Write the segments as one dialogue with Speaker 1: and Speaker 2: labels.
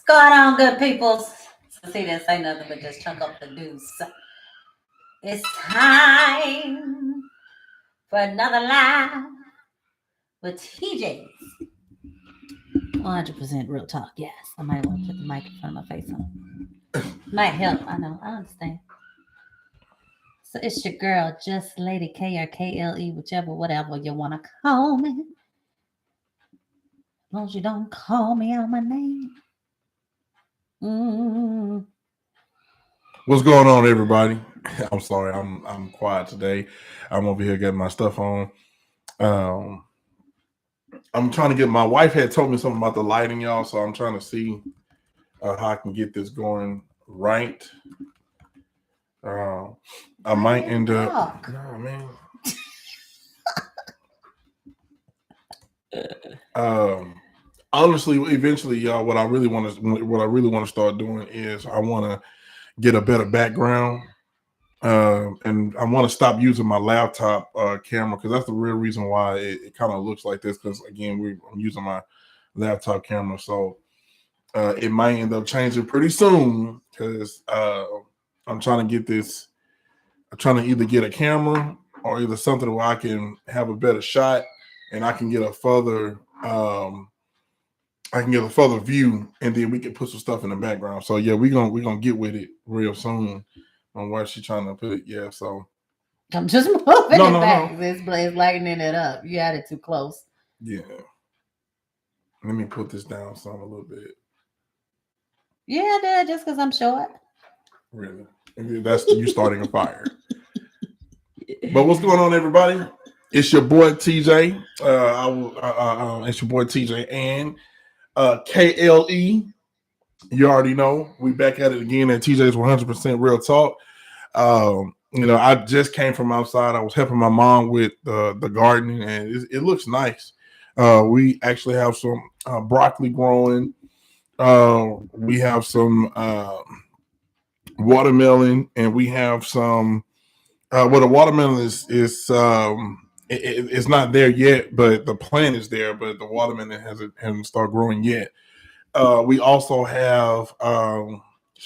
Speaker 1: going on, good people? So see, didn't say nothing but just chunk up the deuce. It's time for another live with TJ's 100% real talk. Yes, I might want to put the mic in front of my face. Might help. I know. I understand. So it's your girl, Just Lady K or KLE, whatever you want to call me. As long as you don't call me out my name.
Speaker 2: What's going on, everybody? I'm sorry, I'm quiet today. I'm over here getting my stuff on. I'm trying to get. My wife had told me something about the lighting, y'all. So I'm trying to see how I can get this going right. I might end up. No, man. Honestly, eventually, y'all, what I really want to start doing is I want to get a better background. And I want to stop using my laptop camera because that's the real reason why it kind of looks like this. Because again, I'm using my laptop camera, so it might end up changing pretty soon. Because I'm trying to get this. I'm trying to either get a camera or either something where I can have a better shot and I can get a further. I can get a further view, and then we can put some stuff in the background. So yeah, we're gonna get with it real soon. On where she's trying to put it, yeah. So
Speaker 1: I'm just moving it back. No. It's lightening it up. You had it too close.
Speaker 2: Yeah. Let me put this down some a little bit.
Speaker 1: Yeah, Dad, just because I'm short.
Speaker 2: Really? That's you starting a fire. But what's going on, everybody? It's your boy TJ. It's your boy TJ and KLE. You already know we back at it again at TJ's 100% Real Talk. I just came from outside. I was helping my mom with the gardening, and it looks nice. We actually have some broccoli growing. We have some watermelon, and we have some. The watermelon is it's not there yet, but the plant is there. But the watermelon hasn't started growing yet. We also have.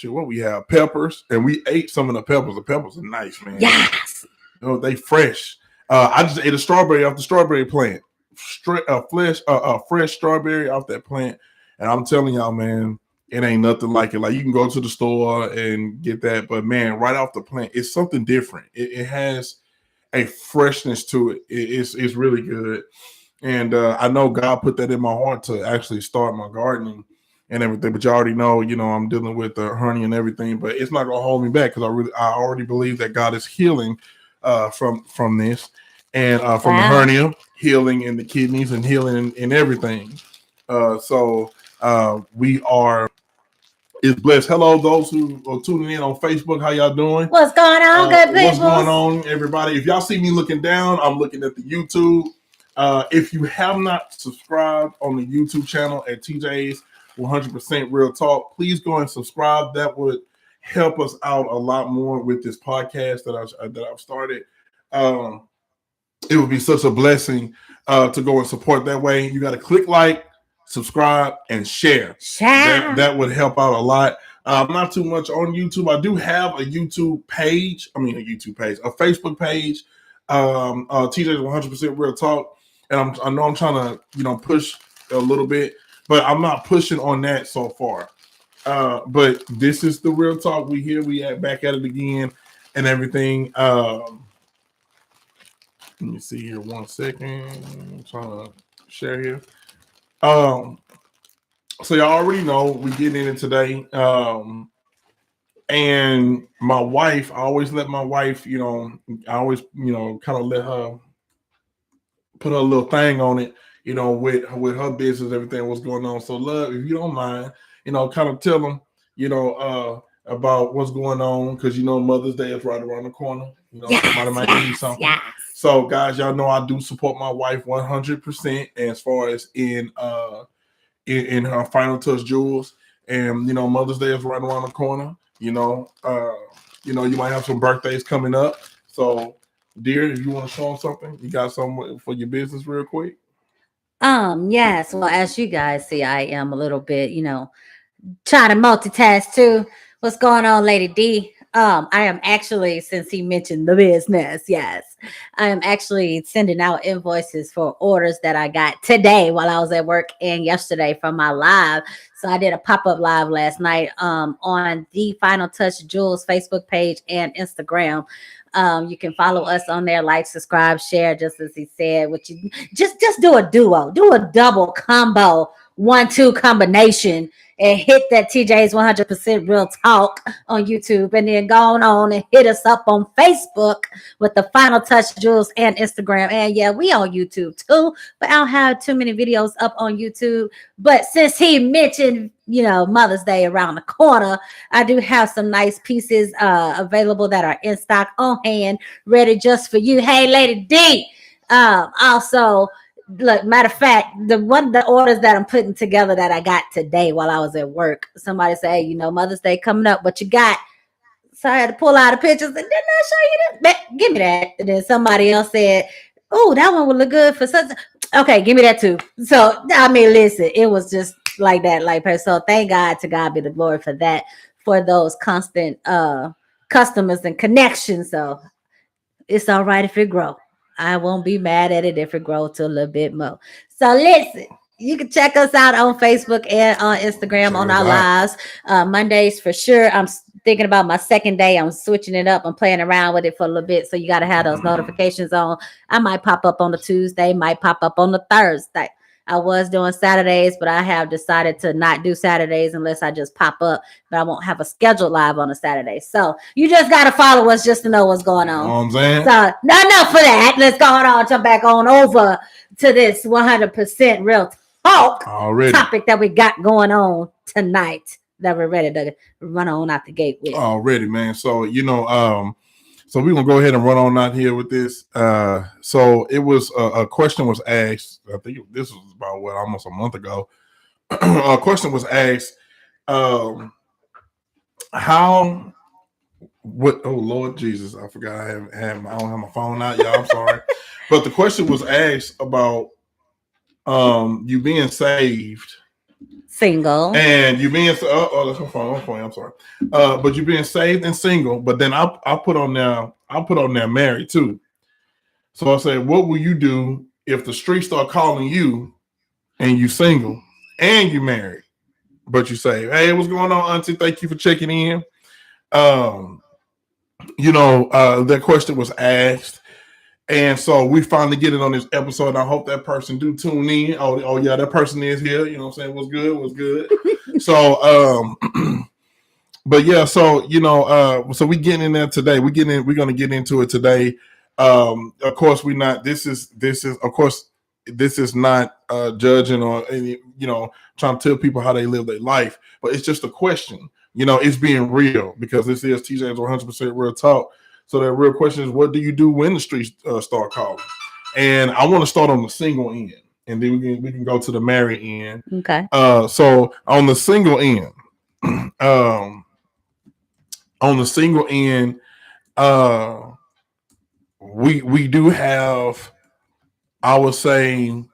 Speaker 2: What we have? Peppers, and we ate some of the peppers. The peppers are nice, man.
Speaker 1: Yes,
Speaker 2: they fresh. I just ate a strawberry off the strawberry plant, fresh strawberry off that plant, and I'm telling y'all, man, it ain't nothing like it. Like you can go to the store and get that, but man, right off the plant, it's something different. It has a freshness to it. It's really good, and I know God put that in my heart to actually start my gardening and everything, but you already know, I'm dealing with the hernia and everything, but it's not gonna hold me back because I already believe that God is healing from this and from the hernia, healing in the kidneys and healing in everything. So we are is blessed. Hello, those who are tuning in on Facebook. How y'all doing?
Speaker 1: What's going on, good people?
Speaker 2: What's going on, everybody? If y'all see me looking down, I'm looking at the YouTube. If you have not subscribed on the YouTube channel at TJ's 100% Real Talk, please go and subscribe. That would help us out a lot more with this podcast that I've started. It would be such a blessing to go and support that way. You got to click like, subscribe, and share. That would help out a lot. Not too much on YouTube. I do have a YouTube page. A Facebook page. TJ's 100% Real Talk, and I know I'm trying to push a little bit, but I'm not pushing on that so far. But this is the Real Talk. We back at it again and everything. Let me see here 1 second. I'm trying to share here. So y'all already know we getting in it today. And my wife, I always let my wife, kind of let her put her little thing on it, with her business, everything what's going on. So love, if you don't mind, kind of tell them, about what's going on, because Mother's Day is right around the corner. Somebody might need something. Yes. So guys, y'all know I do support my wife 100% as far as in her Final Touch Jewels. And Mother's Day is right around the corner. You might have some birthdays coming up. So dear, if you want to show them something, you got something for your business real quick?
Speaker 1: Yes. Well, as you guys see, I am a little bit, trying to multitask too. What's going on, Lady D? I am actually, since he mentioned the business, yes, I am actually sending out invoices for orders that I got today while I was at work and yesterday from my live. So I did a pop-up live last night on the Final Touch Jewels Facebook page and Instagram. You can follow us on there, like, subscribe, share, just as he said. Which you just do a duo, do a double combo, 1-2 combination, and hit that TJ's 100% Real Talk on YouTube, and then go on and hit us up on Facebook with the Final Touch Jewels and Instagram. And yeah, we on YouTube too, but I don't have too many videos up on YouTube. But since he mentioned, Mother's Day around the corner, I do have some nice pieces available that are in stock, on hand, ready just for you. Hey, Lady D. Also, look, matter of fact, the orders that I'm putting together that I got today while I was at work, somebody said, hey, Mother's Day coming up, what you got? So I had to pull out the pictures and didn't I show you that? Give me that. And then somebody else said, oh, that one would look good for such. Okay, give me that too. So I mean, listen, it was just like that, so thank God, to God be the glory for that, for those constant customers and connections. So it's all right if it grow. I won't be mad at it if it grows to a little bit more. So listen, you can check us out on Facebook and on Instagram on our lives. Mondays for sure. I'm thinking about my second day. I'm switching it up. I'm playing around with it for a little bit. So you got to have those notifications on. I might pop up on the Tuesday, might pop up on the Thursday. I was doing Saturdays, but I have decided to not do Saturdays unless I just pop up, but I won't have a scheduled live on a Saturday. So you just got to follow us just to know what's going on.
Speaker 2: You know what I'm saying?
Speaker 1: So enough for that. Let's go on, jump back on over to this 100% Real Talk topic that we got going on tonight, that we're ready to run on out the gate with.
Speaker 2: Already, man. So, so we're going to go ahead and run on out here with this. So it was a question was asked. I think this was about almost a month ago. A question was asked. Oh Lord Jesus, I forgot I don't have my phone out, y'all. I'm sorry. But the question was asked about you being saved,
Speaker 1: single,
Speaker 2: and you being that's my phone. I'm sorry. But you being saved and single, but then I put on there married too. So I said, what will you do if the streets start calling you and you single and you married, but you say, hey, what's going on, Auntie? Thank you for checking in. That question was asked. And so we finally get it on this episode. And I hope that person do tune in. Oh yeah, that person is here. You know what I'm saying? What's good? So, but yeah, so, so we getting in there today. We're going to get into it today. Of course, this is not judging or any, trying to tell people how they live their life, but it's just a question. It's being real, because this is TJ's 100% Real Talk. So the real question is, what do you do when the streets start calling? And I want to start on the single end, and then we can go to the married end.
Speaker 1: Okay.
Speaker 2: So on the single end, we do have, I would say,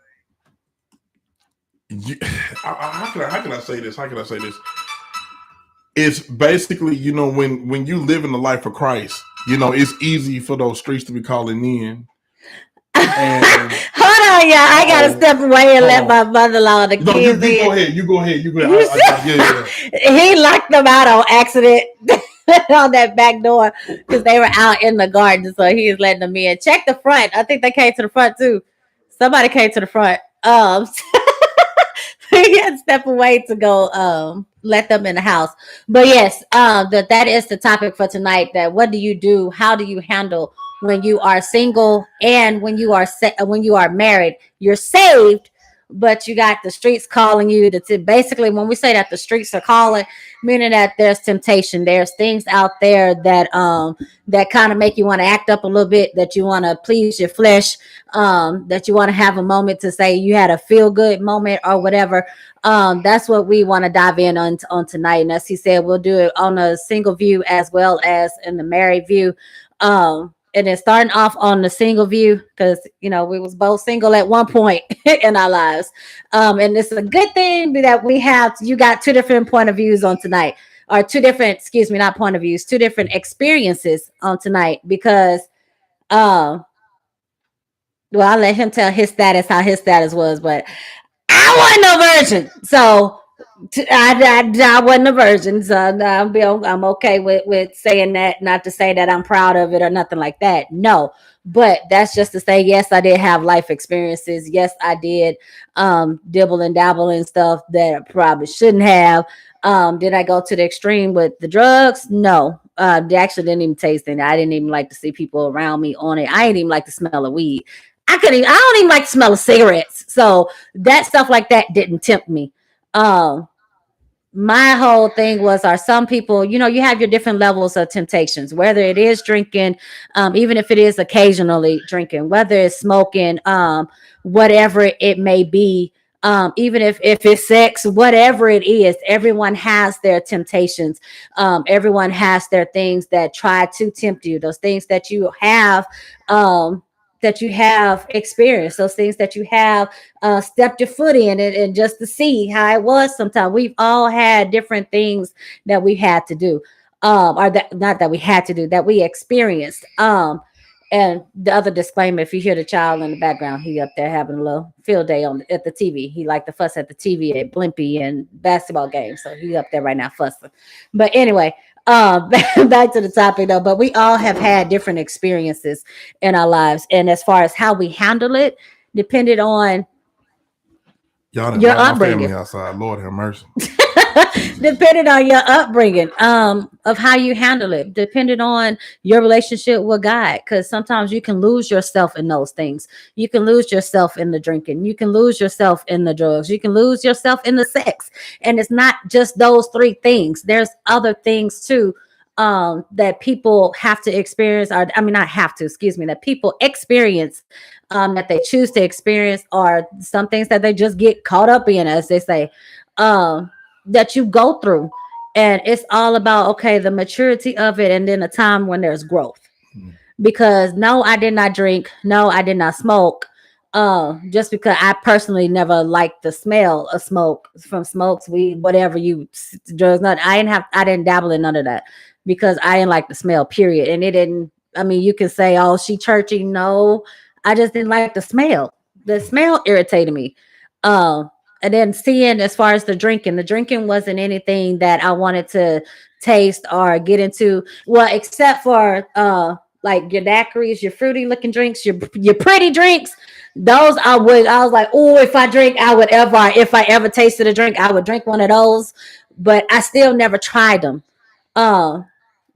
Speaker 2: how can I say this? It's basically, when you live in the life of Christ, it's easy for those streets to be calling in. And,
Speaker 1: hold on, y'all. I gotta step away and let my mother-in-law the kids in.
Speaker 2: You go ahead. Yeah.
Speaker 1: He locked them out on accident on that back door because they were out in the garden, so he was letting them in. Check the front. I think they came to the front too. Somebody came to the front. He had to step away to go let them in the house. But yes, that is the topic for tonight. That what do you do? How do you handle when you are single and when you are married? You're saved, but you got the streets calling you. Basically, when we say that the streets are calling, meaning that there's temptation, there's things out there that that kind of make you want to act up a little bit, that you want to please your flesh, that you want to have a moment to say you had a feel good moment or whatever. That's what we want to dive in on tonight. And as he said, we'll do it on a single view as well as in the married view. and then starting off on the single view, because we was both single at one point in our lives. And it's a good thing that you got two different point of views on tonight, or two different, excuse me, not point of views, two different experiences on tonight, because um well, I'll let him tell his status, how his status was, but I wasn't no virgin. So I wasn't a virgin, so I'm okay with saying that. Not to say that I'm proud of it or nothing like that. No, but that's just to say, yes, I did have life experiences. Yes, I did dibble and dabble in stuff that I probably shouldn't have. Did I go to the extreme with the drugs? No. They actually didn't even taste it. I didn't even like to see people around me on it. I didn't even like the smell of weed. I don't even like the smell of cigarettes. So that stuff like that didn't tempt me. Um, my whole thing was, are some people, you have your different levels of temptations, whether it is drinking, even if it is occasionally drinking, whether it's smoking, whatever it may be, even if it's sex, whatever it is, everyone has their temptations. Everyone has their things that try to tempt you, those things um, that you have experienced, those things that you have stepped your foot in, and just to see how it was. Sometimes we've all had different things that we had to do, or that not that we had to do, that we experienced. And the other disclaimer: if you hear the child in the background, he up there having a little field day at the TV. He liked to fuss at the TV at Blimpie and basketball games, so he's up there right now fussing. But anyway, back to the topic though. But we all have had different experiences in our lives, and as far as how we handle it, depended on
Speaker 2: Y'all done
Speaker 1: your
Speaker 2: brought my
Speaker 1: upbringing.
Speaker 2: family outside. Lord have mercy.
Speaker 1: Depending on your upbringing, of how you handle it, depending on your relationship with God, because sometimes you can lose yourself in those things. You can lose yourself in the drinking, you can lose yourself in the drugs, you can lose yourself in the sex. And it's not just those three things, there's other things too, that people have to experience, or I mean not have to, excuse me, that people experience, that they choose to experience, or some things that they just get caught up in, as they say, um that you go through. And it's all about, okay, the maturity of it, and then a time when there's growth.
Speaker 2: Mhm.
Speaker 1: Because no, I did not drink, no, I did not smoke, just because I personally never liked the smell of smoke, from smokes, weed, whatever, drugs, not I didn't dabble in none of that, because I didn't like the smell, period. And it didn't, I mean, you can say, oh, she churchy. No, I just didn't like the smell. The smell irritated me. um and then seeing, as far as the drinking wasn't anything that I wanted to taste or get into. Well, except for like your daiquiris, your fruity looking drinks, your pretty drinks. Those I was like, oh, if I drink, if I ever tasted a drink, I would drink one of those. But I still never tried them. Um,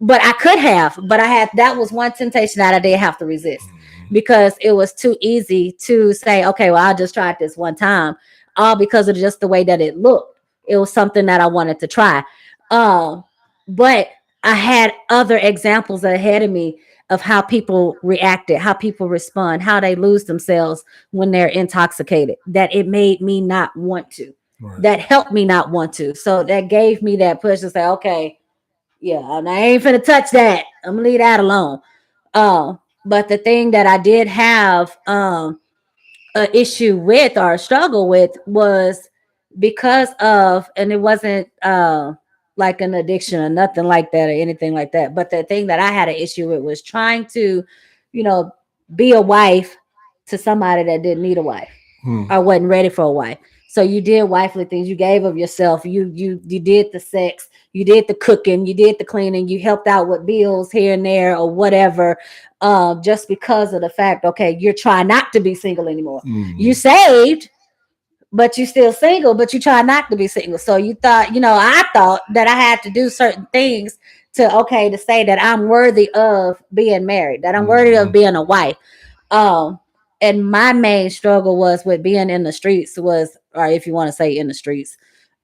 Speaker 1: but I could have, but that was one temptation that I did have to resist, because it was too easy to say, okay, well, I'll just try it this one time, all because of just the way that it looked. It was something that I wanted to try. Um, but I had other examples ahead of me of how people reacted, how people respond, how they lose themselves when they're intoxicated, that it made me not want to.
Speaker 2: Right.
Speaker 1: That helped me not want to. So that gave me that push to say, okay, yeah, and I ain't finna touch that. I'm gonna leave that alone. But the thing that I did have an issue with, or a struggle with, was because of, and it wasn't like an addiction or nothing like that or anything like that. But the thing that I had an issue with was trying to, you know, be a wife to somebody that didn't need a wife,
Speaker 2: Hmm.
Speaker 1: or wasn't ready for a wife. So you did wifely things. You gave of yourself. You did the sex. You did the cooking. You did the cleaning. You helped out with bills here and there or whatever. Just because of the fact, okay, you're trying not to be single anymore.
Speaker 2: Mhm.
Speaker 1: You saved, but you still single, but you try not to be single. So you thought, I thought that I had to do certain things to say that I'm worthy of being married, that I'm worthy of
Speaker 2: Mhm.
Speaker 1: being a wife. Um, and my main struggle was with being in the streets was, or if you want to say in the streets,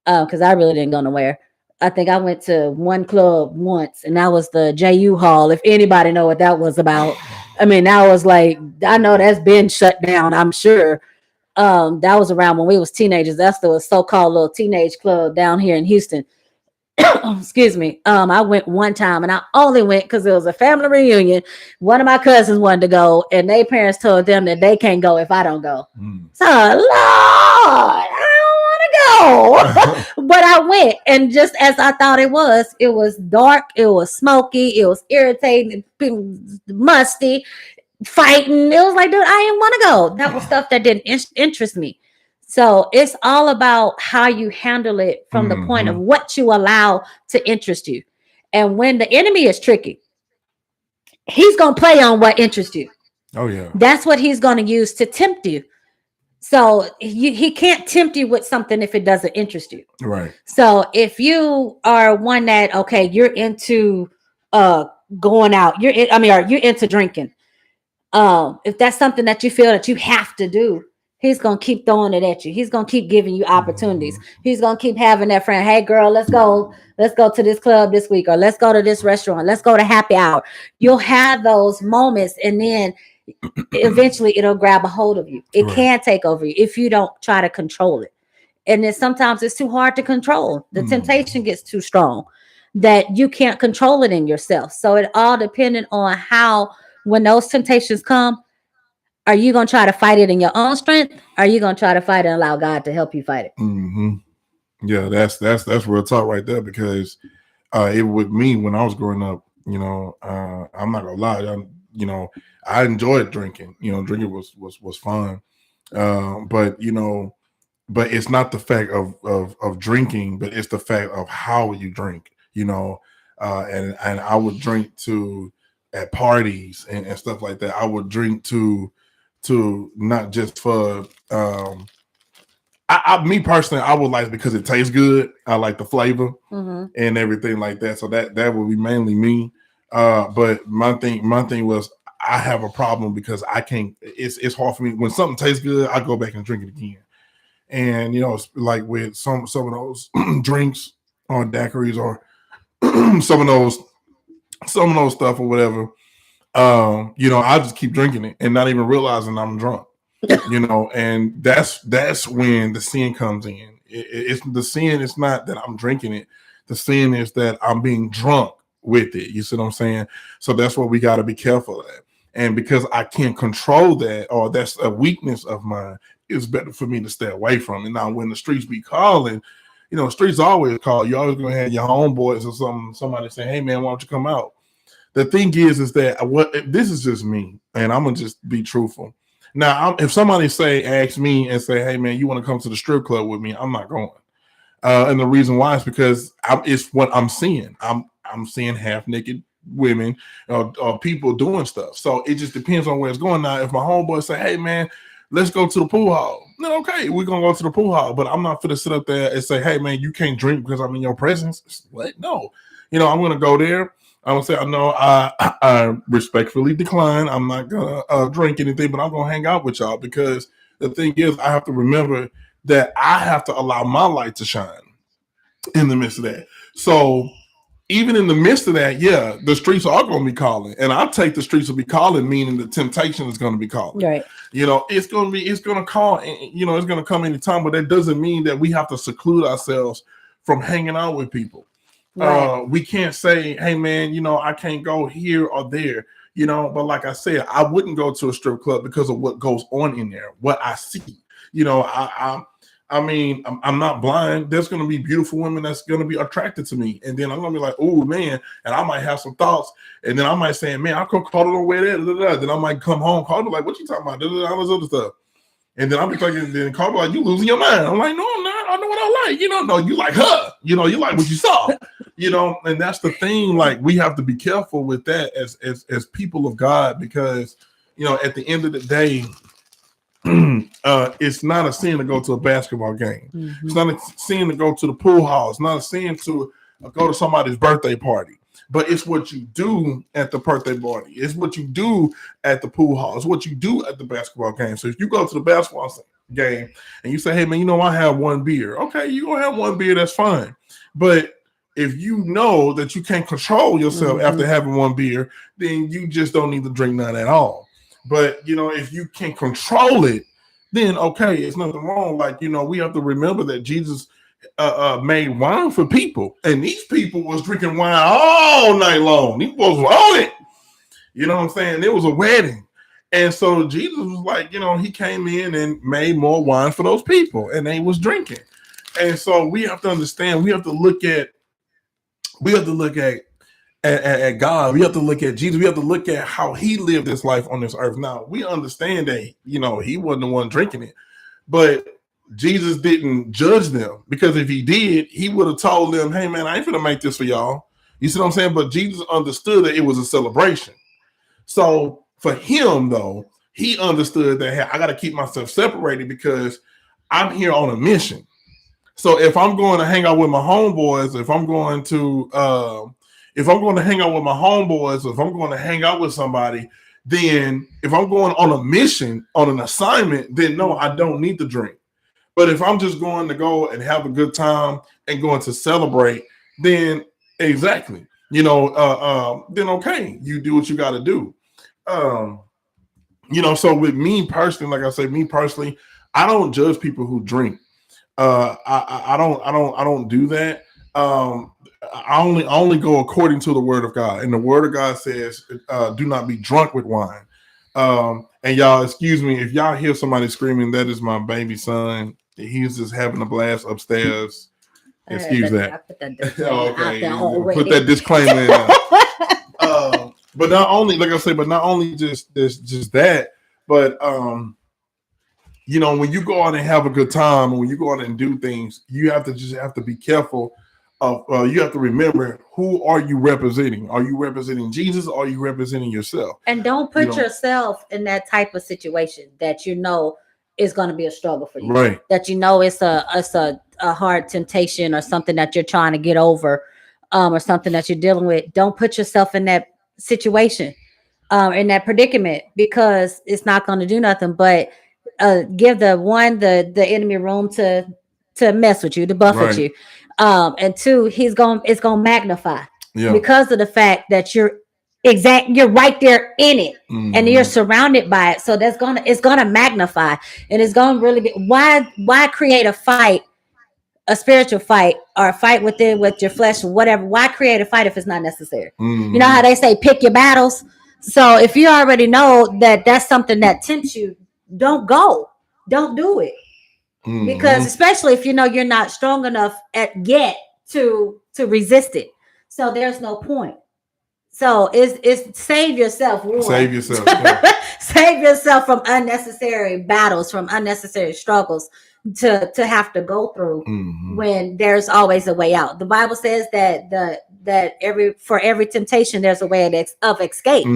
Speaker 1: because I really didn't go nowhere. I think I went to one club once, and that was the JU Hall. If anybody know what that was about, I mean, that was like, I know that's been shut down, I'm sure. That was around when we was teenagers. That's the so-called little teenage club down here in Houston. excuse me. I went one time, and I only went because it was a family reunion. One of my cousins wanted to go, and their parents told them that they can't go if I don't go. So, Lord, I don't want to go. But I went, and just as I thought it was dark, it was smoky, it was irritating, musty, fighting. It was like, dude, I didn't want to go. That was stuff that didn't interest me. So it's all about how you handle it from the point of what you allow to interest you. And when the enemy is tricky, he's going to play on what interests you.
Speaker 2: Oh, yeah.
Speaker 1: That's what he's going to use to tempt you. So he can't tempt you with something if it doesn't interest you.
Speaker 2: Right.
Speaker 1: So if you are one that, okay, you're into going out, you're into drinking. If that's something that you feel that you have to do, he's going to keep throwing it at you. He's going to keep giving you opportunities. He's going to keep having that friend. Hey, girl, let's go to this club this week, or let's go to this restaurant. Let's go to happy hour. You'll have those moments, and then eventually it'll grab a hold of you. It can take over you if you don't try to control it. And then sometimes it's too hard to control. The temptation gets too strong that you can't control it in yourself. So it all depending on how, when those temptations come, are you going to try to fight it in your own strength? Or are you going to try to fight it and allow God to help you fight it?
Speaker 2: Yeah, that's real talk right there, because it with me when I was growing up, I'm not gonna lie, I enjoyed drinking. Drinking was fun. But it's not the fact of drinking, but it's the fact of how you drink, and I would drink at parties and stuff like that. I would drink to not just for me personally, I would like, because it tastes good. I like the flavor and everything like that. So that would be mainly me. But my thing was, I have a problem because I can't. It's hard for me when something tastes good. I go back and drink it again. And like with some of those drinks or daiquiris or some of those stuff or whatever. I just keep drinking it and not even realizing I'm drunk. And that's when the sin comes in. It's the sin. It's not that I'm drinking it. The sin is that I'm being drunk with it. You see what I'm saying? So that's what we got to be careful of. And because I can't control that, or that's a weakness of mine, it's better for me to stay away from it. Now, when the streets be calling, streets always call. You're always gonna have your homeboys or somebody saying, "Hey man, why don't you come out?" The thing is that this is just me, and I'm gonna just be truthful. Now, if somebody asks me and say, "Hey man, you want to come to the strip club with me?" I'm not going. And the reason why is because it's what I'm seeing. I'm seeing half naked women or people doing stuff. So it just depends on where it's going. Now, if my homeboy say, "Hey man, let's go to the pool hall," then okay, we're gonna go to the pool hall. But I'm not gonna sit up there and say, "Hey man, you can't drink because I'm in your presence." What? No, I'm gonna go there. I'm gonna say, I respectfully decline. I'm not gonna drink anything, but I'm gonna hang out with y'all, because the thing is, I have to remember that I have to allow my light to shine in the midst of that. So even in the midst of that, yeah, the streets are going to be calling, and I take the streets will be calling, meaning the temptation is going to be calling.
Speaker 1: Right.
Speaker 2: It's going to call, it's going to come anytime, but that doesn't mean that we have to seclude ourselves from hanging out with people. Right. We can't say, "Hey man, I can't go here or there," but like I said, I wouldn't go to a strip club because of what goes on in there, what I see. I'm not blind. There's going to be beautiful women that's going to be attracted to me. And then I'm going to be like, "Oh, man." And I might have some thoughts. And then I might say, "Man, I could call it on the way there." Then I might come home, call it like, "What you talking about?" All this other stuff. And then I'll be thinking, then call me like, "You losing your mind." I'm like, "No, I'm not. I know what I like." No, you like her. You like what you saw. And that's the thing. Like, we have to be careful with that as people of God, because, at the end of the day, it's not a sin to go to a basketball game. It's not a sin to go to the pool hall. It's not a sin to go to somebody's birthday party. But it's what you do at the birthday party. It's what you do at the pool hall. It's what you do at the basketball game. So if you go to the basketball game and you say, "Hey man, I have one beer." Okay, you're gonna have one beer, that's fine. But if you know that you can't control yourself after having one beer, then you just don't need to drink none at all. But if you can control it, then okay, it's nothing wrong. Like, we have to remember that Jesus made wine for people, and these people was drinking wine all night long. These was on it. You know what I'm saying? It was a wedding. And so Jesus was like, he came in and made more wine for those people, and they was drinking. And so we have to understand, we have to look at God. We have to look at Jesus. We have to look at how he lived his life on this earth. Now, we understand that, he wasn't the one drinking it, but Jesus didn't judge them, because if he did, he would have told them, hey man, I ain't gonna make this for y'all. You see what I'm saying? But Jesus understood that it was a celebration. So for him though, he understood that, hey, I got to keep myself separated because I'm here on a mission. So if I'm going to hang out with my homeboys, if I'm going to hang out with my homeboys, if I'm going to hang out with somebody, then if I'm going on a mission, on an assignment, then no, I don't need to drink. But if I'm just going to go and have a good time and going to celebrate, then exactly, then okay, you do what you got to do. So with me personally, like I said, I don't judge people who drink. I don't do that. I only go according to the word of God, and the word of God says, do not be drunk with wine. And y'all, excuse me if y'all hear somebody screaming. That is my baby son. He's just having a blast upstairs. Excuse that. Okay, put that disclaimer in. But not only, like I say, just that, but when you go out and have a good time, and when you go out and do things, you have to be careful of. You have to remember, who are you representing? Are you representing Jesus, or are you representing yourself?
Speaker 1: And don't put yourself in that type of situation that is going to be a struggle for you.
Speaker 2: Right.
Speaker 1: That it's a hard temptation, or something that you're trying to get over, or something that you're dealing with. Don't put yourself in that situation, in that predicament, because it's not going to do nothing but give the enemy room to mess with you, to buffet you. And two, it's going to magnify, because of the fact that you're right there in it, and you're surrounded by it. So it's gonna magnify, and it's gonna really be why create a fight, a spiritual fight, or a fight with your flesh or whatever. Why create a fight if it's not necessary? You know how they say pick your battles. So if you already know that that's something that tempts you, don't do it. Because especially if you're not strong enough yet to resist it, so there's no point. So it's save yourself.
Speaker 2: Save yourself.
Speaker 1: Yeah. Save yourself from unnecessary battles, from unnecessary struggles to have to go through, when there's always a way out. The Bible says that for every temptation there's a way of escape.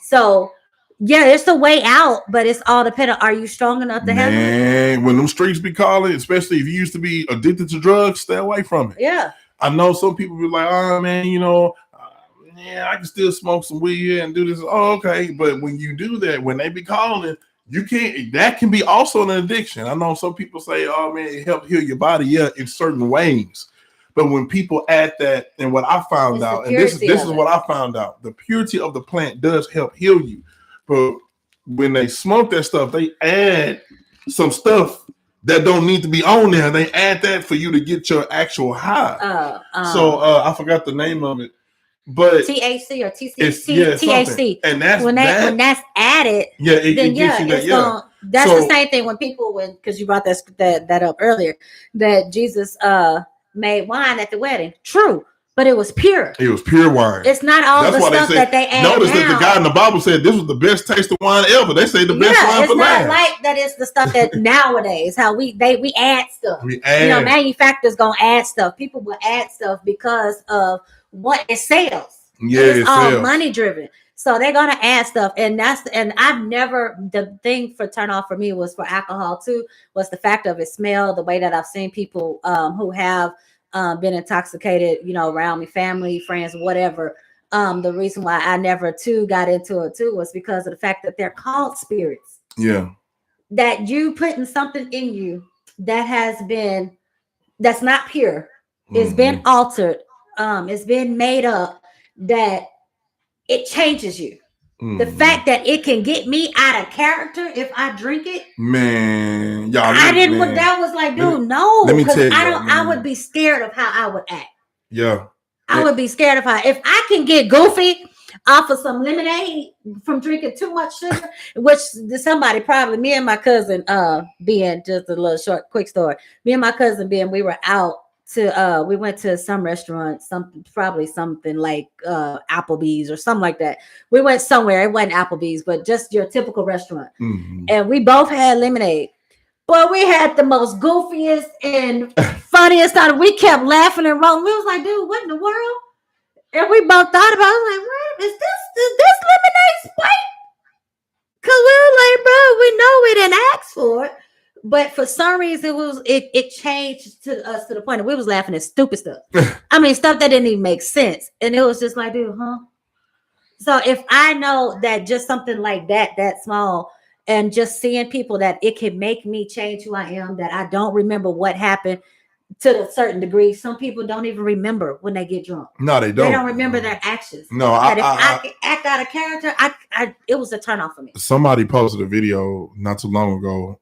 Speaker 1: So yeah, it's a way out, but it's all dependent. Are you strong enough to handle it?
Speaker 2: When them streets be calling, especially if you used to be addicted to drugs, stay away from it.
Speaker 1: Yeah.
Speaker 2: I know some people be like, oh man, I can still smoke some weed and do this. Oh, okay. But when you do that, when they be calling, that can be also an addiction. I know some people say, oh man, it helps heal your body. Yeah, in certain ways. But when people add that, and what I found out, and this is what I found out, the purity of the plant does help heal you. But when they smoke that stuff, they add some stuff that don't need to be on there. They add that for you to get your actual high. So I forgot the name of it. But
Speaker 1: THC or
Speaker 2: THC, and that's
Speaker 1: when that's added.
Speaker 2: Yeah, it gets you that.
Speaker 1: That's the same thing because you brought that up earlier, that Jesus made wine at the wedding. True, but it was pure.
Speaker 2: It was pure wine.
Speaker 1: It's not all the stuff that they add.
Speaker 2: Notice that the guy in the Bible said this was the best tasting wine ever. They say the best wine for life.
Speaker 1: It's not like that. It's the stuff that nowadays how we add stuff. Manufacturers gonna add stuff. People will add stuff because of what it sells. It's all money driven. So they're gonna add stuff, and I've never, the thing for turn off for me was for alcohol too, was the fact of its smell, the way that I've seen people who have been intoxicated, around me, family, friends, whatever. The reason why I never got into it too was because of the fact that they're called spirits.
Speaker 2: Yeah.
Speaker 1: That you putting something in you that's not pure. It's been altered. It's been made up, that it changes you. The fact that it can get me out of character if I drink it,
Speaker 2: man, y'all.
Speaker 1: I didn't. Man. That was like, dude, no, because I would be scared of how I would act.
Speaker 2: Yeah,
Speaker 1: I would be scared of how if I can get goofy off of some lemonade from drinking too much sugar, which somebody probably me and my cousin, being just a little short, quick story. Me and my cousin being, we were out to we went to some restaurant, probably something like Applebee's or something like that. We went somewhere, it wasn't Applebee's, but just your typical restaurant. And we both had lemonade. But we had the most goofiest and funniest time. We kept laughing and rolling. We was like, dude, what in the world? And we both thought about it. Like, what is this lemonade Sprite? Because we were like, bro, we know we didn't ask for it. But for some reason, it changed to us to the point that we was laughing at stupid stuff. I mean, stuff that didn't even make sense. And it was just like, dude, huh? So if I know that just something like that small, and just seeing people that it can make me change who I am, that I don't remember what happened to a certain degree. Some people don't even remember when they get drunk.
Speaker 2: No, they don't.
Speaker 1: They don't remember their actions.
Speaker 2: No,
Speaker 1: if I can act out of character, it was a turn off for me.
Speaker 2: Somebody posted a video not too long ago.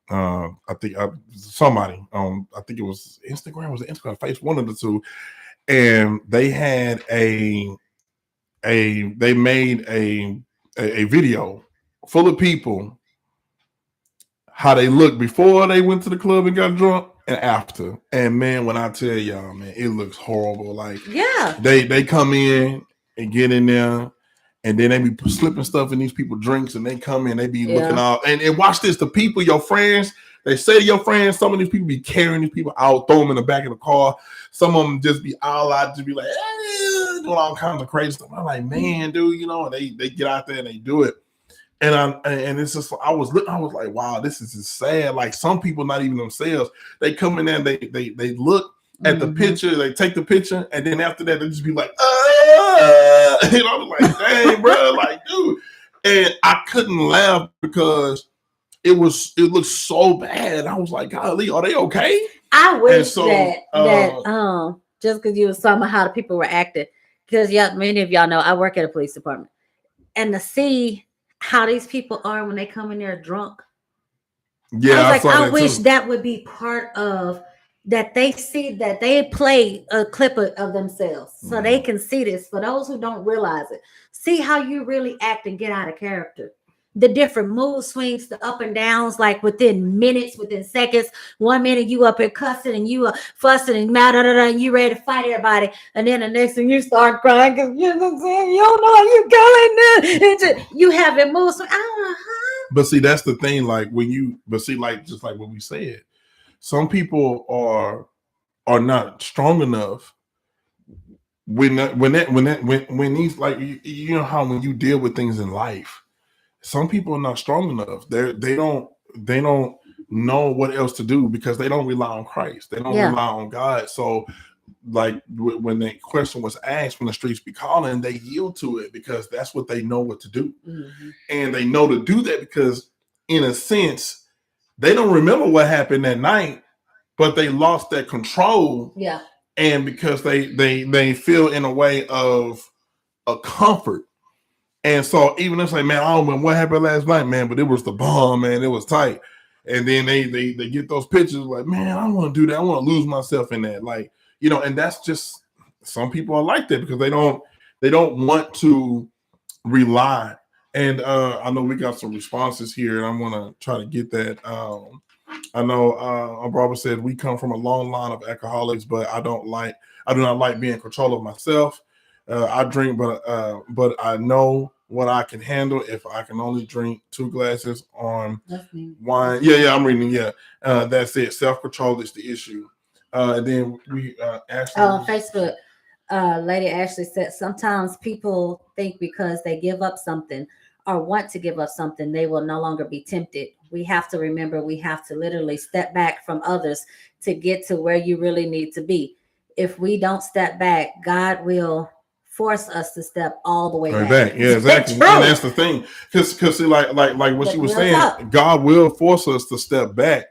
Speaker 2: I think somebody I think it was Instagram, Facebook, one of the two, and they had they made a video full of people, how they looked before they went to the club and got drunk and after. And man, when I tell y'all, man, it looks horrible. Like, yeah, they come in and get in there, and then they be slipping stuff in these people's drinks, and they come in, they be looking out. And watch this, the people, your friends, they say to your friends, some of these people be carrying these people out, throw them in the back of the car. Some of them just be all out, just be like, doing all kinds of crazy stuff. I'm like, man, dude, you know, they get out there and they do it. And it's just, I was like, wow, this is just sad. Like, some people, not even themselves, they come in there and they look at the picture, they take the picture, and then after that they just be like, you know, I'm like, dang, bro, like, dude. And I couldn't laugh because it looked so bad. I was like, golly, are they okay?
Speaker 1: I wish that just because you was talking about how the people were acting, because many of y'all know I work at a police department, and to see how these people are when they come in there drunk. Yeah, I wish that would be part of that. They see that they play a clip of themselves so they can see this. For those who don't realize it, see how you really act and get out of character. The different mood swings, the up and downs, like within minutes, within seconds. 1 minute you up here cussing and you fussing and mad, and you ready to fight everybody, and then the next thing you start crying because you know what I'm saying, you don't know how you going now. You haven't moved. So I don't know how.
Speaker 2: But see, that's the thing. Like just like what we said, some people are not strong enough. When these, like, you know how when you deal with things in life, some people are not strong enough. They don't know what else to do because they don't rely on Christ. They don't rely on God. So, like, when the question was asked, when the streets be calling, they yield to it because that's what they know what to do. And they know to do that because, in a sense, they don't remember what happened that night, but they lost that control. Yeah. And because they feel in a way of a comfort. And so even if it's like, man, I don't remember what happened last night, man, but it was the bomb, man. It was tight. And then they get those pictures like, man, I don't want to do that. I want to lose myself in that. Like, you know, and that's just, some people are like that because they don't want to rely. And I know we got some responses here, and I'm going to try to get that. I know Barbara said, we come from a long line of alcoholics, but I do not like being in control of myself. I drink, but I know what I can handle if I can only drink 2 glasses on wine. Yeah, I'm reading. Yeah, that's it. Self-control is the issue. And then we Ashley.
Speaker 1: On Facebook, Lady Ashley said, sometimes people think because they give up something or want to give up something, they will no longer be tempted. We have to remember, we have to literally step back from others to get to where you really need to be. If we don't step back, God will force us to step all the way back.
Speaker 2: Yeah, exactly. And that's the thing. Because like what she was saying, God will force us to step back.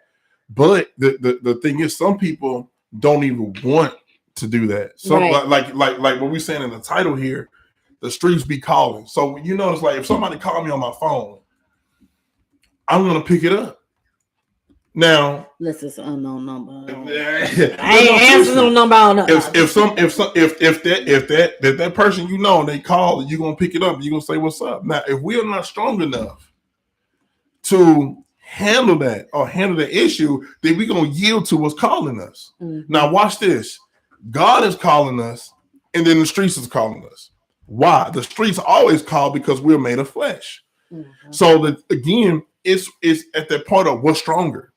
Speaker 2: But the thing is, some people don't even want to do that. So like what we're saying in the title here, the streets be calling. So you know, it's like if somebody called me on my phone, I'm gonna pick it up. Now,
Speaker 3: Unless it's an unknown number.
Speaker 2: I
Speaker 3: ain't answering no number on
Speaker 2: if that person you know they call, you gonna pick it up. You gonna say what's up. Now, if we are not strong enough to handle that or handle the issue, then we gonna yield to what's calling us.
Speaker 3: Mm-hmm.
Speaker 2: Now, watch this. God is calling us, and then the streets is calling us. Why? The streets always call because we're made of flesh.
Speaker 3: Mm-hmm.
Speaker 2: So that again, it's at that point of what's stronger.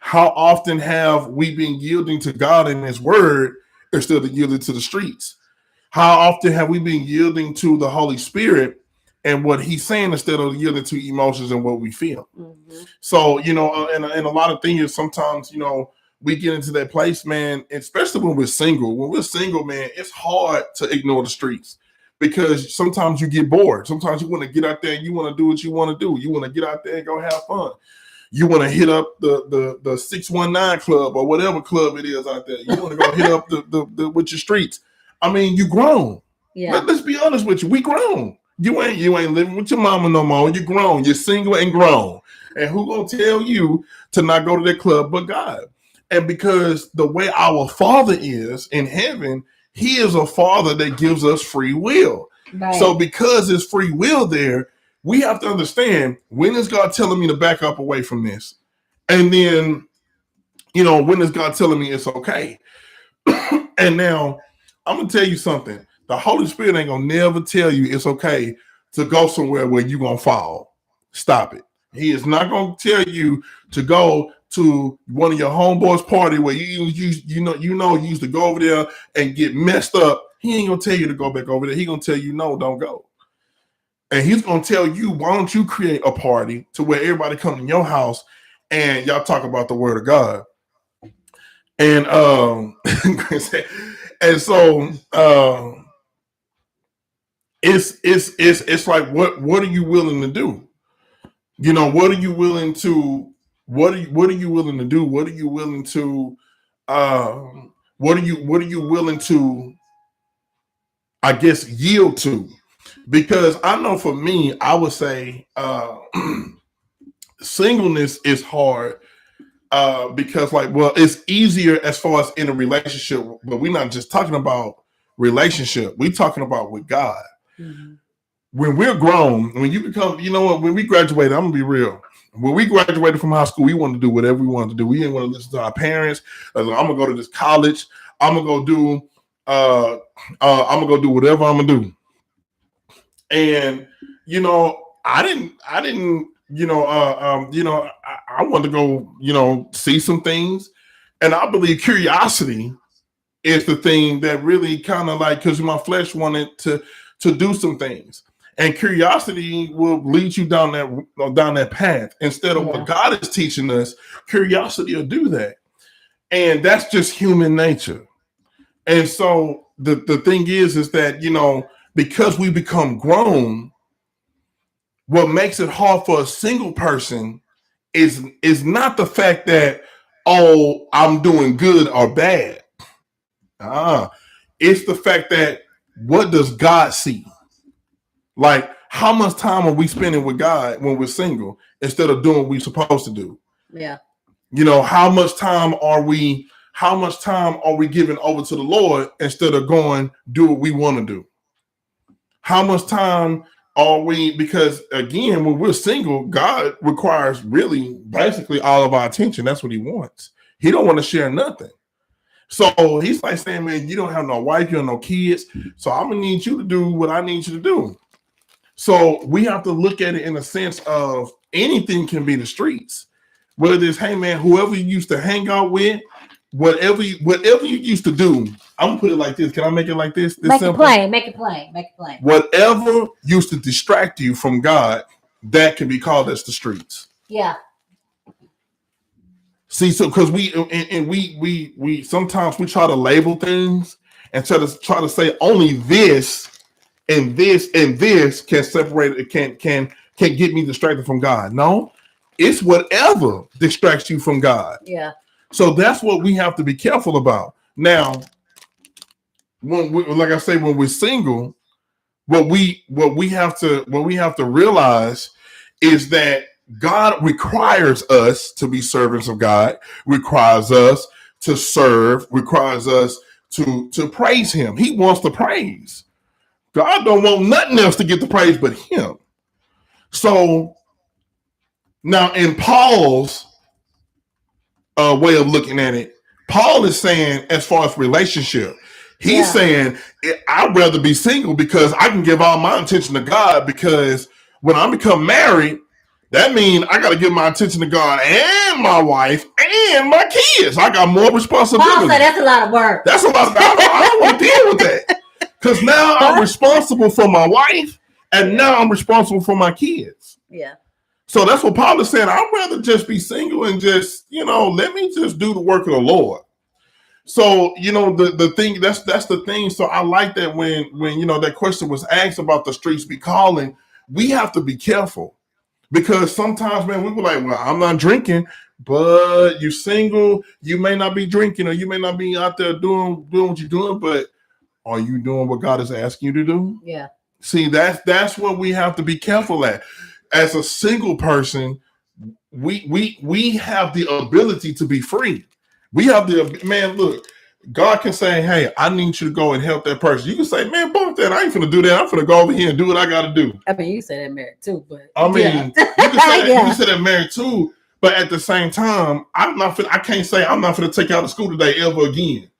Speaker 2: How often have we been yielding to God and His Word instead of yielding to the streets? How often have we been yielding to the Holy Spirit and what He's saying instead of yielding to emotions and what we feel?
Speaker 3: Mm-hmm.
Speaker 2: So, you know, and a lot of things, sometimes, you know, we get into that place, man, especially when we're single. When we're single, man, it's hard to ignore the streets because sometimes you get bored. Sometimes you want to get out there and you want to do what you want to do. You want to get out there and go have fun. You want to hit up the 619 club or whatever club it is out there. You want to go hit up the with your streets. I mean, you grown.
Speaker 3: Yeah.
Speaker 2: Let's be honest with you. We grown. You ain't living with your mama no more. You grown. You're single and grown. And who gonna tell you to not go to that club but God? And because the way our Father is in heaven, He is a Father that gives us free will.
Speaker 3: Right.
Speaker 2: So because there's free will there, we have to understand, when is God telling me to back up away from this? And then, you know, when is God telling me it's okay? And now, I'm going to tell you something. The Holy Spirit ain't going to never tell you it's okay to go somewhere where you're going to fall. Stop it. He is not going to tell you to go to one of your homeboys' party where you used to go over there and get messed up. He ain't going to tell you to go back over there. He going to tell you, no, don't go. And He's going to tell you, why don't you create a party to where everybody come in your house and y'all talk about the Word of God. And and so it's like, what are you willing to do? You know, what are you willing to do? What are you willing to what are you willing to I guess yield to? Because I know for me, I would say singleness is hard because, like, well, it's easier as far as in a relationship, but we're not just talking about relationship. We're talking about with God.
Speaker 3: Mm-hmm.
Speaker 2: When we're grown, when you become, you know what, when we graduated, I'm going to be real. When we graduated from high school, we wanted to do whatever we wanted to do. We didn't want to listen to our parents. I'm going to go to this college. I'm going to go do whatever I'm going to do. And, you know, I didn't, I wanted to go, see some things. And I believe curiosity is the thing that really kind of like, because my flesh wanted to do some things. And curiosity will lead you down that path. Instead of what God is teaching us, curiosity will do that. And that's just human nature. And so the thing is that, because we become grown, what makes it hard for a single person is not the fact that, oh, I'm doing good or bad. It's the fact that, what does God see? Like, how much time are we spending with God when we're single instead of doing what we're supposed to do?
Speaker 3: Yeah.
Speaker 2: How much time are we giving over to the Lord instead of going do what we want to do? How much time are we, because again, when we're single, God requires really basically all of our attention. That's what He wants. He don't want to share nothing. So He's like saying, man, you don't have no wife, you don't have no kids. So I'm going to need you to do what I need you to do. So we have to look at it in a sense of anything can be the streets. Whether it's, hey man, whoever you used to hang out with, whatever you used to do, I'm gonna put it like this. Can I make it like this?
Speaker 3: Make it plain.
Speaker 2: Whatever used to distract you from God, that can be called as the streets.
Speaker 3: Yeah.
Speaker 2: See, so because we sometimes we try to label things and try to say only this and this and this can separate it, can get me distracted from God. No, it's whatever distracts you from God.
Speaker 3: Yeah.
Speaker 2: So that's what we have to be careful about. Now, when we're single, what we have to realize is that God requires us to be servants of God, requires us to serve, requires us to praise him. He wants the praise. God don't want nothing else to get the praise but him. So now in Paul's way of looking at it, Paul is saying, as far as relationship, he's saying, I'd rather be single because I can give all my attention to God, because when I become married, that means I got to give my attention to God and my wife and my kids. I got more responsibility.
Speaker 3: Paul said that's a lot of work.
Speaker 2: That's a lot of I don't want to deal with that. Because now I'm responsible for my wife, and now I'm responsible for my kids.
Speaker 3: Yeah.
Speaker 2: So that's what Paul is saying. I'd rather just be single and just, let me just do the work of the Lord. So, the thing, that's the thing. So I like that when that question was asked about the streets be calling, we have to be careful, because sometimes, man, we were like, well, I'm not drinking, but you're single. You may not be drinking, or you may not be out there doing what you're doing, but are you doing what God is asking you to do?
Speaker 3: Yeah.
Speaker 2: See, that's what we have to be careful at. As a single person, we have the ability to be free. We have look, God can say, hey, I need you to go and help that person. You can say, man, bump that. I ain't finna do that. I'm finna go over here and do what I got to do.
Speaker 3: I mean, you say that married too, but
Speaker 2: you can say that, you can say that married too, but at the same time, I can't say I'm not finna take you out of school today ever again.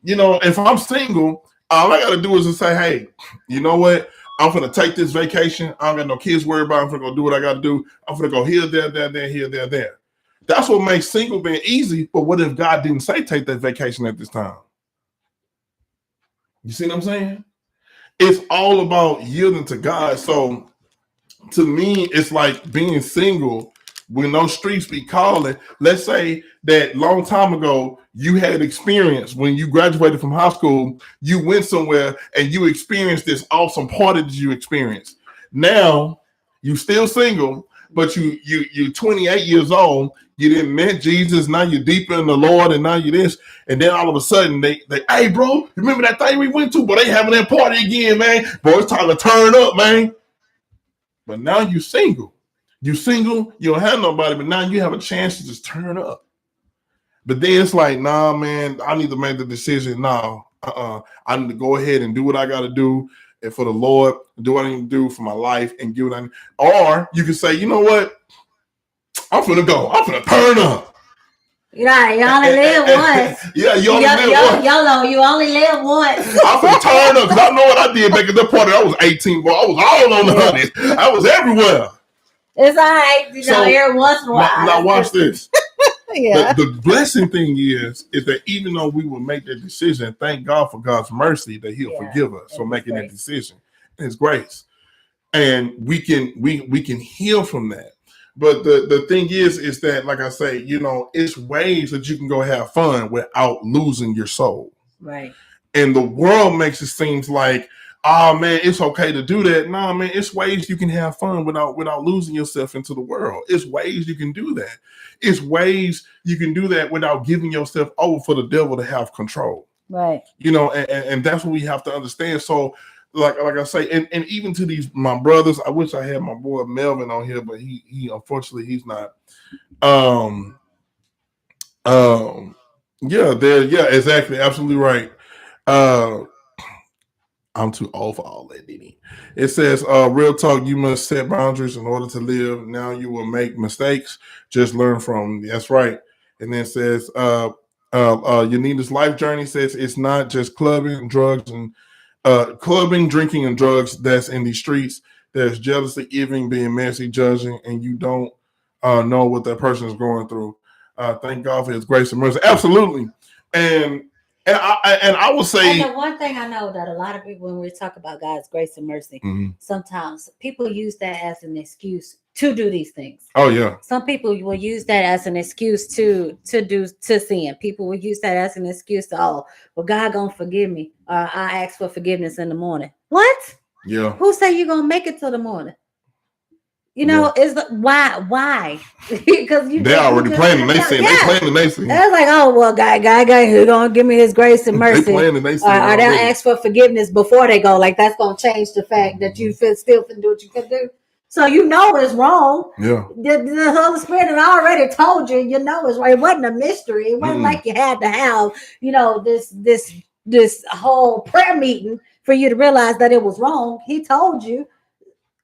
Speaker 2: If I'm single, all I got to do is just say, hey, you know what? I'm going to take this vacation. I don't got no kids worried about. I'm going to go do what I got to do. I'm going to go here, there, here, there. That's what makes single being easy. But what if God didn't say take that vacation at this time? You see what I'm saying? It's all about yielding to God. So to me, it's like being single when those streets be calling. Let's say that long time ago, you had experience when you graduated from high school, you went somewhere and you experienced this awesome party that you experienced. Now you still single, but you're 28 years old. You didn't met Jesus. Now you're deeper in the Lord, and now you this. And then all of a sudden they hey bro, remember that thing we went to? But they having that party again, man. Bro, it's time to turn up, man. But now you're single. You single, you don't have nobody, but now you have a chance to just turn up. But then it's like, nah, man, I need to make the decision. Nah, I need to go ahead and do what I got to do and for the Lord, do what I need to do for my life and do what I need. Or you can say, you know what? I'm finna go. I'm finna turn up.
Speaker 3: Right, you only live once.
Speaker 2: Yeah, you only live once.
Speaker 3: YOLO, you only live once.
Speaker 2: I'm finna turn up because I know what I did back at that party. I was 18, boy. I was all on the honeys. I was everywhere.
Speaker 3: It's all right, every once in a while.
Speaker 2: Now watch this.
Speaker 3: Yeah.
Speaker 2: The blessing thing is that even though we will make that decision, thank God for God's mercy that He'll forgive us for making that decision. His grace, and we can heal from that. But the thing is that, like I say, it's ways that you can go have fun without losing your soul.
Speaker 3: Right.
Speaker 2: And the world makes it seem like, oh man, it's okay to do that. No, man, it's ways you can have fun without losing yourself into the world. It's ways you can do that. It's ways you can do that without giving yourself over for the devil to have control.
Speaker 3: Right.
Speaker 2: And that's what we have to understand. So like I say, and even to my brothers, I wish I had my boy Melvin on here, but he unfortunately he's not. Yeah, exactly, absolutely right. I'm too old for all that, Diddy. It says, real talk, you must set boundaries in order to live. Now you will make mistakes. Just learn from them. That's right. And then it says, Yanita's life journey says it's not just clubbing, drinking, and drugs that's in these streets. There's jealousy, envy, being messy, judging, and you don't know what that person is going through. Thank God for His grace and mercy. Absolutely. And I will say,
Speaker 3: and the one thing I know that a lot of people, when we talk about God's grace and mercy, sometimes people use that as an excuse to do these things.
Speaker 2: Oh yeah.
Speaker 3: Some people will use that as an excuse to sin. People will use that as an excuse to, oh, well, God gonna forgive me, or I ask for forgiveness in the morning. What?
Speaker 2: Yeah.
Speaker 3: Who say you gonna make it till the morning? You know, is why? Because
Speaker 2: they already planning. They saying they planning. They saying
Speaker 3: it's like, oh well, guy, who's gonna give me his grace and mercy?
Speaker 2: They planning. They saying
Speaker 3: or they'll ask for forgiveness before they go. Like that's gonna change the fact that you still can do what you can do. So you know it's wrong.
Speaker 2: Yeah.
Speaker 3: The Holy Spirit had already told you. You know it's right. It wasn't a mystery. It wasn't like you had to have, you know, this whole prayer meeting for you to realize that it was wrong. He told you.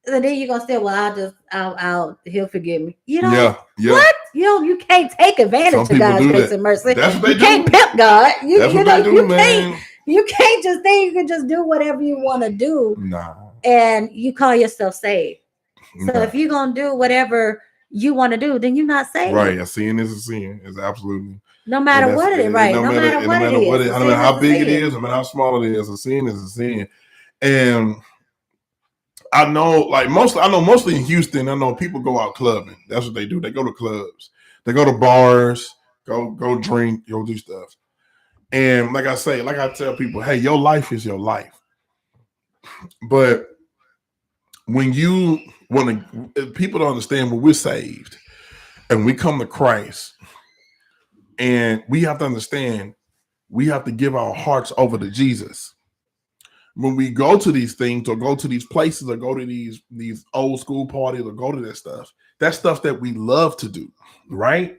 Speaker 3: And then you're gonna say, "Well, he'll forgive me." You know, what? You can't take advantage of God's grace and mercy. You can't pimp God. You can't just think you can just do whatever you want to do.
Speaker 2: Nah.
Speaker 3: And you call yourself saved. So if you're gonna do whatever you want to do, then you're not saved.
Speaker 2: Right. A sin is a sin. It's absolutely.
Speaker 3: No matter what it is, right? No matter what it is.
Speaker 2: No matter how big it is, no matter how small it is, a sin is a sin. And I know mostly in Houston, I know people go out clubbing. That's what they do. They go to clubs. They go to bars, go drink, go do stuff. And like I tell people, hey, your life is your life. But when people don't understand when we're saved and we come to Christ, and we have to understand, we have to give our hearts over to Jesus. When we go to these things or go to these places or go to these old school parties or go to that's stuff that we love to do, right?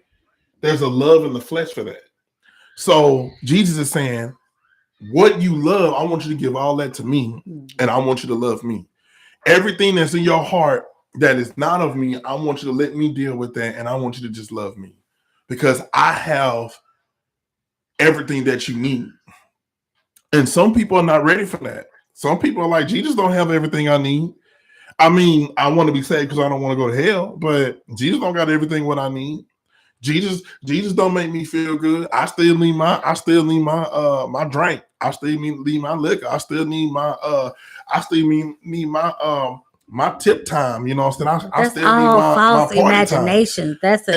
Speaker 2: There's a love in the flesh for that. So Jesus is saying, what you love, I want you to give all that to me, and I want you to love me. Everything that's in your heart that is not of me, I want you to let me deal with that, and I want you to just love me because I have everything that you need. And some people are not ready for that. Some people are like, Jesus don't have everything I need. I mean, I want to be saved because I don't want to go to hell, but Jesus don't got everything what I need. Jesus don't make me feel good. I still need my drink. I still need my liquor. I still need my tip time. You know what I'm saying? I still need my
Speaker 3: false
Speaker 2: party
Speaker 3: imagination.
Speaker 2: Time.
Speaker 3: That's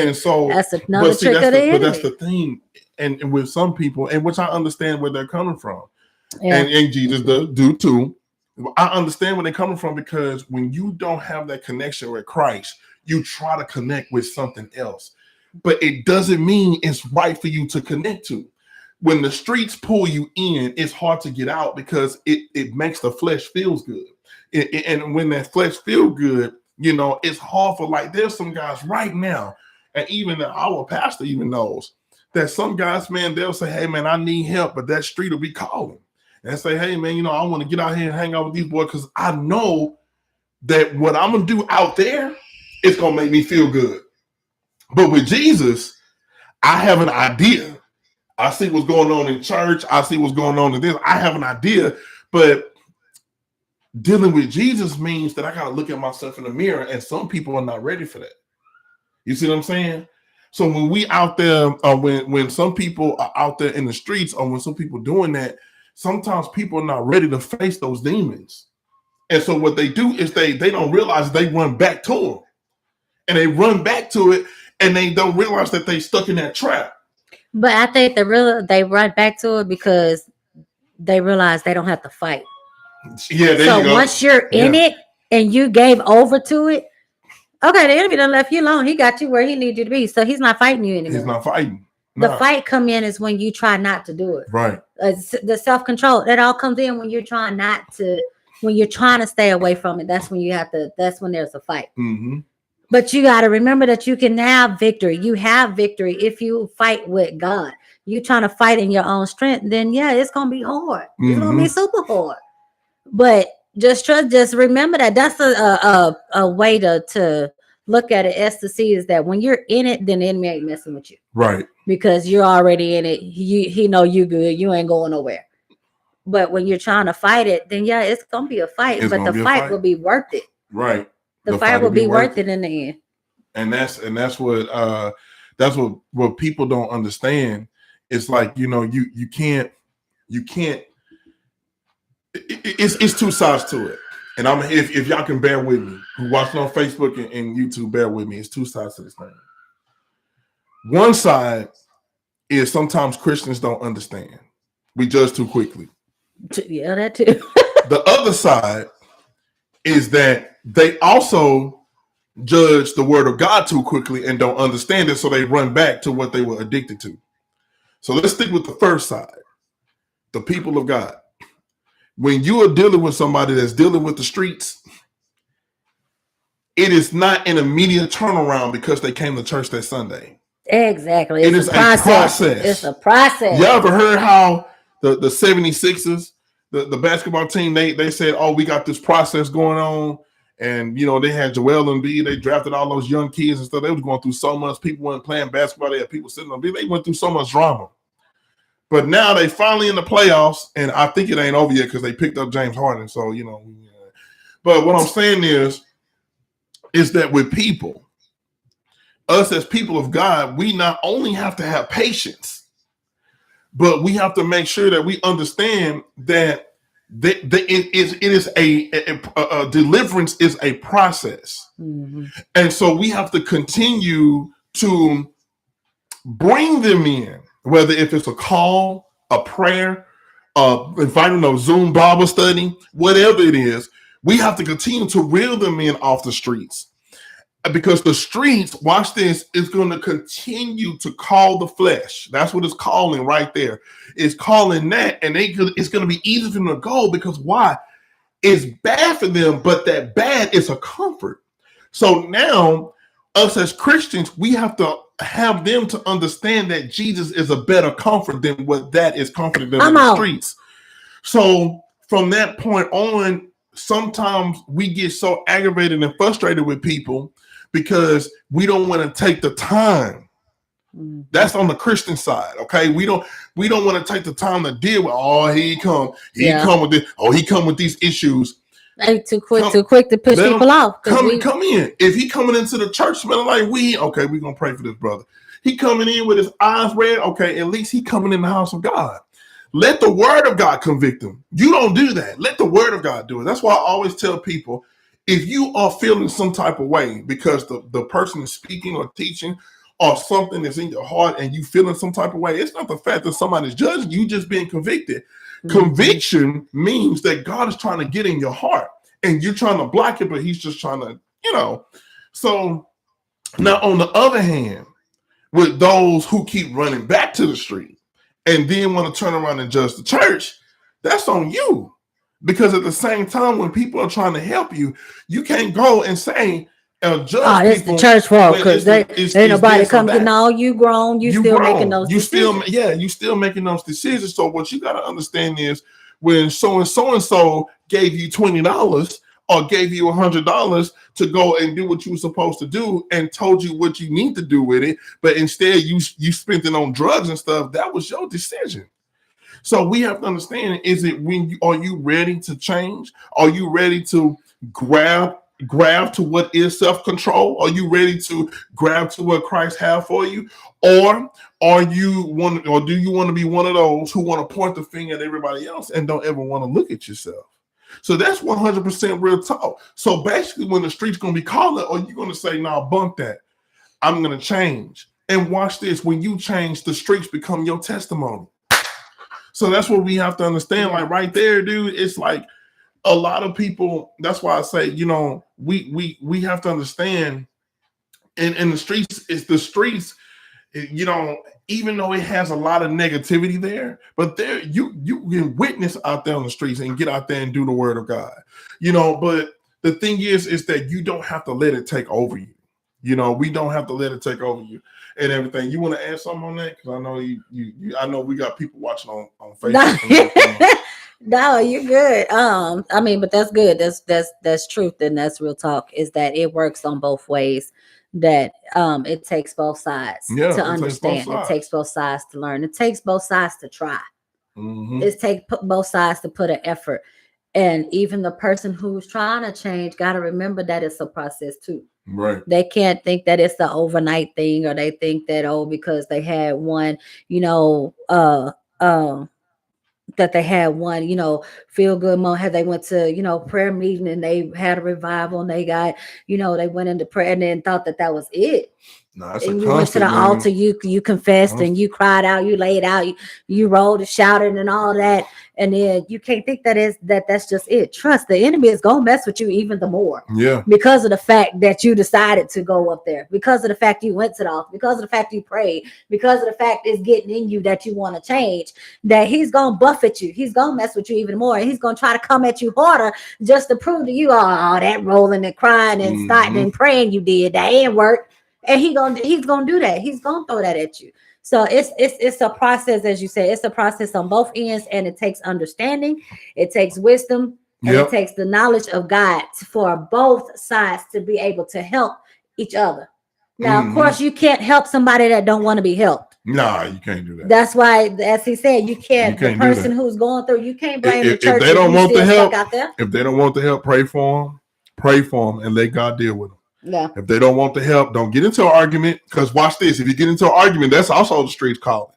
Speaker 3: another trick of the enemy.
Speaker 2: But that's the thing. And with some people, and which I understand where they're coming from. Yeah. And Jesus do too. I understand where they're coming from because when you don't have that connection with Christ, you try to connect with something else. But it doesn't mean it's right for you to connect to. When the streets pull you in, it's hard to get out because it makes the flesh feels good. And when that flesh feel good, you know, it's hard for there's some guys right now, and even our pastor even knows that some guys, man, they'll say, hey, man, I need help, but that street will be calling. And say, hey, man, you know, I want to get out here and hang out with these boys because I know that what I'm going to do out there is going to make me feel good. But with Jesus, I have an idea. I see what's going on in church. I see what's going on in this. I have an idea. But dealing with Jesus means that I got to look at myself in the mirror, and some people are not ready for that. You see what I'm saying? So when we out there, when some people are out there in the streets, or when some people doing that, sometimes people are not ready to face those demons. And so what they do is they don't realize they run back to them. And they run back to it, and they don't realize that they stuck in that trap.
Speaker 3: But I think they run back to it because they realize they don't have to fight.
Speaker 2: Yeah,
Speaker 3: so once you're in it and you gave over to it, okay, the enemy done left you alone. He got you where he needs you to be. So he's not fighting you anymore.
Speaker 2: He's not fighting.
Speaker 3: The fight come in is when you try not to do it.
Speaker 2: Right.
Speaker 3: The self-control, that all comes in when you're trying to stay away from it. That's when that's when there's a fight.
Speaker 2: Mm-hmm.
Speaker 3: But you got to remember that you can have victory. You have victory if you fight with God. You trying to fight in your own strength, then it's going to be hard. Mm-hmm. It's going to be super hard. But just remember that that's a way to look at it as to see is that when you're in it, then the enemy ain't messing with you.
Speaker 2: Right.
Speaker 3: Because you're already in it. He know you good. You ain't going nowhere. But when you're trying to fight it, then it's going to be a fight. But the fight will be worth it.
Speaker 2: Right.
Speaker 3: The fight will be worth it in the end.
Speaker 2: And that's what people don't understand. It's like, you know, you can't it's two sides to it. And if y'all can bear with me, who watching on Facebook and YouTube, bear with me. It's two sides to this thing. One side is sometimes Christians don't understand. We judge too quickly.
Speaker 3: Yeah, that too.
Speaker 2: The other side is that they also judge the word of God too quickly and don't understand it, so they run back to what they were addicted to. So let's stick with the first side, the people of God. When you are dealing with somebody that's dealing with the streets, it is not an immediate turnaround because they came to church that Sunday.
Speaker 3: Exactly.
Speaker 2: It is a process.
Speaker 3: It's a process.
Speaker 2: You ever heard how the 76ers, the basketball team, they said, oh, we got this process going on. And, you know, they had Joel Embiid. They drafted all those young kids and stuff. They was going through so much. People weren't playing basketball. They had people sitting on. They went through so much drama. But now they finally in the playoffs, and I think it ain't over yet because they picked up James Harden. So, you know. But what I'm saying is that with people, us as people of God, we not only have to have patience, but we have to make sure that we understand that it is a deliverance is a process.
Speaker 3: Mm-hmm.
Speaker 2: And so we have to continue to bring them in, whether if it's a call, a prayer, inviting a Zoom Bible study, whatever it is, we have to continue to reel them in off the streets. Because the streets, watch this, is going to continue to call the flesh. That's what it's calling right there. It's calling that, and it's going to be easy for them to go because why? It's bad for them, but that bad is a comfort. So now, us as Christians, we have to have them to understand that Jesus is a better comfort than what that is comforting them in the streets. So from that point on, sometimes we get so aggravated and frustrated with people because we don't want to take the time. That's on the Christian side, okay? We don't want to take the time to deal with. Oh, he come with this. Oh, he come with these issues.
Speaker 3: Hey, too quick to push people off.
Speaker 2: Come in. If he coming into the church smelling like weed, okay, we're gonna pray for this brother. He coming in with his eyes red, okay, at least he coming in the house of God. Let the word of God convict him. You don't do that. Let the word of God do it. That's why I always tell people, if you are feeling some type of way because the person is speaking or teaching or something is in your heart and you feeling some type of way, it's not the fact that somebody's judging you, just being convicted. Mm-hmm. Conviction means that God is trying to get in your heart and you're trying to block it, but he's just trying to, So now on the other hand, with those who keep running back to the street and then want to turn around and judge the church, that's on you. Because at the same time, when people are trying to help you, you can't go and say, judge
Speaker 3: it's the church fault because ain't nobody coming. No, you grown. You still grown. Making those decisions.
Speaker 2: You still making those decisions. So what you got to understand is when so-and-so gave you $20 or gave you $100 to go and do what you were supposed to do and told you what you need to do with it, but instead you spent it on drugs and stuff, that was your decision. So we have to understand, are you ready to change? Are you ready to grab to what is self-control? Are you ready to grab to what Christ has for you? Or do you want to be one of those who want to point the finger at everybody else and don't ever want to look at yourself? So that's 100% real talk. So basically when the street's going to be calling, are you going to say, nah, bunk that. I'm going to change. And watch this. When you change, the streets become your testimony. So that's what we have to understand. Like right there, dude, it's like a lot of people. That's why I say, we have to understand. In the streets, it's the streets. Even though it has a lot of negativity there, but there you can witness out there on the streets and get out there and do the word of God. But the thing is that you don't have to let it take over you. We don't have to let it take over you and everything. You want to add something on that? Because I know I know we got people watching on Facebook.
Speaker 3: No, you're good. But that's good. That's truth, and that's real talk. Is that it works on both ways. That it takes both sides to understand. It takes both sides to learn. It takes both sides to try. Mm-hmm. It takes both sides to put an effort. And even the person who's trying to change got to remember that it's a process too.
Speaker 2: Right.
Speaker 3: They can't think that it's the overnight thing, or they think that because they had one, that they had one, feel good moment. They went to, prayer meeting and they had a revival and they got, they went into prayer and then thought that was it.
Speaker 2: No, it's
Speaker 3: And
Speaker 2: a
Speaker 3: you went to the
Speaker 2: constant, man.
Speaker 3: altar, you confessed and you cried out, you laid out, you rolled and shouted and all that. And then you can't think that's just it. Trust the enemy is gonna mess with you even the more.
Speaker 2: Yeah.
Speaker 3: Because of the fact that you decided to go up there, because of the fact you went to the altar, because of the fact you prayed, because of the fact it's getting in you that you want to change, that he's gonna buffet you, he's gonna mess with you even more, and he's gonna try to come at you harder just to prove to you all that rolling and crying and starting and praying you did that ain't work. And he's gonna do that. He's gonna throw that at you. So it's a process, as you say, it's a process on both ends, and it takes understanding, it takes wisdom, and it takes the knowledge of God for both sides to be able to help each other. Now, of course, you can't help somebody that don't want to be helped.
Speaker 2: Nah, you can't do that.
Speaker 3: That's why, as he said, you can't the person who's going through, you can't blame the church
Speaker 2: if they don't want the help
Speaker 3: out there.
Speaker 2: If they don't want the help, pray for them, and let God deal with them.
Speaker 3: Yeah.
Speaker 2: If they don't want the help, don't get into an argument. Because watch this. If you get into an argument, that's also the streets calling.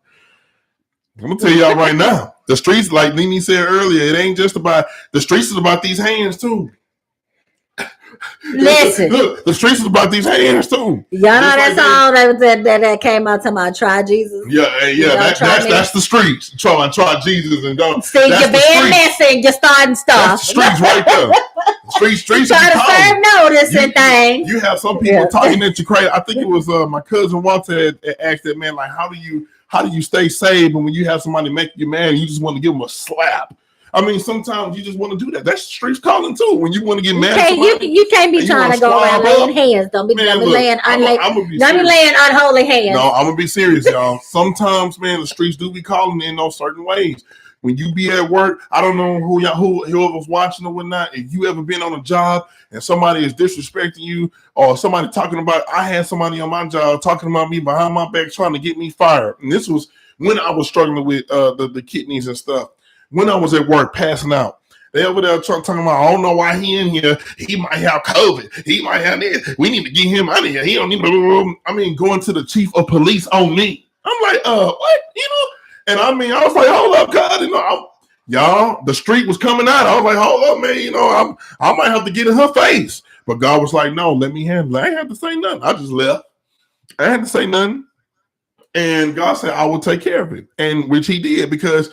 Speaker 2: I'm going to tell y'all right now. The streets, like Nene said earlier, it ain't just about, the streets is about these hands too.
Speaker 3: Listen.
Speaker 2: Look, the streets is about these hands too.
Speaker 3: Y'all know that's all that came out to my try Jesus.
Speaker 2: Yeah, that's the streets. Try Jesus and don't.
Speaker 3: See, you're being messy, you're starting stuff.
Speaker 2: That's the streets right there. Streets
Speaker 3: trying to serve notice and things.
Speaker 2: You have some people talking at you crazy. I think it was my cousin Walter had asked that man, like, how do you stay saved? And when you have somebody make you mad, you just want to give them a slap. I mean, sometimes you just want to do that. That's the streets calling too. When you want to get mad,
Speaker 3: you can't be trying to go around laying hands. Don't be laying unholy hands.
Speaker 2: No, I'm gonna be serious, y'all. Sometimes, man, the streets do be calling in those certain ways. When you be at work, I don't know whoever's watching or whatnot. If you ever been on a job and somebody is disrespecting you, or somebody talking about, I had somebody on my job talking about me behind my back, trying to get me fired. And this was when I was struggling with the kidneys and stuff. When I was at work passing out, they over there talking about, I don't know why he in here. He might have COVID. He might have this. We need to get him out of here. He don't need to. I mean, going to the chief of police on me. I'm like, what? And I mean, I was like, hold up, God. Y'all, the street was coming out. I was like, hold up, man. I might have to get in her face. But God was like, no, let me handle it. I ain't have to say nothing. I just left. I had to say nothing. And God said, I will take care of it. And which he did, because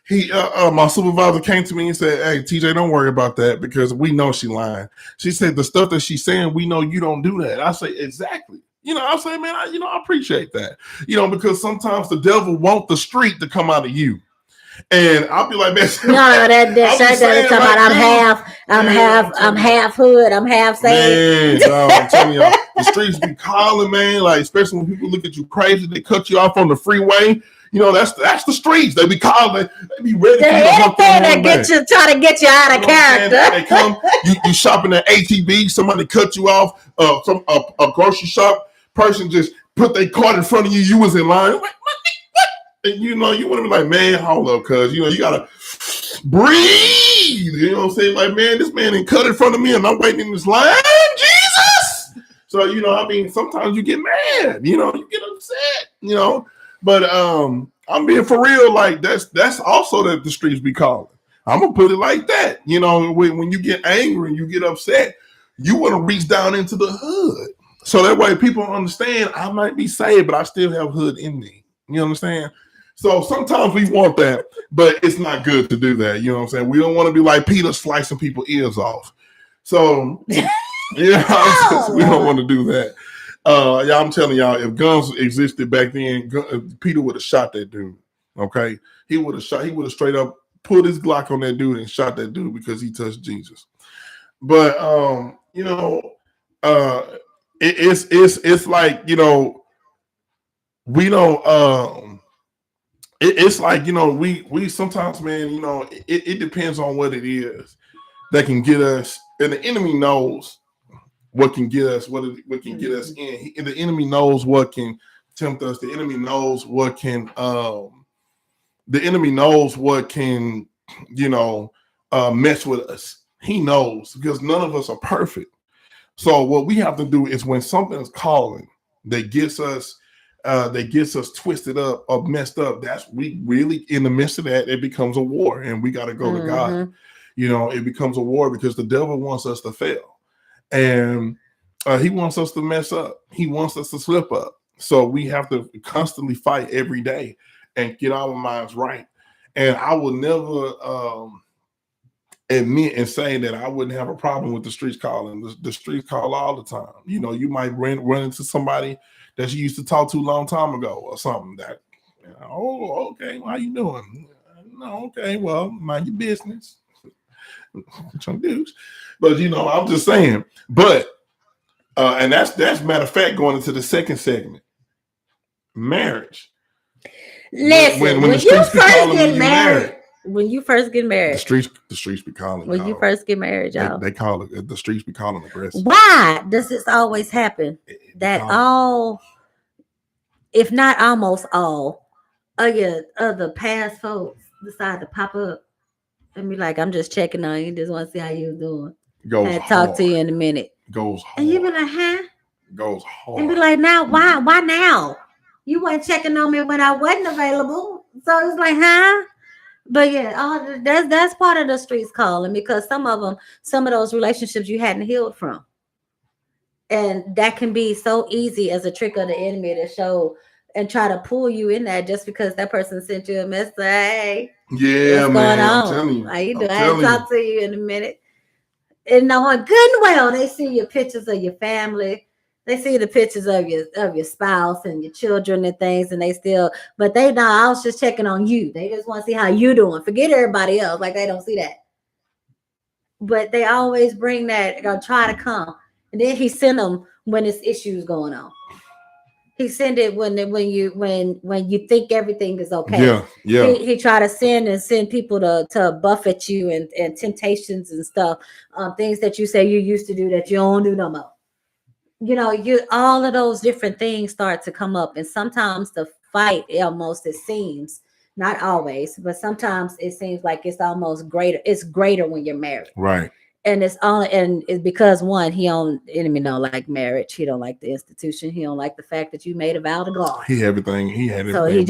Speaker 2: my supervisor came to me and said, hey, TJ, don't worry about that, because we know she lying. She said, the stuff that she's saying, we know you don't do that. I say, exactly. I say, man, I appreciate that. Because sometimes the devil wants the street to come out of you. And I'll be like, man, I'm half hood, I'm half saved. Man, I'm telling y'all, the streets be calling, man. Like, especially when people look at you crazy, they cut you off on the freeway. That's the streets. They be calling. They be ready.
Speaker 3: Try to get you out of character.
Speaker 2: They come. You shopping at ATV. Somebody cut you off. A grocery shop person just put their cart in front of you. You was in line. What? And you want to be like, man, hold up, cuz you gotta breathe. You know what I'm saying? Like, man, this man ain't cut in front of me, and I'm waiting in this line. Jesus. So I mean, sometimes you get mad. You get upset. But I'm being for real. Like, that's also that the streets be calling. I'm gonna put it like that. When you get angry and you get upset, you want to reach down into the hood. So that way people understand I might be saved, but I still have hood in me. You understand? So sometimes we want that, but it's not good to do that. You know what I'm saying? We don't want to be like Peter slicing people's ears off. So we don't want to do that. I'm telling y'all, if guns existed back then, Peter would have shot that dude. Okay, he would have straight up put his Glock on that dude and shot that dude because he touched Jesus. But it's like, we don't. It's like, we sometimes, man, it depends on what it is that can get us, and the enemy knows what can get us, what can get us in. The enemy knows what can tempt us. The enemy knows what can, mess with us. He knows, because none of us are perfect. So what we have to do is, when something is calling that gets us twisted up or messed up, we really, in the midst of that, it becomes a war, and we got to go to God. It becomes a war because the devil wants us to fail. And He wants us to mess up. He wants us to slip up. So we have to constantly fight every day and get our minds right. And I will never admit and say that I wouldn't have a problem with the streets calling. The streets call all the time. You know, you might run into somebody that you used to talk to a long time ago or something that, oh, okay, how you doing? No, okay, well, mind your business. Some dudes. But, you know, I'm just saying. But, and that's matter of fact, going into the second segment, marriage.
Speaker 3: Listen, when
Speaker 2: the
Speaker 3: you
Speaker 2: streets be
Speaker 3: first
Speaker 2: calling
Speaker 3: get
Speaker 2: you
Speaker 3: married, when you first get
Speaker 2: the
Speaker 3: married,
Speaker 2: streets be calling.
Speaker 3: when you first get married, y'all,
Speaker 2: they call it, the streets be calling aggressive.
Speaker 3: why does this always happen? That
Speaker 2: Because-
Speaker 3: all, if not almost all, of your other past folks decide to pop up and be like, I'm just checking on you, just want to see how you doing.
Speaker 2: goes
Speaker 3: And talk to
Speaker 2: hard.
Speaker 3: you in a minute.
Speaker 2: Goes hard.
Speaker 3: And you be like, huh?
Speaker 2: Goes hard.
Speaker 3: And be like, now, why? Why now? You weren't checking on me when I wasn't available. So it's like, huh? But yeah, that's part of the streets calling, because some of those relationships you hadn't healed from. And that can be so easy as a trick of the enemy to show and try to pull you in that just because that person sent you a message. Hey,
Speaker 2: Yeah,
Speaker 3: what's
Speaker 2: man.
Speaker 3: going on?
Speaker 2: I'm telling you.
Speaker 3: How you
Speaker 2: I'm
Speaker 3: doing? I
Speaker 2: telling
Speaker 3: ain't talk to you in a minute. And knowing good and well, they see your pictures of your family. They see the pictures of your spouse and your children and things, and but they know, I was just checking on you. They just want to see how you doing. Forget everybody else, like they don't see that. But they always bring that, gonna try to come, and then he send them when it's issues going on. He send it when you think everything is okay.
Speaker 2: Yeah.
Speaker 3: He try to send people to buffet you and temptations and stuff, things that you say you used to do that you don't do no more. You know, all of those different things start to come up, and sometimes the fight, almost, it seems, not always, but sometimes it seems like it's almost greater. It's greater when you're married,
Speaker 2: Right.
Speaker 3: and it's because one, he don't like marriage. He don't like the institution. He don't like the fact that you made a vow to God.
Speaker 2: He had everything.
Speaker 3: So he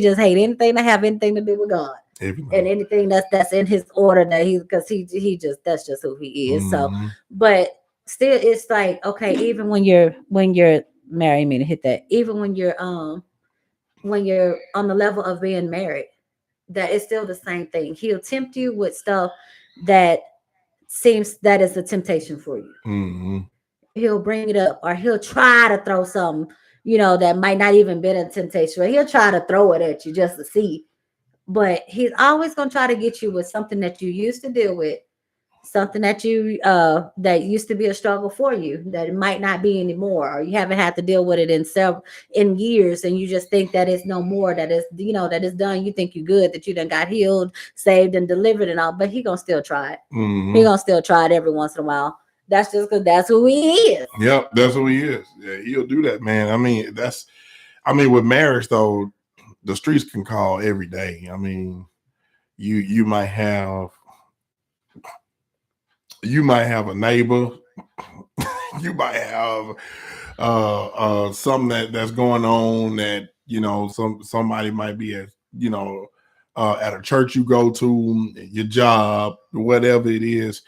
Speaker 3: just hate anything to have anything to do with God.
Speaker 2: Everything.
Speaker 3: And anything that's in his order that that's just who he is. So, but still, it's like, okay, even when you're married, to hit that, even when you're on the level of being married, that is still the same thing. He'll tempt you with stuff that seems that is a temptation for you.
Speaker 2: Mm-hmm.
Speaker 3: He'll bring it up, or he'll try to throw something, that might not even be a temptation, but he'll try to throw it at you just to see. But he's always going to try to get you with something that you used to deal with, something that you that used to be a struggle for you, that it might not be anymore, or you haven't had to deal with it in years, and you just think that it's no more, that is that it's done. You think you're good, that you done got healed, saved, and delivered and all, but he gonna still try it.
Speaker 2: Mm-hmm.
Speaker 3: He gonna still try it every once in a while. That's just because that's who he is.
Speaker 2: Yep, that's who he is. Yeah, he'll do that, man. I mean, with marriage though, the streets can call every day. I mean, you might have a neighbor, you might have something that's going on that somebody might be at a church you go to, your job, whatever it is.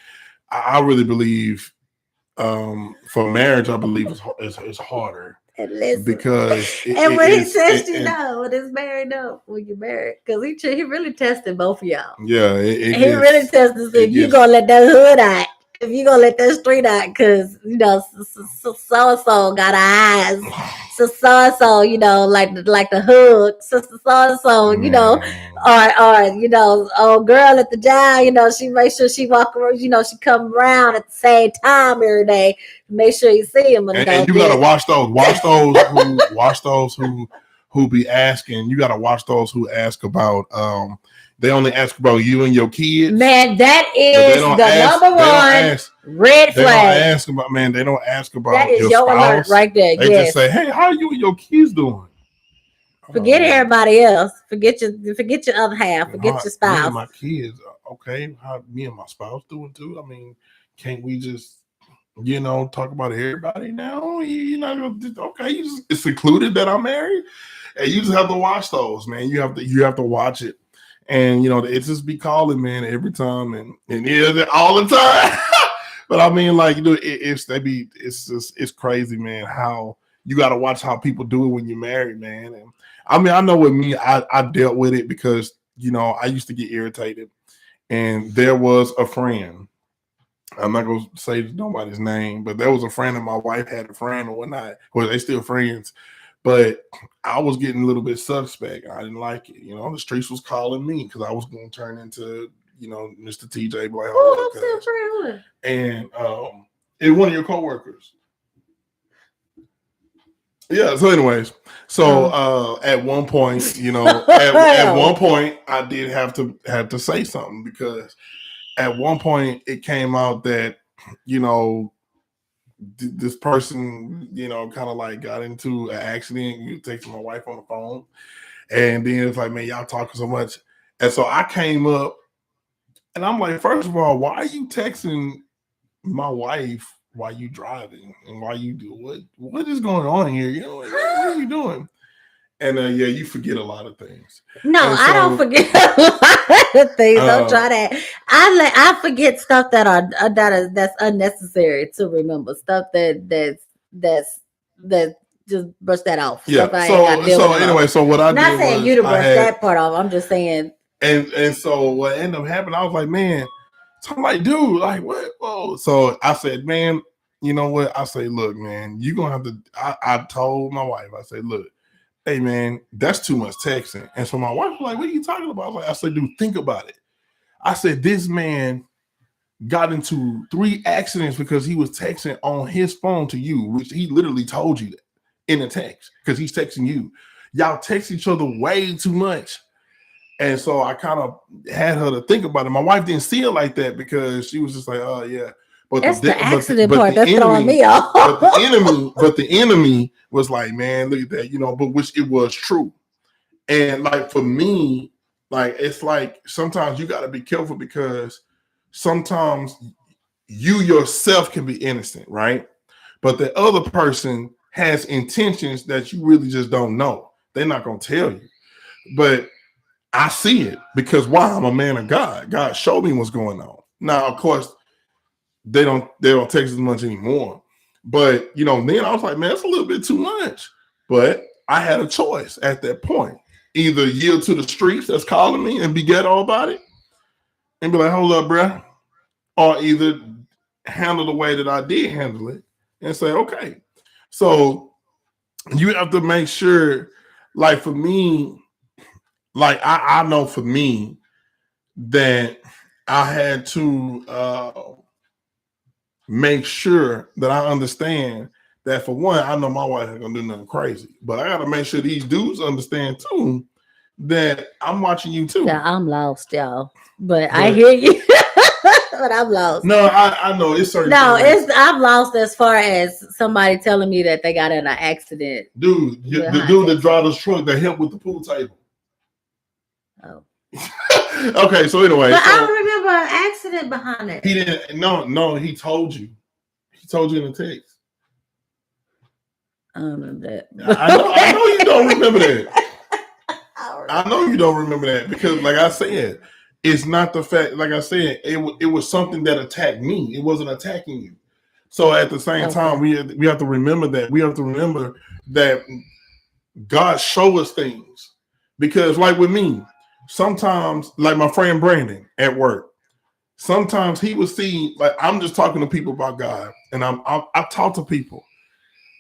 Speaker 2: I really believe for marriage, I believe it's harder.
Speaker 3: And listen,
Speaker 2: because
Speaker 3: when he tests you when it's married up, when you're married, because he really tested both of y'all.
Speaker 2: Yeah,
Speaker 3: he really tested if you're gonna let that hood out, if you're gonna let that street out, because so and so got eyes, so and so like the hood, so and so old girl at the job, she make sure she walk around, she come around at the same time every day. Make sure you see him.
Speaker 2: And you gotta watch those who be asking. You gotta watch those who ask about. They only ask about you and your kids.
Speaker 3: Man, that is the number one red flag.
Speaker 2: They don't ask about They don't ask about
Speaker 3: that is your
Speaker 2: spouse.
Speaker 3: alert right there.
Speaker 2: They just say, "Hey, how are you and your kids doing?"
Speaker 3: Forget everybody else. Forget your other half. Forget your spouse.
Speaker 2: Me and my kids, okay. How me and my spouse doing too? I mean, can't we just talk about everybody now? Okay, it's included that I'm married, and you just have to watch those, man. You have to watch it, and it just be calling, man, every time, and all the time. But I mean, like, you know, it's crazy, man. How you got to watch how people do it when you're married, man. And I mean, I know with me, I dealt with it because, you know, I used to get irritated, and there was a friend. I'm not gonna say nobody's name, but there was a friend, and my wife had a friend or whatnot. Well, they still friends, but I was getting a little bit suspect. I didn't like it. You know, the streets was calling me because I was going to turn into, you know, Mr. TJ Black.
Speaker 3: Oh, I'm still friends with.
Speaker 2: And it was one of your coworkers. Yeah. So, anyways, so at one point, you know, at one point, I did have to say something because at one point it came out that, you know, this person, you know, kind of like got into an accident. You texted my wife on the phone, and then it's like, man, y'all talking so much. And so I came up, and I'm like, first of all, why are you texting my wife while you driving, and why you do what is going on here? You know, what are you doing? And yeah, you forget a lot of things.
Speaker 3: No, I don't forget a lot of things. Don't try that. I forget stuff that's unnecessary to remember. Stuff that's just brush that off.
Speaker 2: Yeah. So what I did,
Speaker 3: not saying you to brush that part off. I'm just saying.
Speaker 2: And so what ended up happening, I was like, man. So I'm like, dude, like what? Whoa. So I said, man, you know what? I say, look, man, you're gonna have to. I told my wife, I said, look. Hey man, that's too much texting. And so my wife was like, what are you talking about? I said, dude, think about it. I said, this man got into 3 accidents because he was texting on his phone to you, which he literally told you that in a text because he's texting you. Y'all text each other way too much. And so I kind of had her to think about it. My wife didn't see it like that because she was just like, oh yeah. But
Speaker 3: that's the accident part that's throwing me off.
Speaker 2: but the enemy was like, man, look at that, you know, but which it was true. And like for me, like it's like sometimes you got to be careful because sometimes you yourself can be innocent, right? But the other person has intentions that you really just don't know. They're not going to tell you. But I see it because why? I'm a man of God. God showed me what's going on. Now, of course, they don't text as much anymore. But you know, then I was like, man, it's a little bit too much. But I had a choice at that point. Either yield to the streets that's calling me and be ghetto about it and be like, hold up, bruh. Or either handle the way that I did handle it and say, okay. So you have to make sure, like for me, like I know for me that I had to make sure that I understand that for one, I know my wife ain't gonna do nothing crazy, but I gotta make sure these dudes understand too that I'm watching you too.
Speaker 3: Yeah, I'm lost, y'all. But I hear you. But I'm lost.
Speaker 2: No, I know it's certain.
Speaker 3: No, I'm lost as far as somebody telling me that they got in an accident.
Speaker 2: Dude, the dude that drives the truck that helped with the pool table.
Speaker 3: Oh.
Speaker 2: Okay, so anyway.
Speaker 3: But I don't remember an accident behind it.
Speaker 2: He didn't. No, he told you. He told you in the text.
Speaker 3: I don't remember that.
Speaker 2: I know you don't remember that. I know you don't remember that because, like I said, it's not the fact. Like I said, it was something that attacked me. It wasn't attacking you. So at the same time, we have to remember that. We have to remember that God show us things because, like with me. Sometimes, like my friend Brandon at work, sometimes he would see, like I'm just talking to people about God, and I talk to people.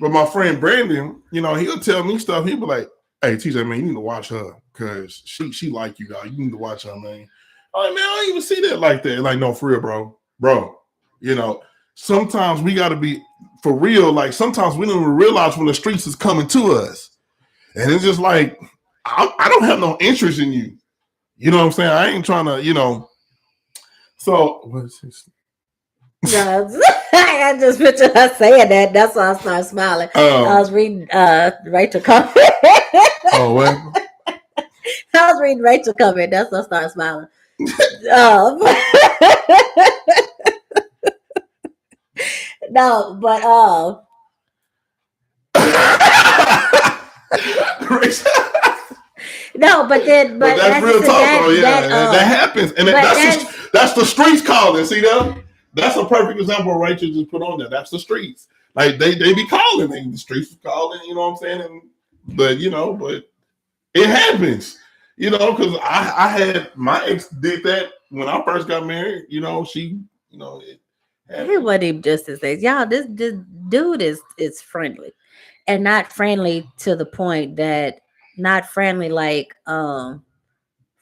Speaker 2: But my friend Brandon, you know, he'll tell me stuff. He'll be like, "Hey, TJ, man, you need to watch her because she like you, dog. You need to watch her, man." I'm like, man, I don't even see that like that. Like, no, for real, bro. You know, sometimes we got to be for real. Like, sometimes we don't even realize when the streets is coming to us, and it's just like I don't have no interest in you. You know what I'm saying? I ain't trying to, you know. So what is this?
Speaker 3: I just picture her saying that. That's why I started smiling. I was reading Rachel comment.
Speaker 2: Oh, what?
Speaker 3: I was reading Rachel comment. That's why I started smiling. No, but no, but that's real talk.
Speaker 2: That happens, and that's the streets calling. See that? that's a perfect example of Rachel just put on there. That's the streets. Like they be calling, and the streets are calling. You know what I'm saying? But it happens. You know, because I had my ex did that when I first got married. You know, she, you know, it
Speaker 3: He wasn't even just his age. Y'all, this dude is friendly, and not friendly to the point that not friendly like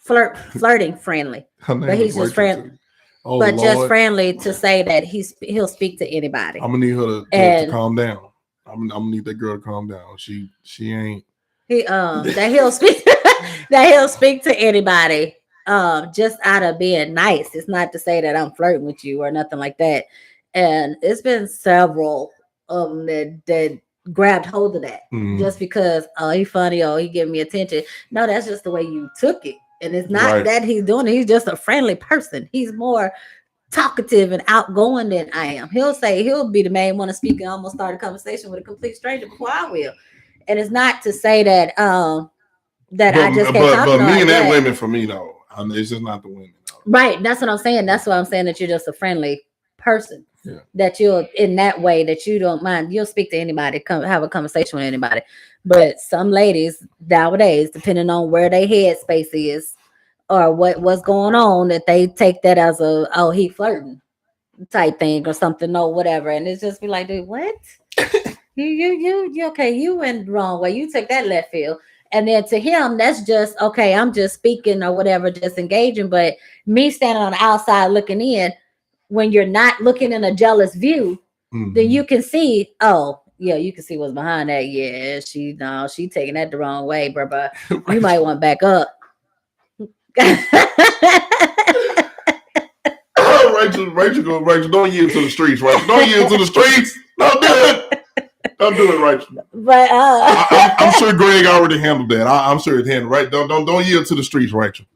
Speaker 3: flirting friendly,
Speaker 2: her name
Speaker 3: but he's
Speaker 2: was
Speaker 3: just
Speaker 2: Rachel,
Speaker 3: friendly.
Speaker 2: too. Oh
Speaker 3: But just
Speaker 2: Lord,
Speaker 3: friendly to say that he'll speak to anybody.
Speaker 2: I'm gonna need her to
Speaker 3: And-
Speaker 2: calm down. I'm gonna need that girl to calm down. She ain't.
Speaker 3: He that he'll speak that he'll speak to anybody just out of being nice. It's not to say that I'm flirting with you or nothing like that. And it's been several of them that grabbed hold of that
Speaker 2: Mhm.
Speaker 3: just because he funny, he giving me attention. No, that's just the way you took it. And it's not
Speaker 2: Right.
Speaker 3: that he's doing it, he's just a friendly person. He's more talkative and outgoing than I am. He'll be the main one to speak and almost start a conversation with a complete stranger before I will. And it's not to say that that I just can't talk to
Speaker 2: but men
Speaker 3: like
Speaker 2: and
Speaker 3: that.
Speaker 2: women for me though. I mean, it's just not the women. Though.
Speaker 3: Right. That's what I'm saying. That's why I'm saying that you're just a friendly person.
Speaker 2: Yeah.
Speaker 3: That you're in that way that you don't mind. You'll speak to anybody, come have a conversation with anybody. But some ladies nowadays, depending on where their headspace is or what's going on, that they take that as he flirting type thing or something or whatever. And it's just be like, dude, what? you okay, you went the wrong way. You took that left field. And then to him, that's just okay, I'm just speaking or whatever, just engaging. But me standing on the outside looking in, when you're not looking in a jealous view, then you can see, you can see what's behind that. Yeah, she taking that the wrong way, bruh. You might want to back up.
Speaker 2: Rachel, don't yield to the streets, Rachel. Don't yield to the streets. Don't do it. Don't do it, Rachel.
Speaker 3: But
Speaker 2: I'm sure Greg already handled that. I'm sure it's handled right. Don't yield to the streets, Rachel.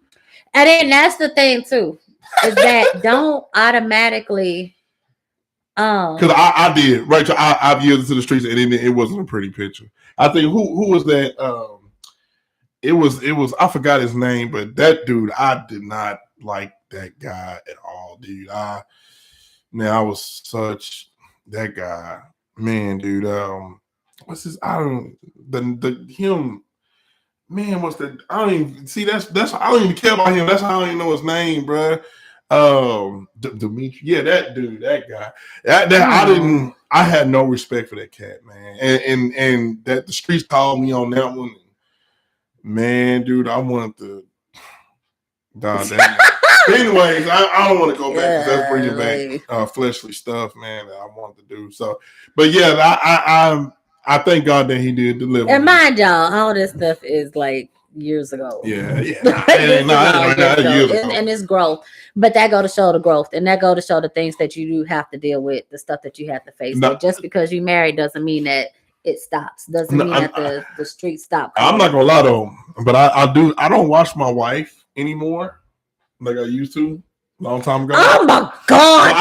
Speaker 3: And then that's the thing too, is that don't automatically
Speaker 2: because I did, Rachel. I've yielded to the streets, and it wasn't a pretty picture. I think who was that? It was I forgot his name, but that dude, I did not like that guy at all, dude. I was such that guy, man, dude. What's his? I don't him. Man, what's that? I don't even see. That's I don't even care about him. That's how I don't even know his name, bro. Dimitri, yeah, that dude, that guy. That I had no respect for that cat, man. And that the streets called me on that one. Man, dude, I wanted to. Anyways, I don't want to go back because that's bringing back fleshly stuff, man, that I wanted to do. So, but yeah, I thank God that He did deliver.
Speaker 3: And mind y'all, all this stuff is like years ago.
Speaker 2: Yeah.
Speaker 3: Years ago. And it's growth. But that go to show the growth, and that go to show the things that you do have to deal with, the stuff that you have to face. No, just because you married doesn't mean that it stops. Doesn't mean that the streets stop.
Speaker 2: I'm not gonna lie though, but I don't watch my wife anymore like I used to a long time ago.
Speaker 3: Oh my God,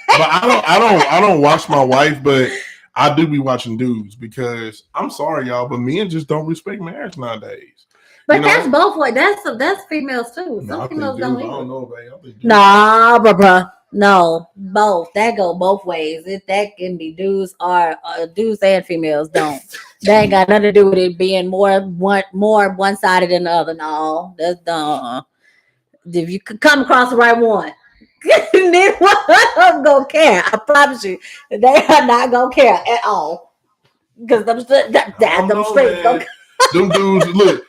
Speaker 2: I don't watch my wife, but I do be watching dudes because I'm sorry, y'all, but men just don't respect marriage nowadays.
Speaker 3: But that's both ways. That's females too. Some females don't.
Speaker 2: I don't know, babe.
Speaker 3: Nah, bruh. No, both. That go both ways. That can be dudes or dudes and females don't. That ain't got nothing to do with it being more one sided than the other. No, that's dumb. If you could come across the right one, then one of them gonna care. I promise you, they are not gonna care at all. Because them straight gonna.
Speaker 2: Them dudes, look.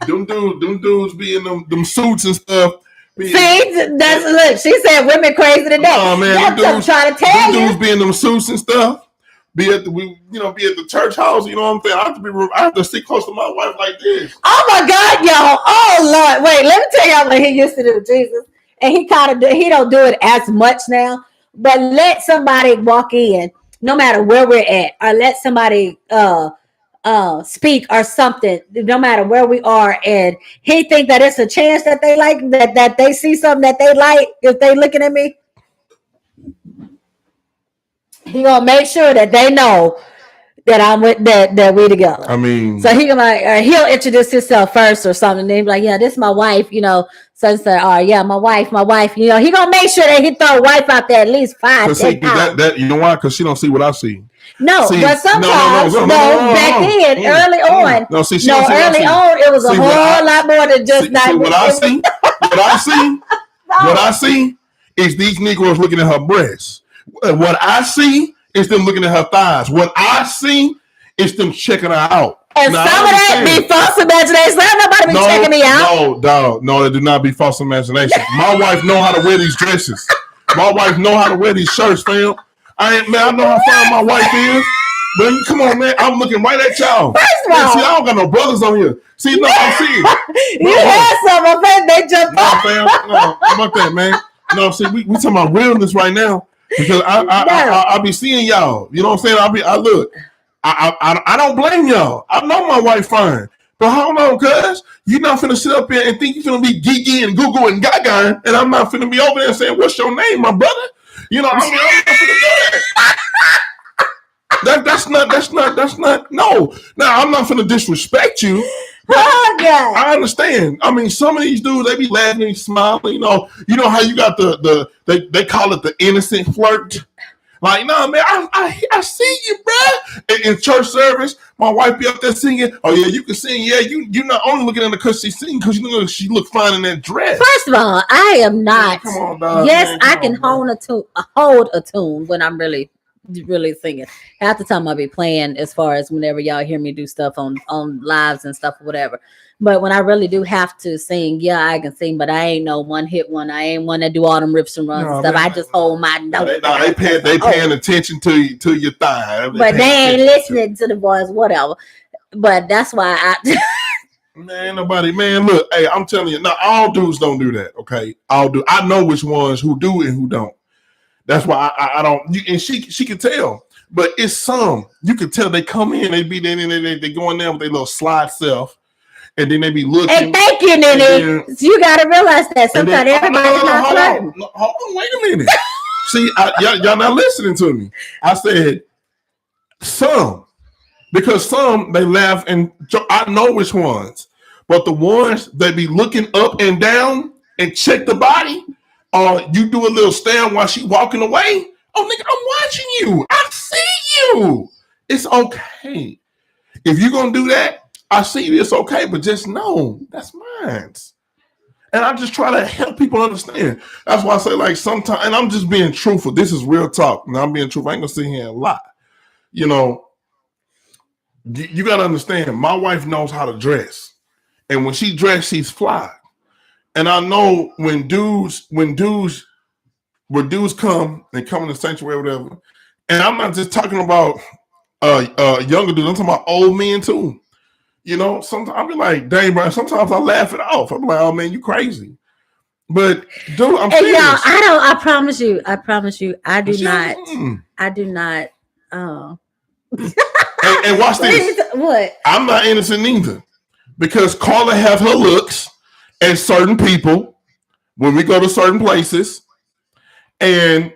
Speaker 2: Them dudes be in them suits and stuff.
Speaker 3: See, look. She said women crazy today.
Speaker 2: Oh man,
Speaker 3: that's what I'm trying to tell you.
Speaker 2: Dudes be in them suits and stuff. Be at the church house. You know what I'm saying? I have to sit close to my wife like this.
Speaker 3: Oh my God, y'all! Oh Lord, wait. Let me tell y'all what he used to do, Jesus. And he don't do it as much now. But let somebody walk in, no matter where we're at, or let somebody speak or something, no matter where we are, and he think that it's a chance that they like that they see something that they like if they looking at me. He gonna make sure that they know that I'm with that we together.
Speaker 2: I mean,
Speaker 3: So he like he'll introduce himself first or something. Then he be like, yeah, this is my wife, So say, oh yeah, my wife. He gonna make sure that he throw wife out there at least 5, 10 times.
Speaker 2: that you know why? Because she don't see what I see.
Speaker 3: No,
Speaker 2: see,
Speaker 3: but sometimes back then, early on,
Speaker 2: no, see,
Speaker 3: early on, it was a whole lot more than just not.
Speaker 2: What I see, what I see is these Negroes looking at her breasts. What I see is them looking at her thighs. What I see is them checking her out.
Speaker 3: And now, some of that be false imagination. Nobody be checking me out.
Speaker 2: No, that do not be false imagination. My wife know how to wear these dresses. My wife know how to wear these shirts, fam. I know how fine my wife is. But come on, man, I'm looking right at y'all.
Speaker 3: First of all,
Speaker 2: see, I don't got no brothers on here. See, no, I'm seeing.
Speaker 3: You had some of them, they jumped off.
Speaker 2: Fam, no, how about that, man? No, see, we talking about realness right now because I be seeing y'all. You know what I'm saying? I don't blame y'all. I know my wife fine. But hold on, cuz you're not finna sit up here and think you're finna be geeky and Google and gaga, and I'm not finna be over there saying, what's your name, my brother? You know, I'm not finna do that. That's not, no. Now, I'm not finna disrespect you.
Speaker 3: Oh, God.
Speaker 2: I understand. I mean, some of these dudes, they be laughing and smiling, you know how you got they call it the innocent flirt. Like, no, man, I see you, bro. In church service, my wife be up there singing. Oh, yeah, you can sing. Yeah, you're not only looking at her because she's singing, because you know she look fine in that dress.
Speaker 3: First of all, I am not.
Speaker 2: Come on, dog.
Speaker 3: Yes,
Speaker 2: man,
Speaker 3: I can hold a tune when I'm really singing. Half the time I'll be playing as far as whenever y'all hear me do stuff on lives and stuff or whatever. But when I really do have to sing, yeah, I can sing, but I ain't no one hit one. I ain't one that do all them rips and runs and stuff. I just hold my notes.
Speaker 2: They paying attention to your thigh.
Speaker 3: But they ain't listening to the voice, whatever. But that's why
Speaker 2: Man, look, hey, I'm telling you, now all dudes don't do that, okay? I know which ones who do and who don't. That's why I don't. And she can tell, but it's some you can tell they come in, they be there, and they go in there with their little slide self, and then they be looking.
Speaker 3: Hey, thank you, Nene. You got to realize that sometimes everybody's not flirting.
Speaker 2: Hold on, wait a minute. See, y'all not listening to me. I said some, because some they laugh, and I know which ones, but the ones that be looking up and down and check the body. You do a little stand while she walking away. Oh, nigga, I'm watching you. I see you. It's okay. If you're going to do that, I see you. It's okay. But just know that's mine. And I just try to help people understand. That's why I say, like, sometimes, and I'm just being truthful. This is real talk. And I'm being truthful. I ain't going to sit here and lie. You know, you got to understand, my wife knows how to dress. And when she dressed, she's fly. And I know when dudes come and come in the sanctuary or whatever, and I'm not just talking about younger dudes, I'm talking about old men too. You know, sometimes I'll be like, dang, bro, sometimes I laugh it off. I'm like, oh man, you crazy. But dude, I'm serious.
Speaker 3: Y'all, I promise you, I do not.
Speaker 2: And watch this.
Speaker 3: What?
Speaker 2: I'm not innocent neither. Because Carla have her looks. And certain people, when we go to certain places, and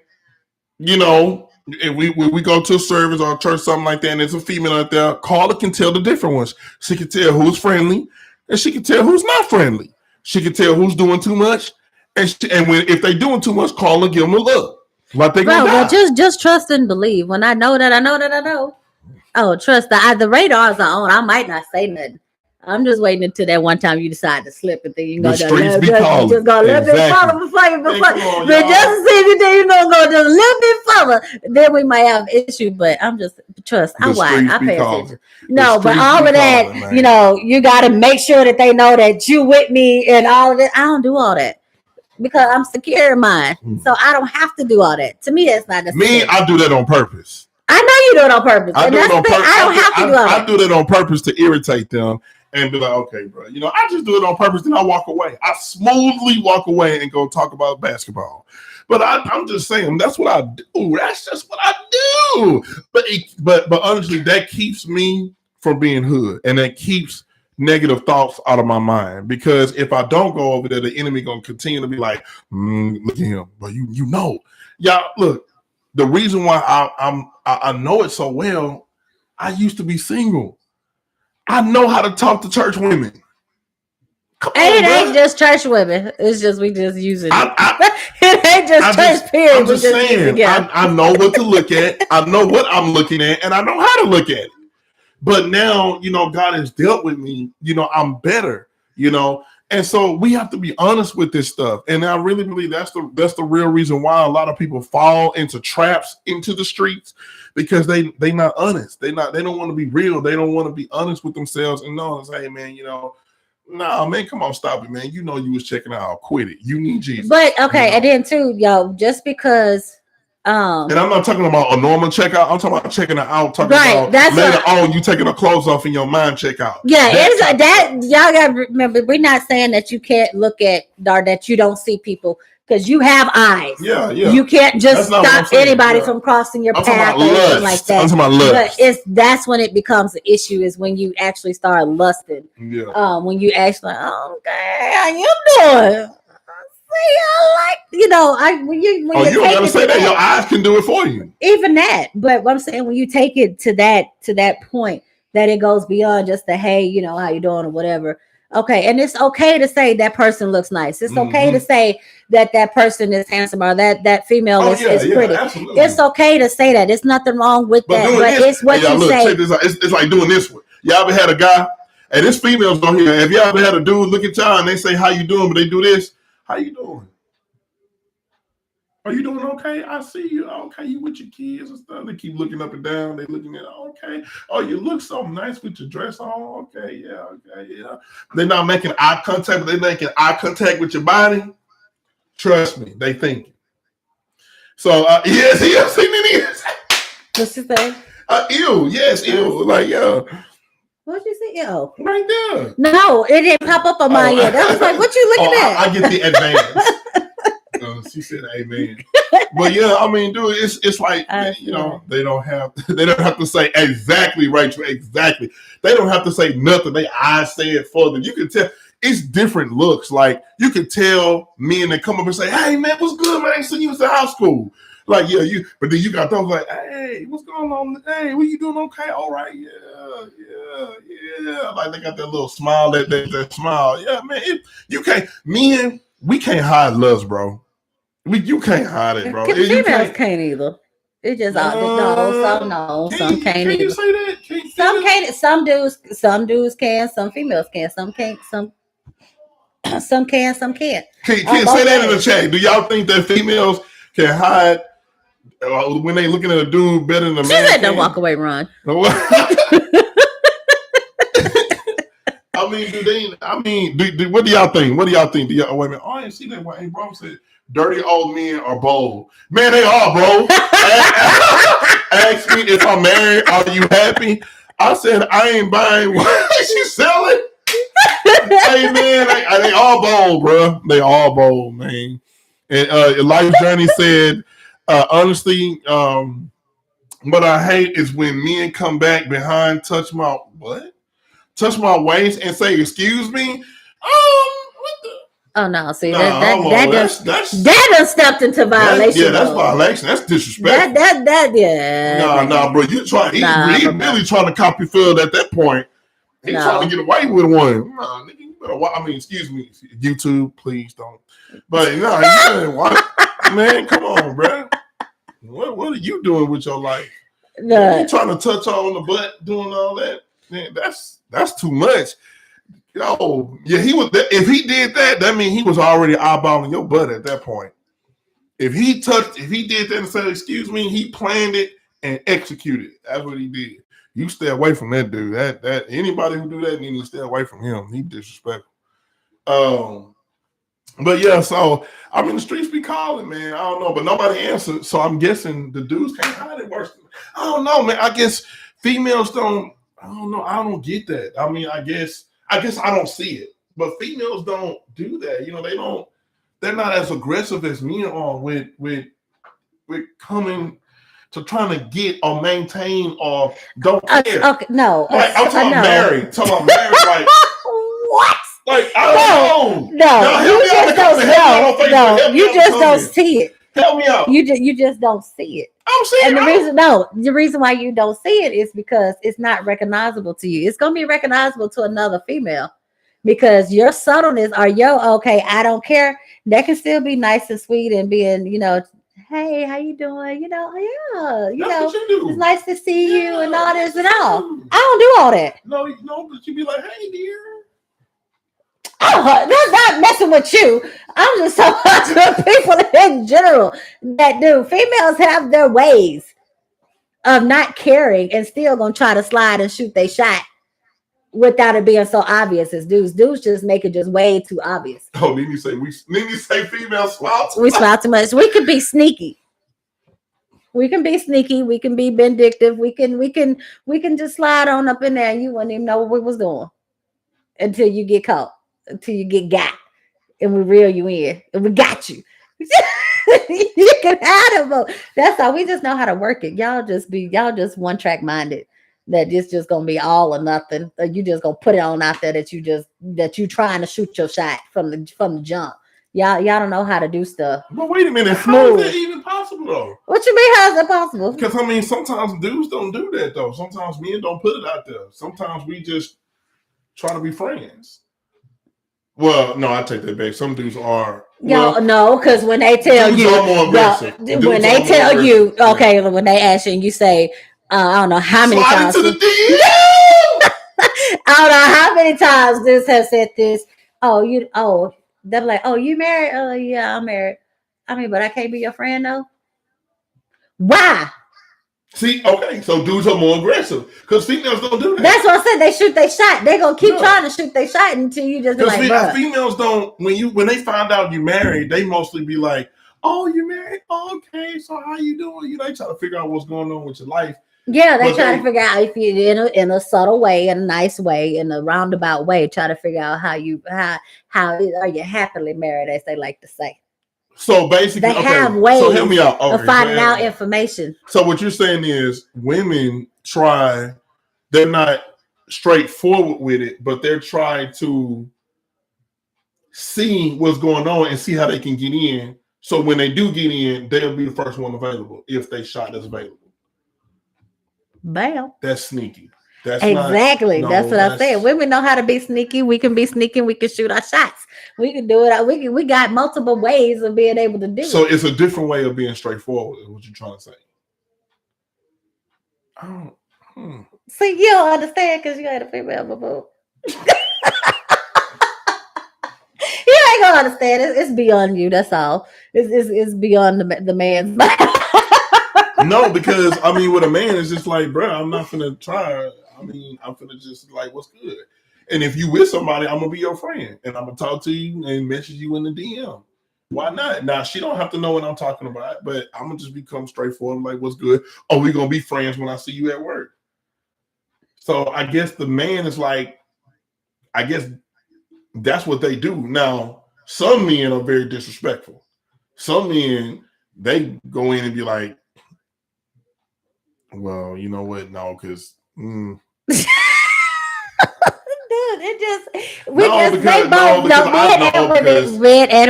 Speaker 2: you know, if we go to a service or a church, something like that, and there's a female out there, Carla can tell the different ones. She can tell who's friendly, and she can tell who's not friendly. She can tell who's doing too much, and if they doing too much, Carla give them a look. Like they gonna die.
Speaker 3: Well, just trust and believe. When I know that I know. Oh, trust the radars are on. I might not say nothing. I'm just waiting until that one time you decide to slip and then you can go
Speaker 2: just go
Speaker 3: a little bit further before you but just to see if you know go just a little bit further, then we might have an issue. But I'm just trust. I'm wise. I pay attention. No, but all of that, you know, you got to make sure that they know that you with me and all of it. I don't do all that because I'm secure in mine, so I don't have to do all that. To me, that's not necessary.
Speaker 2: Me, I do that on purpose.
Speaker 3: I know you do it on purpose. I don't have to do all that.
Speaker 2: I do that on purpose to irritate them. And be like, okay, bro, you know, I just do it on purpose. Then I walk away. I smoothly walk away and go talk about basketball. But I'm just saying, that's what I do. That's just what I do. But honestly, that keeps me from being hood, and that keeps negative thoughts out of my mind. Because if I don't go over there, the enemy gonna continue to be like, look at him. But you know, y'all look. The reason why I know it so well, I used to be single. I know how to talk to church women. Come on,
Speaker 3: And it ain't
Speaker 2: bruh.
Speaker 3: just church women. It's just we just use it.
Speaker 2: I-
Speaker 3: It ain't just church period.
Speaker 2: I'm
Speaker 3: We
Speaker 2: just
Speaker 3: just use it
Speaker 2: saying,
Speaker 3: together.
Speaker 2: I know what to look at. I know what I'm looking at, and I know how to look at it. But now, God has dealt with me. I'm better. And so we have to be honest with this stuff. And I really believe that's the real reason why a lot of people fall into traps into the streets, because they not honest. They don't want to be real. They don't want to be honest with themselves and know, hey man, nah, man, come on, stop it, man. You was checking out. Quit it. You need Jesus.
Speaker 3: But okay, and then too, yo, just because
Speaker 2: and I'm not talking about a normal checkout. I'm talking about checking it out. Talking
Speaker 3: Right,
Speaker 2: about
Speaker 3: that's
Speaker 2: later on you taking the clothes off in your mind checkout.
Speaker 3: yeah,
Speaker 2: That
Speaker 3: it's
Speaker 2: type of
Speaker 3: that
Speaker 2: stuff.
Speaker 3: y'all gotta remember, we're not saying that you can't look at or that you don't see people, because you have eyes.
Speaker 2: Yeah.
Speaker 3: You can't just
Speaker 2: That's not what I'm
Speaker 3: stop
Speaker 2: saying,
Speaker 3: anybody
Speaker 2: yeah.
Speaker 3: from crossing your
Speaker 2: I'm talking
Speaker 3: path
Speaker 2: about
Speaker 3: or anything
Speaker 2: lust.
Speaker 3: like that.
Speaker 2: I'm talking about lust.
Speaker 3: But that's when it becomes an issue, is when you actually start lusting.
Speaker 2: Yeah.
Speaker 3: When you actually, okay, how you doing? See, I like, when you
Speaker 2: Oh, you don't
Speaker 3: take
Speaker 2: gotta
Speaker 3: it
Speaker 2: say
Speaker 3: to
Speaker 2: that. Your eyes can do it for you.
Speaker 3: even that. But what I'm saying, when you take it to that point, that it goes beyond just the hey, how you doing or whatever. Okay, and it's okay to say that person looks nice. It's okay to say that person is handsome, or that female is pretty.
Speaker 2: Absolutely.
Speaker 3: It's okay to say that. There's nothing wrong with that.
Speaker 2: doing
Speaker 3: But
Speaker 2: this,
Speaker 3: it's what
Speaker 2: y'all
Speaker 3: you
Speaker 2: look,
Speaker 3: say.
Speaker 2: check this out. It's like doing this one. Y'all ever had a guy, and this female's on here. Have you ever had a dude look at y'all and they say, how you doing? But they do this. How you doing? Are you doing okay? I see you. Okay, you with your kids and stuff. They keep looking up and down. They looking at, okay. Oh, you look so nice with your dress on. Okay, yeah. They're not making eye contact, but they're making eye contact with your body. Trust me, they think. So, yes,
Speaker 3: What's your thing?
Speaker 2: ew, yes, ew. Like, yeah.
Speaker 3: What'd you say? Ew.
Speaker 2: Right there.
Speaker 3: No, it didn't pop up on mine yet. I was like, what you looking at?
Speaker 2: I get the advance. She said amen. But yeah, I mean, dude, it's like, they don't have to say exactly right. Exactly. They don't have to say nothing. They eyes say it for them. You can tell it's different looks. Like you can tell men that come up and say, hey man, what's good, man? I ain't seen you since high school. Like, yeah, but then you got those like, hey, what's going on? Hey, what you doing? Okay, all right, yeah. Like they got that little smile, that smile. Yeah, man, you can't, men, we can't hide lust, bro. You can't hide it, bro.
Speaker 3: Females can't either. It just some can't
Speaker 2: can
Speaker 3: either.
Speaker 2: You say that?
Speaker 3: Some can't. Some dudes can. Some females can. Some can't. Some can. Some can't.
Speaker 2: Can say that in the chat? Do y'all think that females can hide when they looking at a dude better than a man?
Speaker 3: She said, "Don't walk away, run."
Speaker 2: I mean, what do y'all think? What do y'all think? Wait a minute. Oh, I didn't see that. Hey, bro said dirty old men are bold. Man, they are, bro. Ask me if I'm married. Are you happy? I said I ain't buying what she's selling. Hey man, they all bold, bro. They all bold, man. And Life Journey said, honestly, what I hate is when men come back behind, touch my waist and say, "Excuse me." What the?
Speaker 3: Oh no! See
Speaker 2: that
Speaker 3: done stepped into violation.
Speaker 2: That's violation. That's disrespectful.
Speaker 3: Yeah.
Speaker 2: Bro. You try. He really trying to copy Phil at that point. He's trying to get away with one. Nah, nigga, you better watch. I mean, excuse me, YouTube, please don't. But no, you better watch. Man, come on, bro. What are you doing with your life? You trying to touch on the butt, doing all that? Man, that's too much. Yo, yeah, he was. If he did that, that means he was already eyeballing your butt at that point. If he did that and said, "Excuse me," he planned it and executed it. That's what he did. You stay away from that dude. That anybody who do that, need to stay away from him. He disrespectful. But yeah, so I mean, the streets be calling, man. I don't know, but nobody answered. So I'm guessing the dudes can't hide it worse. I don't know, man. I guess females don't. I don't know. I don't get that. I mean, I guess I don't see it. But females don't do that. They don't. They're not as aggressive as men are with coming to trying to get or maintain or don't care.
Speaker 3: Okay, no.
Speaker 2: Like, I'm talking about married. Like
Speaker 3: what?
Speaker 2: Like I don't know.
Speaker 3: No, you just don't see it.
Speaker 2: Help me out.
Speaker 3: You just don't see it.
Speaker 2: I'm saying
Speaker 3: And the reason why you don't see it is because it's not recognizable to you. It's gonna be recognizable to another female because your subtleness or your okay, I don't care. That can still be nice and sweet and being, hey, how you doing? Yeah,
Speaker 2: that's what you do.
Speaker 3: it's nice to see you and all this and all.
Speaker 2: No,
Speaker 3: I don't do all that.
Speaker 2: but you be like, hey, dear.
Speaker 3: Oh, that's not messing with you. I'm just talking to people in general that do. Females have their ways of not caring and still gonna try to slide and shoot they shot without it being so obvious as dudes. Dudes just make it just way too obvious.
Speaker 2: Oh, Nene say females smile too
Speaker 3: We
Speaker 2: much.
Speaker 3: smile too much. We can be sneaky. We can be sneaky. We can be vindictive. We can just slide on up in there and you wouldn't even know what we was doing until you get caught, until you get got, and we reel you in, and we got you. You can have them. That's how we just know how to work it. Y'all just one track minded. That it's just gonna be all or nothing. Or you just gonna put it on out there that you trying to shoot your shot from the jump. Y'all don't know how to do stuff.
Speaker 2: But wait a minute, how
Speaker 3: Smooth.
Speaker 2: is that even possible though?
Speaker 3: What you mean? How is that possible?
Speaker 2: Because I mean, sometimes dudes don't do that though. Sometimes men don't put it out there. Sometimes we just try to be friends. Well, no, I take that back. Some dudes are.
Speaker 3: No, because when they tell
Speaker 2: dudes
Speaker 3: you,
Speaker 2: are more aggressive. Dudes
Speaker 3: when
Speaker 2: are
Speaker 3: they
Speaker 2: more
Speaker 3: tell you,
Speaker 2: aggressive.
Speaker 3: okay, when they ask you and you say, I don't know how many
Speaker 2: Slide
Speaker 3: times.
Speaker 2: into the DM.
Speaker 3: I don't know how many times this has said this. They're like, oh, you married? Oh, yeah, I'm married. I mean, but I can't be your friend though. Why?
Speaker 2: See, okay, so dudes are more aggressive because females don't do that.
Speaker 3: That's what I said. They shoot they shot. They gonna keep
Speaker 2: Yeah.
Speaker 3: trying to shoot they shot until you just be
Speaker 2: Because
Speaker 3: like, bruh.
Speaker 2: females don't when they find out you married, they mostly be like, "Oh, you married? Oh, okay, so how you doing?" They try to figure out what's going on with your life.
Speaker 3: Yeah, they
Speaker 2: But
Speaker 3: try to figure out if you in a subtle way, in a nice way, in a roundabout way, try to figure out how are you happily married, as they like to say.
Speaker 2: So basically,
Speaker 3: They have ways
Speaker 2: so help me out.
Speaker 3: of
Speaker 2: Okay,
Speaker 3: finding
Speaker 2: so
Speaker 3: out information.
Speaker 2: So what you're saying is women they're not straightforward with it, but they're trying to see what's going on and see how they can get in. So when they do get in, they'll be the first one available if they shot is available.
Speaker 3: Bam.
Speaker 2: That's sneaky. That's
Speaker 3: exactly.
Speaker 2: not,
Speaker 3: that's
Speaker 2: no,
Speaker 3: what I said. Women know how to be sneaky. We can be sneaky. We can shoot our shots. We can do it. We got multiple ways of being able to do it.
Speaker 2: So it's a different way of being straightforward. Is what you're trying to say?
Speaker 3: See, you don't understand because you had a female before. You ain't gonna understand. It's beyond you. That's all. It's beyond the man's mind.
Speaker 2: No, because I mean, with a man, it's just like, bro, I'm not gonna try. I mean, I'm gonna just like, what's good? And if you with somebody, I'm gonna be your friend, and I'm gonna talk to you and message you in the DM. Why not? Now she don't have to know what I'm talking about, but I'm gonna just become straightforward, like, what's good? Oh, we're gonna be friends when I see you at work. So I guess the man is like, I guess that's what they do. Now, some men are very disrespectful. Some men, they go in and be like, well, you know what? No, because
Speaker 3: Dude, it just men and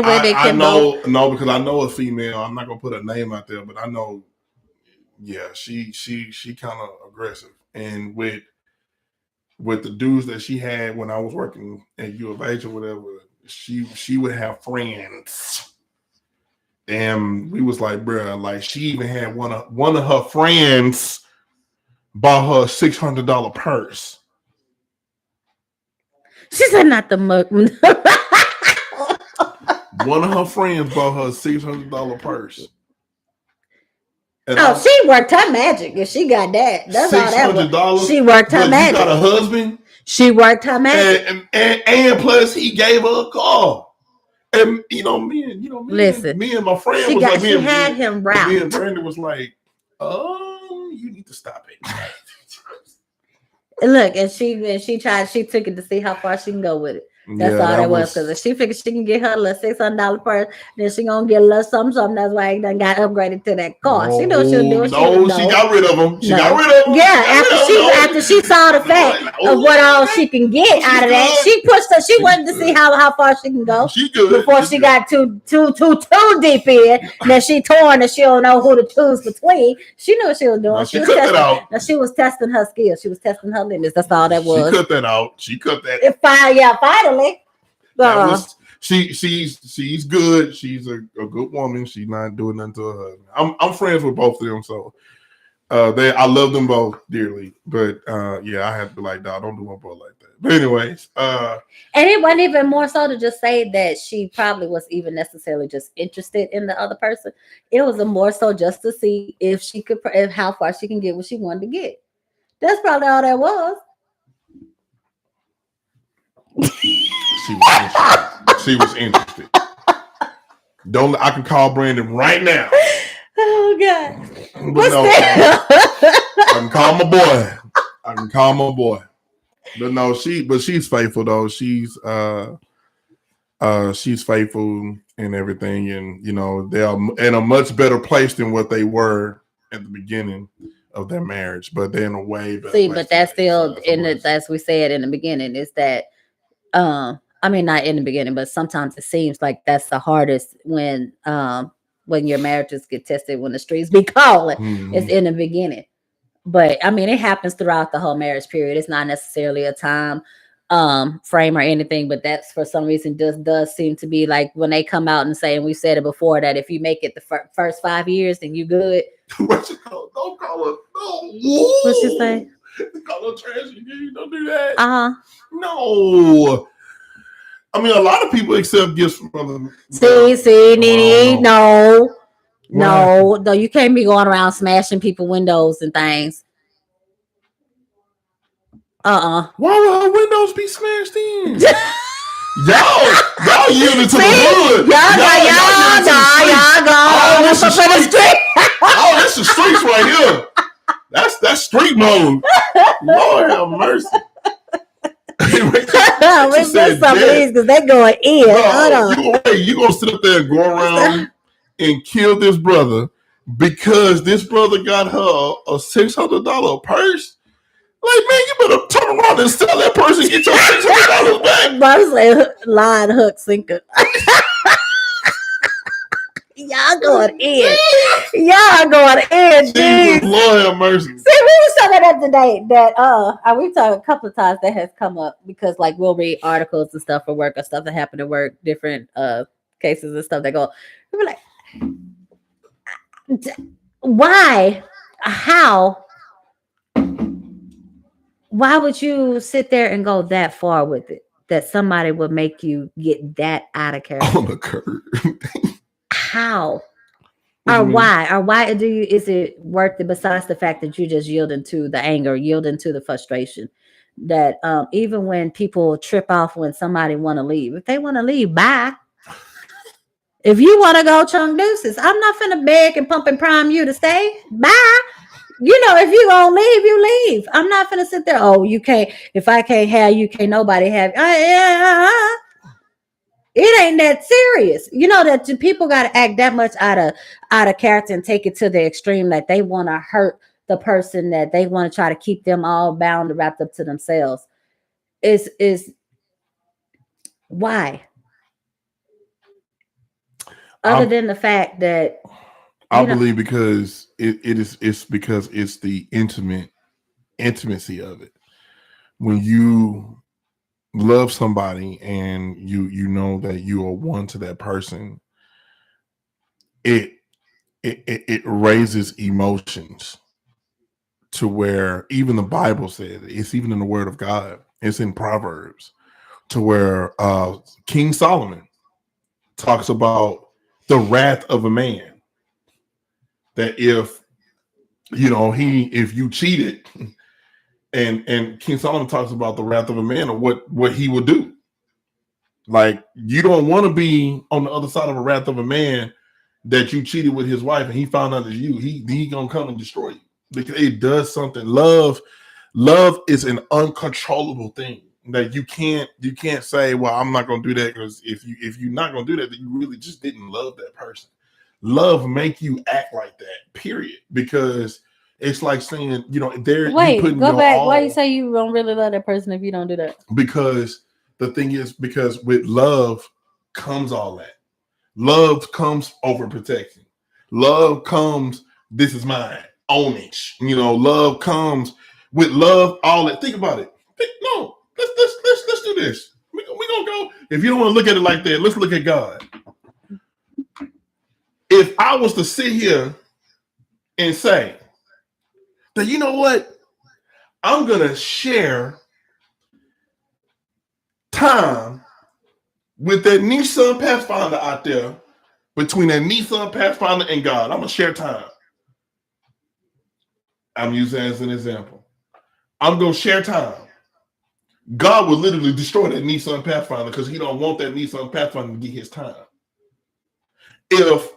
Speaker 3: women can both.
Speaker 2: No, because I know a female. I'm not gonna put a name out there, but I know. Yeah, she kind of aggressive, and with the dudes that she had when I was working at U of H or whatever, she would have friends. And we was like, bro, like she even had one of her friends bought her a $600 purse.
Speaker 3: She said not the mug.
Speaker 2: One of her friends bought her a $600 purse. And
Speaker 3: she worked her magic. If she got that, that's all that was. She worked her magic.
Speaker 2: You got a husband.
Speaker 3: She worked her magic,
Speaker 2: and plus he gave her a car. And
Speaker 3: listen,
Speaker 2: me and my friend
Speaker 3: she
Speaker 2: was like,
Speaker 3: she had him route.
Speaker 2: Me and Brandon was like, oh, you need to stop it.
Speaker 3: Look, and she tried. She took it to see how far she can go with it. That's all that was. Because if she figures she can get her little $600 purse, then she gonna get a little something. That's why he done got upgraded to that car. She knew she'll do it.
Speaker 2: She got rid of him. She got rid of him.
Speaker 3: Yeah, after she saw the fact of what all she can get out of that, she pushed her. She wanted to see how far she can go.
Speaker 2: She good
Speaker 3: before she got too deep in. Then she torn and she don't know who to choose between. She knew what she was doing.
Speaker 2: No, she cut that out.
Speaker 3: Now she was testing her skills. She was testing her limits. That's all that was.
Speaker 2: She cut that out. She cut that.
Speaker 3: Finally.
Speaker 2: She's good. She's a good woman. She's not doing nothing to her husband. I'm friends with both of them, so I love them both dearly. But I had to be like, dog, don't do my boy like that. But anyways,
Speaker 3: and it wasn't even more so to just say that she probably was even necessarily just interested in the other person. It was a more so just to see if how far she can get what she wanted to get. That's probably all that was.
Speaker 2: She was interested. I can call Brandon right now.
Speaker 3: Oh God!
Speaker 2: But no, I can call my boy. But no, she's faithful though. She's faithful and everything, and they are in a much better place than what they were at the beginning of their marriage. But they're in a way better.
Speaker 3: See, but that's still as we said in the beginning, is that I mean, not in the beginning, but sometimes it seems like that's the hardest when your marriages get tested, when the streets be calling. Mm-hmm. It's in the beginning. But I mean, it happens throughout the whole marriage period. It's not necessarily a time frame or anything, but that's for some reason does seem to be like when they come out and say, and we said it before, that if you make it the first 5 years, then you good.
Speaker 2: What you call? Don't call her. No.
Speaker 3: What you say?
Speaker 2: Call her trash. Don't do that.
Speaker 3: No.
Speaker 2: I mean, a lot of people accept gifts from other.
Speaker 3: See, Nene, no, you can't be going around smashing people windows and things.
Speaker 2: Why would her windows be smashed in? y'all yielding to the hood. Y'all go. This is street. This is streets right here. That's street mode. Lord have mercy.
Speaker 3: We said some of these because they going in.
Speaker 2: You gonna sit up there and go around and kill this brother because this brother got her a $600 purse? Like, man, you better turn around and sell that purse and get your $600 back.
Speaker 3: I was like, line, hook, sinker. Y'all going in.
Speaker 2: Jesus, Lord have mercy.
Speaker 3: See, we was talking about today that we've talked a couple of times that has come up because like we'll read articles and stuff for work or stuff that happen at work, different cases and stuff that go. We're like, why would you sit there and go that far with it? That somebody would make you get that out of character
Speaker 2: on the curb.
Speaker 3: How? Or why is it worth it, besides the fact that you just yielding to the anger, yielding to the frustration, that even when people trip off when somebody want to leave, if they want to leave, bye. If you want to go, chung deuces, I'm not finna beg and pump and prime you to stay. Bye. If you gonna leave, you leave. I'm not finna sit there. Oh, you can't. If I can't have you, can't nobody have. It ain't that serious. That people got to act that much out of character and take it to the extreme that they want to hurt the person, that they want to try to keep them all bound and wrapped up to themselves. Is why? Other than the fact that
Speaker 2: I believe because it's because it's the intimacy of it. When you love somebody and you know that you are one to that person, it raises emotions to where even the Bible said it's even in the Word of God. It's in Proverbs to where King Solomon talks about the wrath of a man. That if you cheated. And King Solomon talks about the wrath of a man and what he would do. Like, you don't want to be on the other side of a wrath of a man that you cheated with his wife and he found out it's you. He gonna come and destroy you because it does something. Love is an uncontrollable thing. that you can't say, well, I'm not gonna do that, because if you're not gonna do that, then you really just didn't love that person. Love make you act like that, period. Because it's like saying, there.
Speaker 3: Wait,
Speaker 2: you
Speaker 3: go back. Why
Speaker 2: all,
Speaker 3: you say you don't really love that person if you don't do that?
Speaker 2: because the thing is, because with love comes all that. Love comes over protection. Love comes, this is mine, own it. Love comes with love, all that. Think about it. No, let's do this. We gonna go. If you don't want to look at it like that, let's look at God. If I was to sit here and say that, you know what, I'm gonna share time with that Nissan Pathfinder out there, between that Nissan Pathfinder and God, I'm gonna share time. I'm using it as an example. I'm gonna share time. God will literally destroy that Nissan Pathfinder because he don't want that Nissan Pathfinder to get his time. If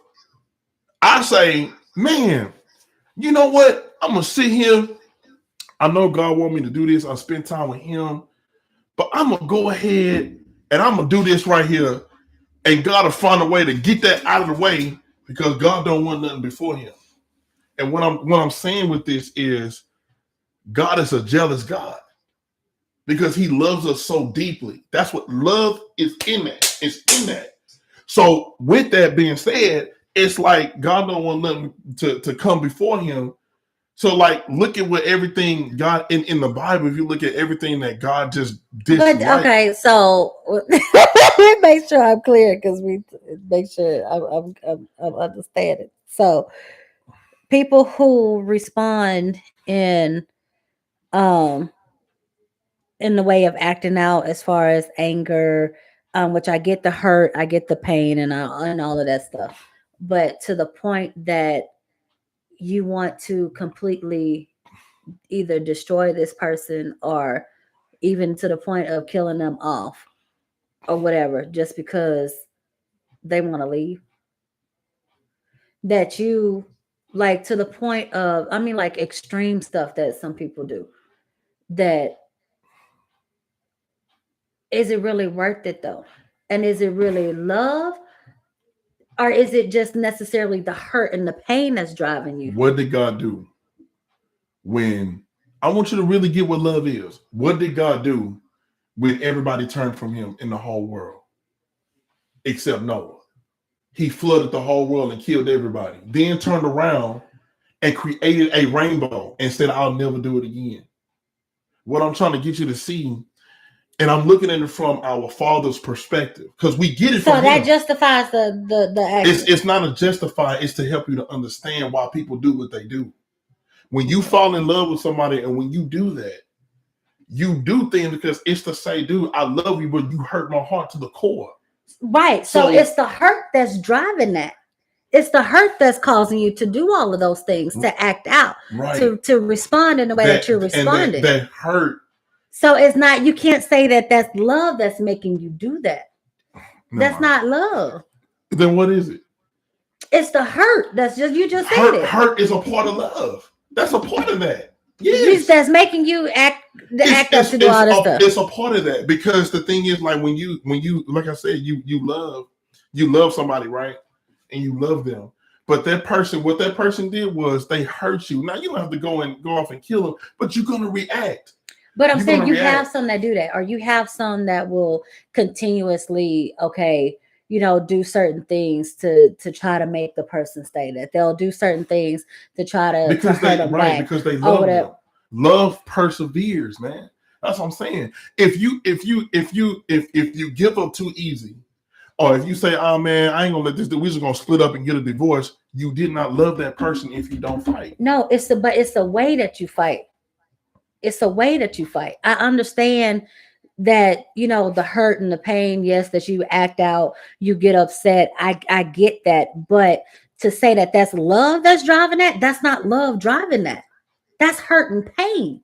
Speaker 2: I say, man, you know what? I'm gonna sit here. I know God want me to do this. I'll spend time with him, but I'm gonna go ahead and I'm gonna do this right here. And God will find a way to get that out of the way, because God don't want nothing before him. And what I'm saying with this is, God is a jealous God, because he loves us so deeply. That's what love is in that. It's in that. So with that being said, it's like God don't want nothing to come before him. So like, look at what everything God in the Bible, if you look at everything that God just did.
Speaker 3: But okay, so let me make sure I'm clear, because we make sure I'm understanding. So people who respond in the way of acting out, as far as anger, which I get the hurt, I get the pain, and all of that stuff, but to the point that you want to completely either destroy this person, or even to the point of killing them off or whatever, just because they want to leave. That you, like, to the point of, I mean, like extreme stuff that some people do. That, is it really worth it though? And is it really love? Or is it just necessarily the hurt and the pain that's driving you?
Speaker 2: What did God do? When I want you to really get what love is. What did God do when everybody turned from him in the whole world? Except Noah. He flooded the whole world and killed everybody. Then turned around and created a rainbow and said, I'll never do it again. What I'm trying to get you to see, and I'm looking at it from our Father's perspective, because we get it
Speaker 3: So
Speaker 2: from
Speaker 3: that
Speaker 2: him.
Speaker 3: justifies the action.
Speaker 2: It's not a justify, it's to help you to understand why people do what they do. When you fall in love with somebody, and when you do that, you do things because it's to say, dude, I love you, but you hurt my heart to the core.
Speaker 3: Right. So it's the hurt that's driving that. It's the hurt that's causing you to do all of those things, to act out,
Speaker 2: right,
Speaker 3: to respond in the way that you're responding.
Speaker 2: That hurt.
Speaker 3: So it's not, you can't say that that's love that's making you do that. That's not love.
Speaker 2: Then what is it?
Speaker 3: It's the hurt. That's just, you just said it.
Speaker 2: Hurt is a part of love. That's a part of that. Yes.
Speaker 3: That's making you act up to do all this stuff.
Speaker 2: It's a part of that, because the thing is, like, when you like I said, you love somebody, right? And you love them. But that person, what that person did was they hurt you. Now you don't have to go off and kill them, but you're gonna react.
Speaker 3: But I'm saying you have some that do that, or you have some that will continuously, do certain things to try to make the person stay. That they'll do certain things to try to
Speaker 2: because they love them. Love perseveres, man. That's what I'm saying. If you give up too easy, or if you say, oh man, I ain't gonna let this do, we're just gonna split up and get a divorce, you did not love that person if you don't fight.
Speaker 3: No, it's the way that you fight. It's a way that you fight. I understand that, the hurt and the pain, yes, that you act out, you get upset. I get that. But to say that that's love that's driving that, that's not love driving that. That's hurt and pain.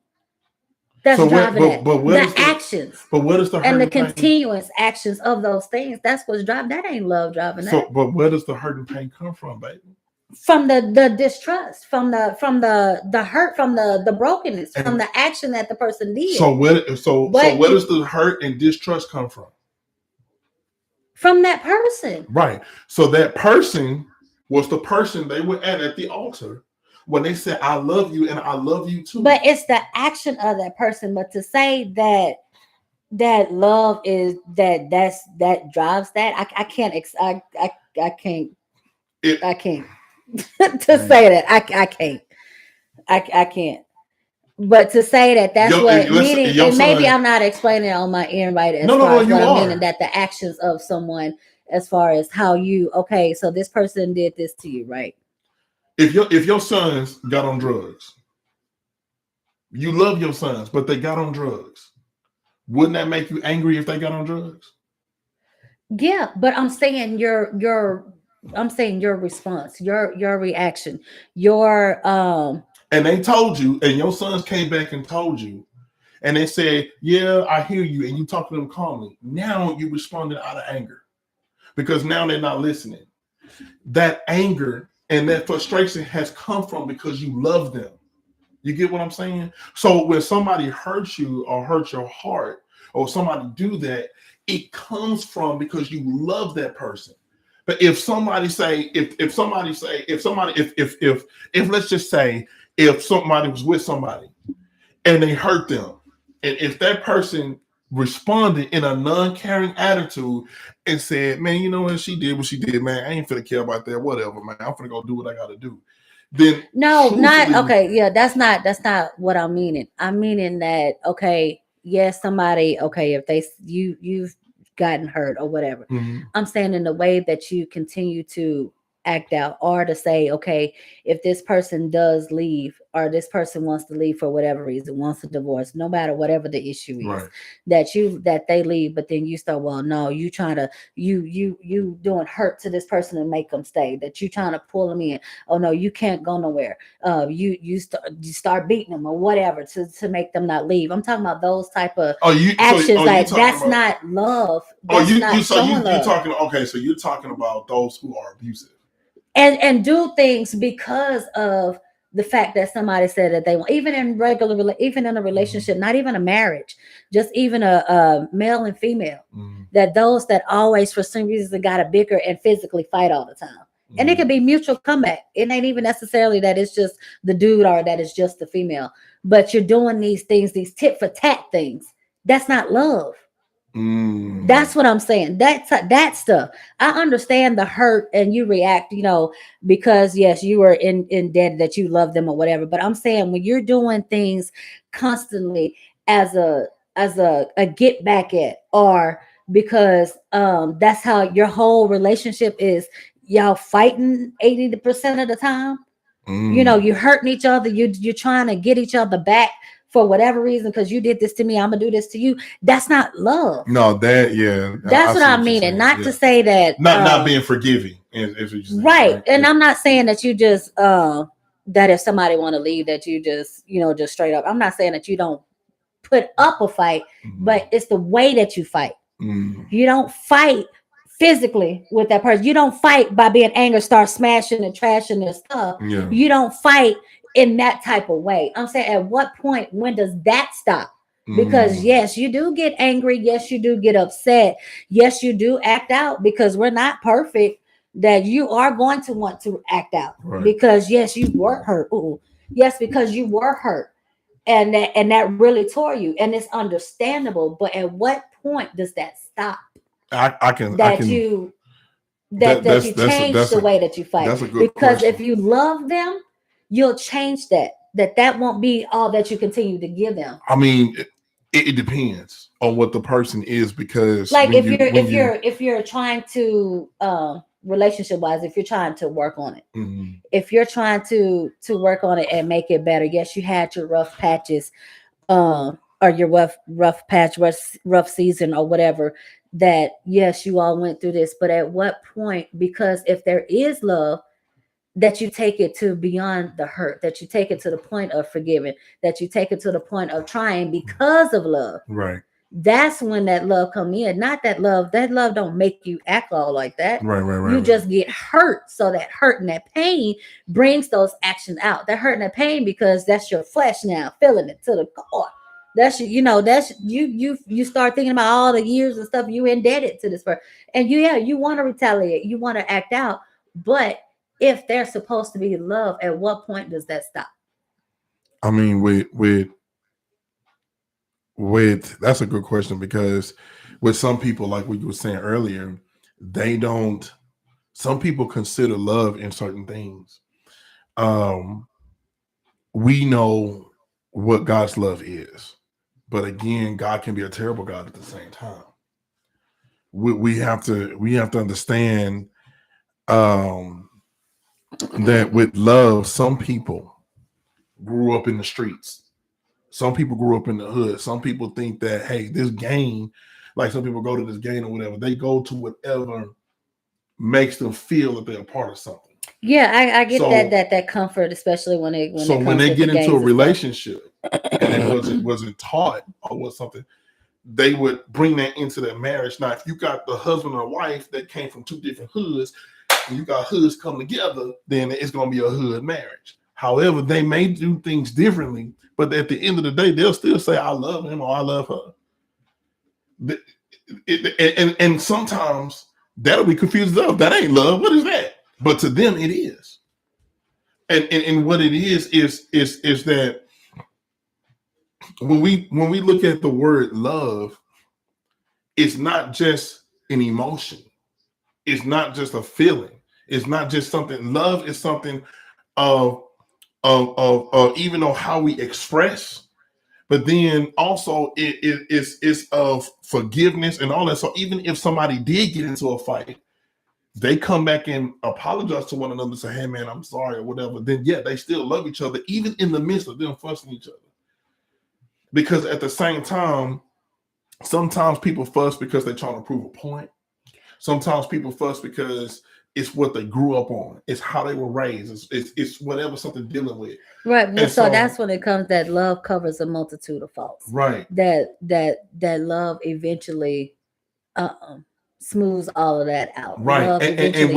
Speaker 3: That's driving that. But the actions.
Speaker 2: But what is the hurt
Speaker 3: and the continuous actions of those things? That's what's driving. That ain't love driving that.
Speaker 2: But where does the hurt and pain come from, baby?
Speaker 3: from the distrust, from the hurt, from the brokenness, from
Speaker 2: And
Speaker 3: the action that the person did.
Speaker 2: so where
Speaker 3: But
Speaker 2: where does the hurt and distrust come from?
Speaker 3: from that person.
Speaker 2: Right. So that person was the person they were at the altar when they said, I love you and I love you too.
Speaker 3: But it's the action of that person. But to say that love is that drives that, I can't I can't I can't to say that I can't I can't. But to say that that's
Speaker 2: Yo,
Speaker 3: what
Speaker 2: listen,
Speaker 3: meaning,
Speaker 2: your
Speaker 3: and maybe
Speaker 2: son-
Speaker 3: I'm not explaining it on my end right as
Speaker 2: No,
Speaker 3: far as
Speaker 2: you
Speaker 3: what I'm
Speaker 2: are.
Speaker 3: meaning, that the actions of someone, as far as how you, okay, so this person did this to you, right?
Speaker 2: If your sons got on drugs, you love your sons, but they got on drugs. Wouldn't that make you angry if they got on drugs?
Speaker 3: Yeah, but I'm saying your I'm saying your response, your reaction, your
Speaker 2: And they told you, and your sons came back and told you, and they said, yeah, I hear you, and you talk to them calmly. Now you responded out of anger because now they're not listening. That anger and that frustration has come from because you love them. You get what I'm saying? So when somebody hurts you or hurts your heart or somebody do that, it comes from because you love that person. But if somebody say, if let's just say if somebody was with somebody and they hurt them, and if that person responded in a non-caring attitude and said, man, you know what, she did what she did, man, I ain't finna care about that, whatever, man, I'm finna go do what I gotta do. Then
Speaker 3: no, not
Speaker 2: truthfully,
Speaker 3: okay, yeah, that's not what I'm meaning. I'm meaning that, okay, yes, somebody, okay, if you've gotten hurt or whatever.
Speaker 2: Mhm.
Speaker 3: I'm saying in the way that you continue to act out, or to say, okay, if this person does leave, or this person wants to leave for whatever reason, wants a divorce, no matter whatever the issue is,
Speaker 2: Right.
Speaker 3: that they leave, but then you start, well, no, you trying to you doing hurt to this person and make them stay, that you trying to pull them in. Oh no, you can't go nowhere. You start beating them or whatever to make them not leave. I'm talking about those type of actions. Like that's not love. That's not showing love.
Speaker 2: Talking, okay, so you're talking about those who are abusive
Speaker 3: and do things because of the fact that somebody said that they want, even in even in a relationship, not even a marriage, just even a male and female, that those that always for some reason got to bicker and physically fight all the time. And it could be mutual comeback. It ain't even necessarily that it's just the dude or that it's just the female, but you're doing these things, these tit for tat things. That's not love. That's what I'm saying. That stuff. I understand the hurt and you react, because yes, you were in debt, that you love them or whatever. But I'm saying when you're doing things constantly as a get back at, or because that's how your whole relationship is, y'all fighting 80% of the time. You're hurting each other. You're trying to get each other back for whatever reason, because you did this to me, I'm gonna do this to you. That's not love.
Speaker 2: No, that's
Speaker 3: what I mean. And not to say that
Speaker 2: not being forgiving is what you're
Speaker 3: right.
Speaker 2: saying,
Speaker 3: And I'm not saying that you just that if somebody want to leave, that you just just straight up. I'm not saying that you don't put up a fight, but it's the way that you fight. You don't fight physically with that person. You don't fight by being angry, start smashing and trashing their stuff. You don't fight in that type of way. I'm saying, at what point, when does that stop? Because yes, you do get angry. Yes, you do get upset. Yes, you do act out, because we're not perfect. That you are going to want to act out, because yes, you were hurt. Yes, because you were hurt, and that really tore you, and it's understandable. But at what point does that stop? You change the way that you fight. Because question. If you love them, you'll change that. That won't be all that you continue to give them.
Speaker 2: I mean, it depends on what the person is, because
Speaker 3: like if you're trying to relationship wise, if you're trying to work on it, if you're trying to work on it and make it better, yes, you had your rough patches, or your rough season or whatever, that yes, you all went through this. But at what point? Because if there is love, that you take it to beyond the hurt, that you take it to the point of forgiving, that you take it to the point of trying because of love.
Speaker 2: Right.
Speaker 3: that's when that love come in. Not that love don't make you act all like that.
Speaker 2: Right.
Speaker 3: You just get hurt. So that hurt and that pain brings those actions out. That hurt and that pain, because that's your flesh now feeling it to the core. That's that's you start thinking about all the years and stuff you indebted to this person. And you want to retaliate, you want to act out. But if they're supposed to be love, at what point does that stop?
Speaker 2: I mean, with that's a good question, because with some people, like we were saying earlier, some people consider love in certain things. We know what God's love is, but again, God can be a terrible God at the same time. We have to understand that with love, some people grew up in the streets. Some people grew up in the hood. Some people think that, hey, this game, like some people go to this game or whatever, they go to whatever makes them feel that they're a part of something.
Speaker 3: Yeah, I get that comfort, especially when they
Speaker 2: get into a relationship and it wasn't taught or was something, they would bring that into their marriage. Now, if you got the husband or wife that came from two different hoods, and you got hoods come together, then it's going to be a hood marriage. However, they may do things differently, but at the end of the day, they'll still say, I love him or I love her. And sometimes that'll be confused up. That ain't love. What is that? But to them, it is. And what it is that when we look at the word love, it's not just an emotion. It's not just a feeling. It's not just something. Love is something of even though how we express, but then also it's of forgiveness and all that. So even if somebody did get into a fight, they come back and apologize to one another and say, hey man, I'm sorry or whatever. Then yeah, they still love each other, even in the midst of them fussing each other. Because at the same time, sometimes people fuss because they're trying to prove a point. Sometimes people fuss because it's what they grew up on. It's how they were raised. It's whatever something dealing with.
Speaker 3: Right. Well, so that's when it comes that love covers a multitude of faults.
Speaker 2: Right.
Speaker 3: That love eventually smooths all of that out.
Speaker 2: Right.
Speaker 3: Love
Speaker 2: And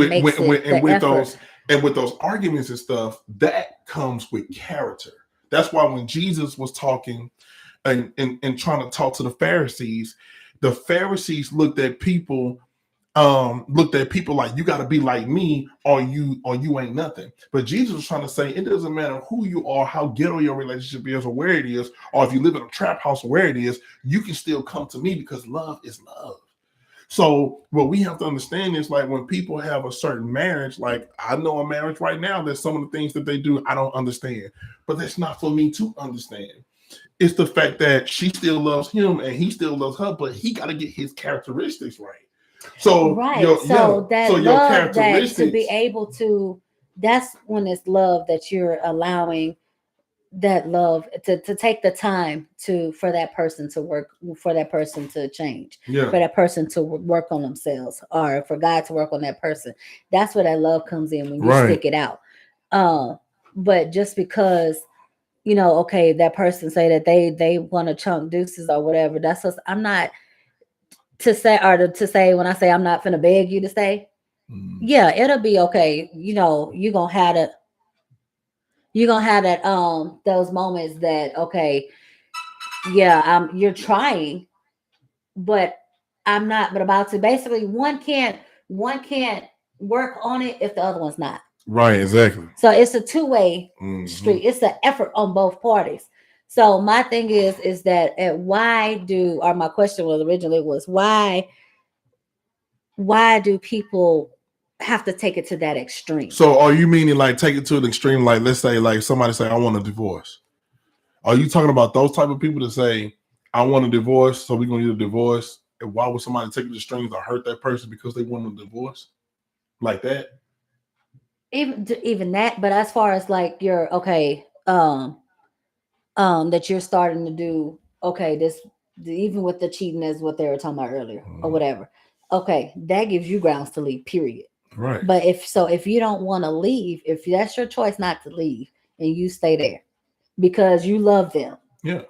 Speaker 2: with those arguments and stuff, that comes with character. That's why when Jesus was talking and trying to talk to the Pharisees looked at people like, you got to be like me or you ain't nothing. But Jesus was trying to say, it doesn't matter who you are, how ghetto your relationship is or where it is, or if you live in a trap house or where it is, you can still come to me because love is love. So what we have to understand is, like, when people have a certain marriage, like I know a marriage right now, there's some of the things that they do I don't understand, but that's not for me to understand. It's the fact that she still loves him and he still loves her, but he got to get his characteristics right. So
Speaker 3: right.
Speaker 2: Your
Speaker 3: love
Speaker 2: characteristics,
Speaker 3: that to be able to, that's when it's love that you're allowing that love to take the time for that person to work, for that person to change, for that person to work on themselves, or for God to work on that person. That's where that love comes in, when you stick it out. But just because, okay, that person say that they want to chunk deuces or whatever, that's what I'm not to say, or to say when I say I'm not finna beg you to stay. Yeah, it'll be okay. You're gonna have that those moments that, okay, yeah, you're trying, but I'm not, but about to, basically one can't work on it if the other one's not.
Speaker 2: Right, exactly.
Speaker 3: So it's a two-way street. It's an effort on both parties. So my thing is that my question was originally why do people have to take it to that extreme?
Speaker 2: So are you meaning like take it to an extreme, like let's say like somebody say I want a divorce? Are you talking about those type of people that say I want a divorce, so we're gonna get a divorce? And why would somebody take it to extremes or hurt that person because they want a divorce? Like that?
Speaker 3: Even that, but as far as like you're okay, that you're starting to do, okay, this, even with the cheating, as what they were talking about earlier or whatever, okay, that gives you grounds to leave, period.
Speaker 2: Right.
Speaker 3: But if you don't want to leave, if that's your choice not to leave, and you stay there because you love them,
Speaker 2: yeah.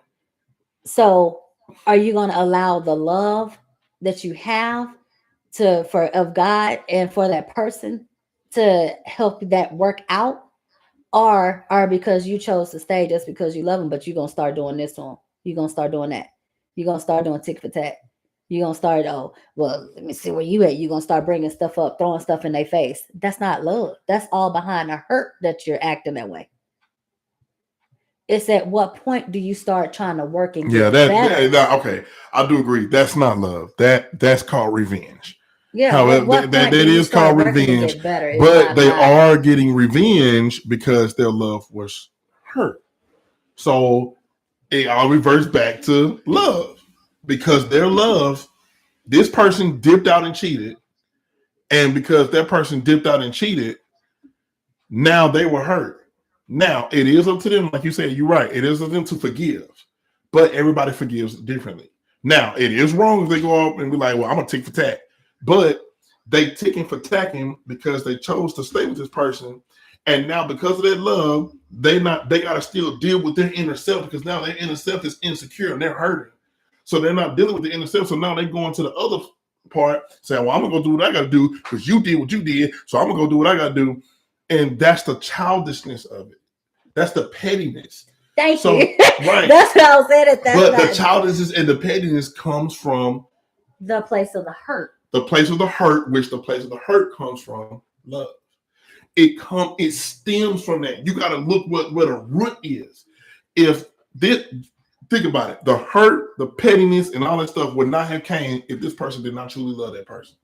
Speaker 3: So are you going to allow the love that you have of God and for that person to help that work out, or because you chose to stay just because you love them, but you're gonna start doing this to them, you're gonna start doing that, you're gonna start doing tick for tack, you're gonna start, oh well, let me see where you at, you're gonna start bringing stuff up, throwing stuff in their face. That's not love. That's all behind the hurt that you're acting that way. It's at what point do you start trying to work and
Speaker 2: Yeah,
Speaker 3: get better?
Speaker 2: okay. I do agree. That's not love. That's called revenge.
Speaker 3: Yeah,
Speaker 2: However,
Speaker 3: what
Speaker 2: that
Speaker 3: point do you
Speaker 2: is
Speaker 3: start
Speaker 2: called
Speaker 3: working to
Speaker 2: revenge,
Speaker 3: get better? It's
Speaker 2: but
Speaker 3: not
Speaker 2: they
Speaker 3: by
Speaker 2: are getting revenge because their love was hurt. So it all reverts back to love because their love, this person dipped out and cheated, and because that person dipped out and cheated, now they were hurt. Now it is up to them, like you said, you're right. It is up to them to forgive, but everybody forgives differently. Now it is wrong if they go up and be like, "Well, I'm gonna tick for tack," but they ticking for tacking because they chose to stay with this person, and now because of that love, they gotta still deal with their inner self because now their inner self is insecure and they're hurting, so they're not dealing with the inner self. So now they go into the other part saying, "Well, I'm gonna go do what I gotta do because you did what you did, so I'm gonna go do what I gotta do," and that's the childishness of it. That's the pettiness.
Speaker 3: Thank
Speaker 2: So,
Speaker 3: you.
Speaker 2: right.
Speaker 3: That's what I was saying. That's
Speaker 2: But the
Speaker 3: not
Speaker 2: childishness and the pettiness comes from
Speaker 3: the place of the hurt.
Speaker 2: the place of the hurt, which the place of the hurt comes from love. It stems from that. You got to look where the root is. If this, think about it, the hurt, the pettiness, and all that stuff would not have came if this person did not truly love that person.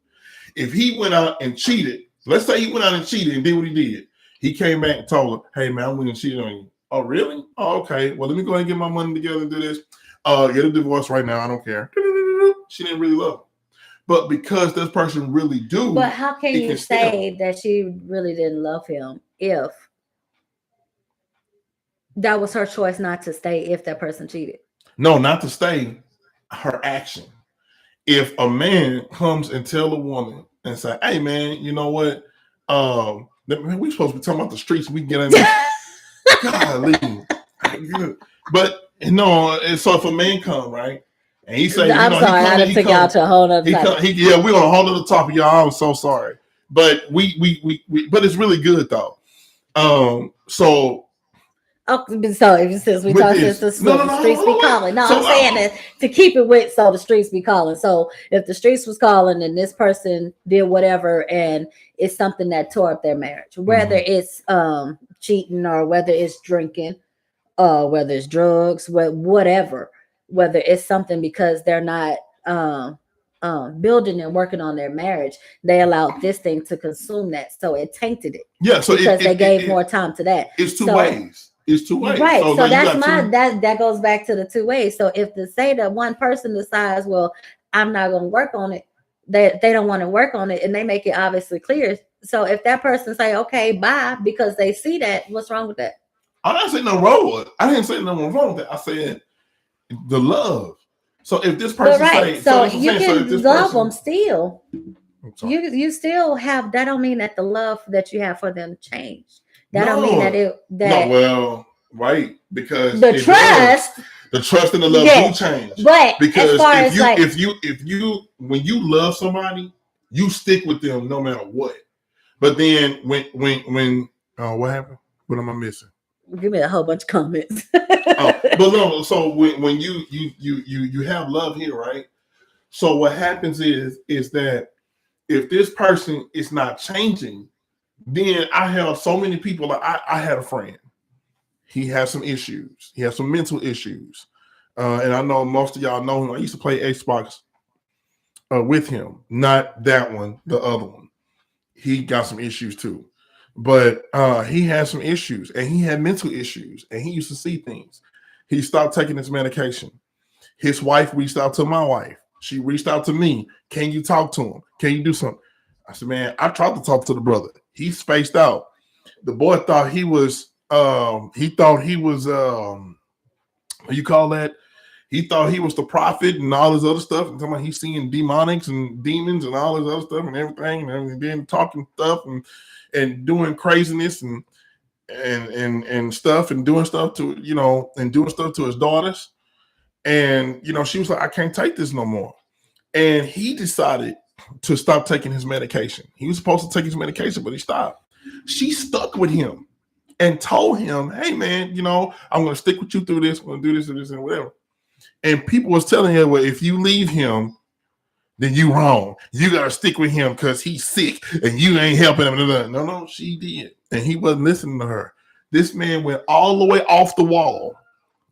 Speaker 2: If he went out and cheated, let's say he went out and cheated and did what he did. He came back and told her, "Hey man, I'm going to cheat on you." "Oh, really? Oh, okay. Well, let me go ahead and get my money together and do this. Get a divorce right now. I don't care." She didn't really love him. But because this person really do.
Speaker 3: But how can
Speaker 2: it
Speaker 3: you
Speaker 2: can
Speaker 3: say
Speaker 2: still.
Speaker 3: that she really didn't love him if that was her choice not to stay if that person cheated?
Speaker 2: No, not to stay. Her action. If a man comes and tell a woman and say, "Hey man, you know what? We supposed to be talking about the streets. We can get in there." Golly. But no, and so if a man come, right, and he say,
Speaker 3: I'm sorry, I done took y'all to a whole other topic.
Speaker 2: Yeah, we're on a whole other topic, y'all. I'm so sorry. But we but it's really good though. So
Speaker 3: Oh, so since we talk since the streets be calling. No, I'm saying that to keep it with, so the streets be calling. So if the streets was calling and this person did whatever and it's something that tore up their marriage, whether it's cheating or whether it's drinking, whether it's drugs, whatever, whether it's something because they're not building and working on their marriage, they allowed this thing to consume that, so it tainted it.
Speaker 2: Yeah, so
Speaker 3: because they gave more time to that.
Speaker 2: It's two ways. It's two ways.
Speaker 3: Right. So that's that goes back to the two ways. So if to say that one person decides, well, I'm not going to work on it, they don't want to work on it, and they make it obviously clear. So if that person say, okay, bye, because they see that, what's wrong with that?
Speaker 2: I didn't say no wrong with it. I didn't say nothing wrong with that. I said the love. So if this person say,
Speaker 3: so you can love them still. You still have, that don't mean that the love that you have for them changed. That don't mean that
Speaker 2: right, because
Speaker 3: the trust
Speaker 2: and the love do change.
Speaker 3: But
Speaker 2: because
Speaker 3: as far as
Speaker 2: if you when you love somebody, you stick with them no matter what. But then when what happened? What am I missing?
Speaker 3: Give me a whole bunch of comments.
Speaker 2: But no, so when you have love here, right? So what happens is that if this person is not changing, then I have so many people. I had a friend. He has some issues. He has some mental issues. And I know most of y'all know him. I used to play Xbox with him. Not that one, the other one. He got some issues too. But he had some issues, and he had mental issues, and he used to see things. He stopped taking his medication. His wife reached out to my wife. She reached out to me. Can you talk to him? Can you do something? I said, man, I tried to talk to the brother. He spaced out. The boy thought he was, what you call that? He thought he was the prophet and all this other stuff. And talking he's seeing demonics and demons and all this other stuff and everything, and then talking stuff and doing craziness and stuff and doing stuff to, and doing stuff to his daughters. And she was like, I can't take this no more. And he decided to stop taking his medication. He was supposed to take his medication, but he stopped. She stuck with him and told him, hey man, I'm going to stick with you through this. I'm going to do this and this and whatever. And people was telling her, well, if you leave him, then you wrong. You got to stick with him because he's sick and you ain't helping him. No, she did. And he wasn't listening to her. This man went all the way off the wall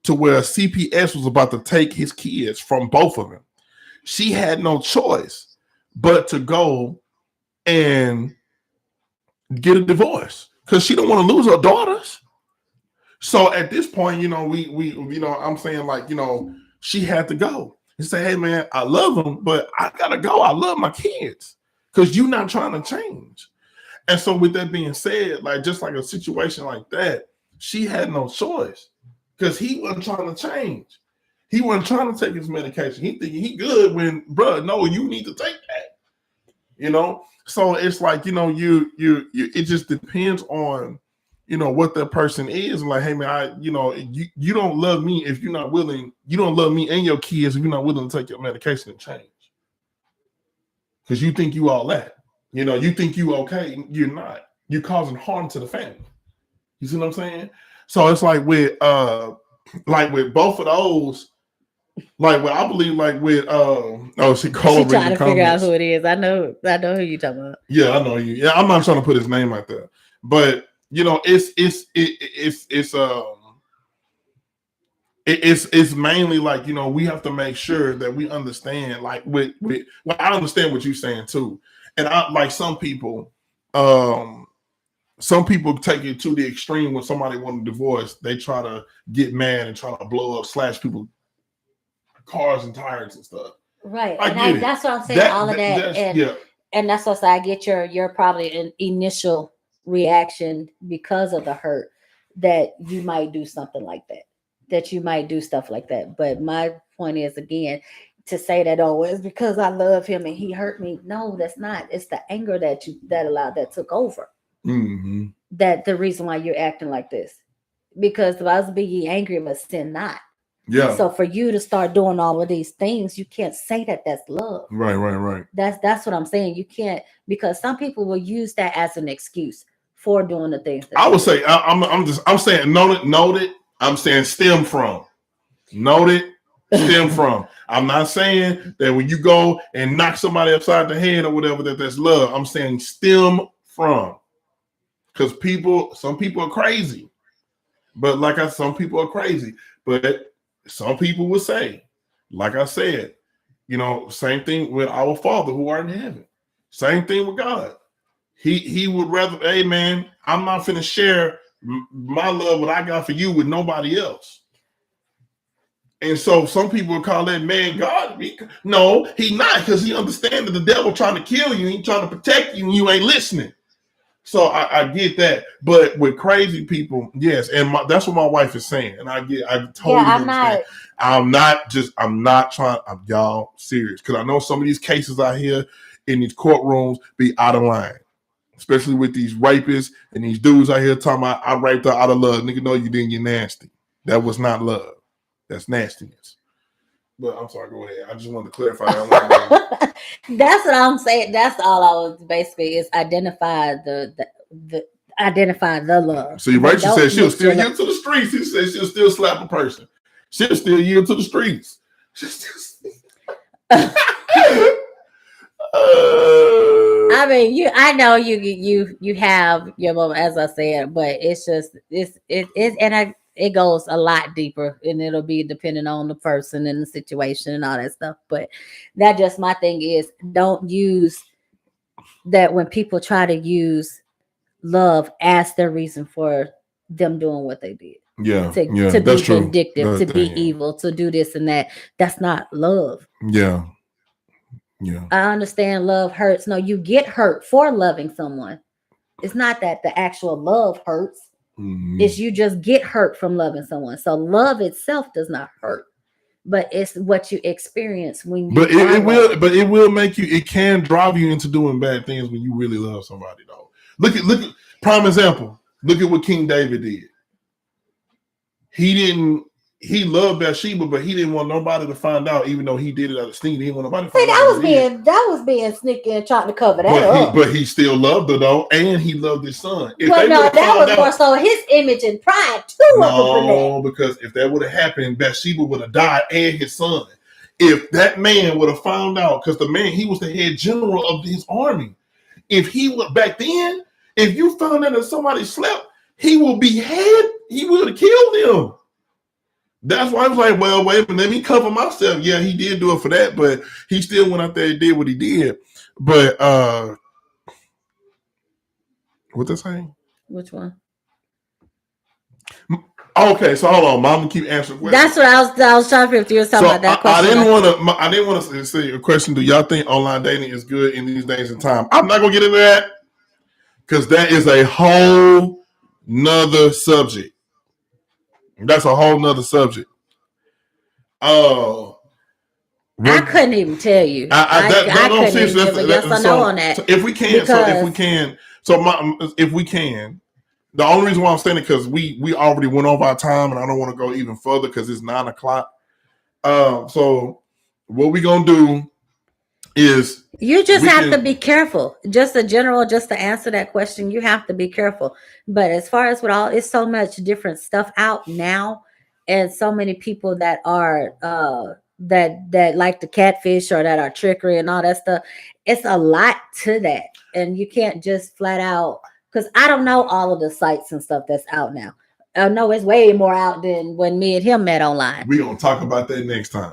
Speaker 2: to where CPS was about to take his kids from both of them. She had no choice but to go and get a divorce because she don't want to lose her daughters. So at this point, I'm saying like, she had to go and say, hey man, I love them, but I gotta go. I love my kids because you're not trying to change. And so with that being said, like just like a situation like that, she had no choice because he wasn't trying to change. He wasn't trying to take his medication. He thinking he good when, bro, no, you need to take that. So it's like, it just depends on, what that person is. Like, hey man, you don't love me if you're not willing. You don't love me and your kids if you're not willing to take your medication and change. Because you think you all that. You think you okay. You're not. You're causing harm to the family. You see what I'm saying? So it's like with both of those. Like what I believe, like with she trying
Speaker 3: to figure out who it is. I know who you talking about.
Speaker 2: Yeah, I know you. Yeah, I'm not trying to put his name out there, but it's mainly like we have to make sure that we understand. Like with well, I understand what you're saying too, and I like some people take it to the extreme when somebody wants a divorce. They try to get mad and try to blow up, slash people. Cars and tires and stuff.
Speaker 3: Right. That's what I'm saying. All of that. And that's what I get your probably an initial reaction because of the hurt that you might do something like that you might do stuff like that. But my point is, again, to say that, oh, it's because I love him and he hurt me. No, that's not. It's the anger that took over.
Speaker 2: Mm-hmm.
Speaker 3: That the reason why you're acting like this. Because if I was being angry, but sin not.
Speaker 2: Yeah.
Speaker 3: So for you to start doing all of these things, you can't say that that's love.
Speaker 2: Right.
Speaker 3: That's what I'm saying. You can't, because some people will use that as an excuse for doing the things.
Speaker 2: I would say I'm saying noted. I'm saying stem from. Noted, stem from. I'm not saying that when you go and knock somebody upside the head or whatever that's love. I'm saying stem from. Because some people are crazy. But some people are crazy. But some people will say, like I said, same thing with our Father who art in heaven. Same thing with God. He would rather, hey man, I'm not finna share my love, what I got for you, with nobody else. And so some people would call that man God. No, he not, because he understands that the devil trying to kill you, he trying to protect you, and you ain't listening. So I get that, but with crazy people, yes, and that's what my wife is saying, and I totally understand. I'm not trying. Y'all serious, because I know some of these cases out here in these courtrooms be out of line, especially with these rapists and these dudes out here talking about I raped her out of love. Nigga, no, you didn't. Get nasty. That was not love. That's nastiness. But I'm sorry. Go ahead. I just wanted to clarify that.
Speaker 3: That's what I'm saying. That's all I was basically is identify identify the love.
Speaker 2: See, Rachel said she'll still yield to the streets. He said she'll still slap a person. She'll still yield to the streets.
Speaker 3: I mean, I know you have your moment, as I said, but it's just it goes a lot deeper, and it'll be depending on the person and the situation and all that stuff. But that just my thing is, don't use that when people try to use love as their reason for them doing what they did.
Speaker 2: Yeah,
Speaker 3: to be vindictive, to be evil, to do this and that. That's not love.
Speaker 2: Yeah.
Speaker 3: I understand love hurts. No, you get hurt for loving someone. It's not that the actual love hurts.
Speaker 2: Mm-hmm.
Speaker 3: It's you just get hurt from loving someone. So love itself does not hurt, but it's what you experience when you.
Speaker 2: But it will make you. It can drive you into doing bad things when you really love somebody. Though, look at prime example. Look at what King David did. He he loved Bathsheba, but he didn't want nobody to find out, even though he did it out of sneak. He didn't want nobody to
Speaker 3: See,
Speaker 2: find out.
Speaker 3: that was being sneaky and trying to cover that up.
Speaker 2: But he still loved her though, and he loved his son.
Speaker 3: Well, no, that was more so his image and pride too.
Speaker 2: No, because if that would have happened, Bathsheba would have died and his son. If that man would have found out, because the man, he was the head general of his army. If he was back then, if you found out that somebody slept, he would be head. He would have killed him. That's why I was like, well, wait a minute, let me cover myself. Yeah, he did do it for that, but he still went out there and did what he did. But what they saying?
Speaker 3: Which one?
Speaker 2: Okay, so hold on, Mama keep answering questions.
Speaker 3: That's what I was trying to figure if you were talking about that question.
Speaker 2: I didn't want to say a question. Do y'all think online dating is good in these days and time? I'm not gonna get into that because that is a whole nother subject. That's a whole nother subject.
Speaker 3: I couldn't even tell you. I couldn't even give a yes or no on that.
Speaker 2: So if we can, the only reason why I'm saying it because we already went over our time, and I don't want to go even further because it's 9:00. So what we gonna do is
Speaker 3: you just have to be careful. Just to answer that question, you have to be careful. But as far as it's so much different stuff out now, and so many people that are that like the catfish or that are trickery and all that stuff. It's a lot to that, and you can't just flat out. Because I don't know all of the sites and stuff that's out now. I know it's way more out than when me and him met online.
Speaker 2: We're going to talk about that next time.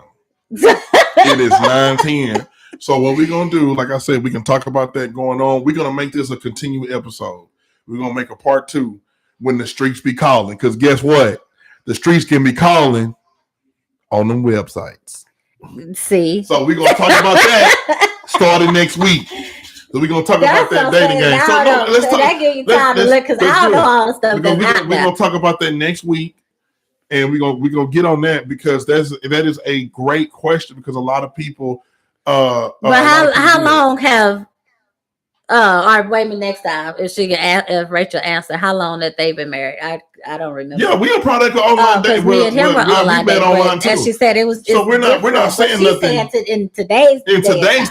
Speaker 2: It is 9:10. So what we're going to do, like I said, we can talk about that going on. We're going to make this a continued episode. We're going to make a part 2 when the streets be calling. Because guess what? The streets can be calling on them websites.
Speaker 3: See?
Speaker 2: So we're going to talk about that starting next week. So we're gonna talk about that dating game. Let's talk. That give you time to look because I don't know all the stuff that's out there. We're gonna talk about that next week, and we're gonna get on that because that is a great question because a lot of people. But
Speaker 3: how long have? All right, wait a minute. Next time, if Rachel answer, how long that they've been married? I don't remember.
Speaker 2: Yeah, we a product of online dating.
Speaker 3: Me and him were online dating, and she said it was.
Speaker 2: So we're not saying nothing.
Speaker 3: In today's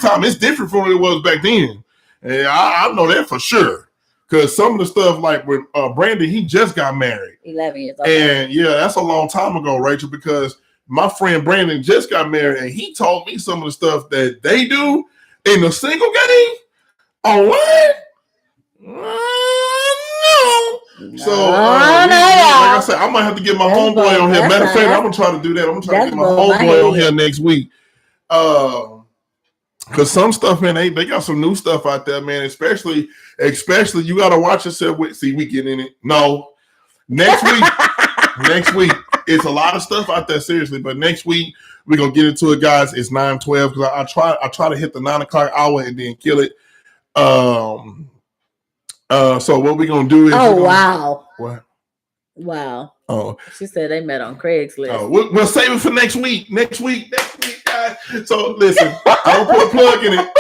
Speaker 2: time, it's different from what it was back then. And I know that for sure. Because some of the stuff, like with Brandon, he just got married.
Speaker 3: 11 years old.
Speaker 2: And yeah, that's a long time ago, Rachel, because my friend Brandon just got married and he told me some of the stuff that they do in the single game online. No. So, like I said, I might have to get my homeboy on here. Matter of fact, I'm going to try to do that. I'm going to try to get my homeboy on here next week. Because some stuff, man, they got some new stuff out there, man. Especially you got to watch yourself with. See, we get in it. No, next week, it's a lot of stuff out there, seriously. But next week we're gonna get into it, guys. It's 9:12 because I try to hit the 9:00 hour and then kill it. So what we're gonna do is
Speaker 3: wow.
Speaker 2: What?
Speaker 3: Wow.
Speaker 2: Oh,
Speaker 3: she said they met on Craigslist.
Speaker 2: Oh, we'll save it for next week. Next week, guys. So listen, I'm gonna put a plug in it.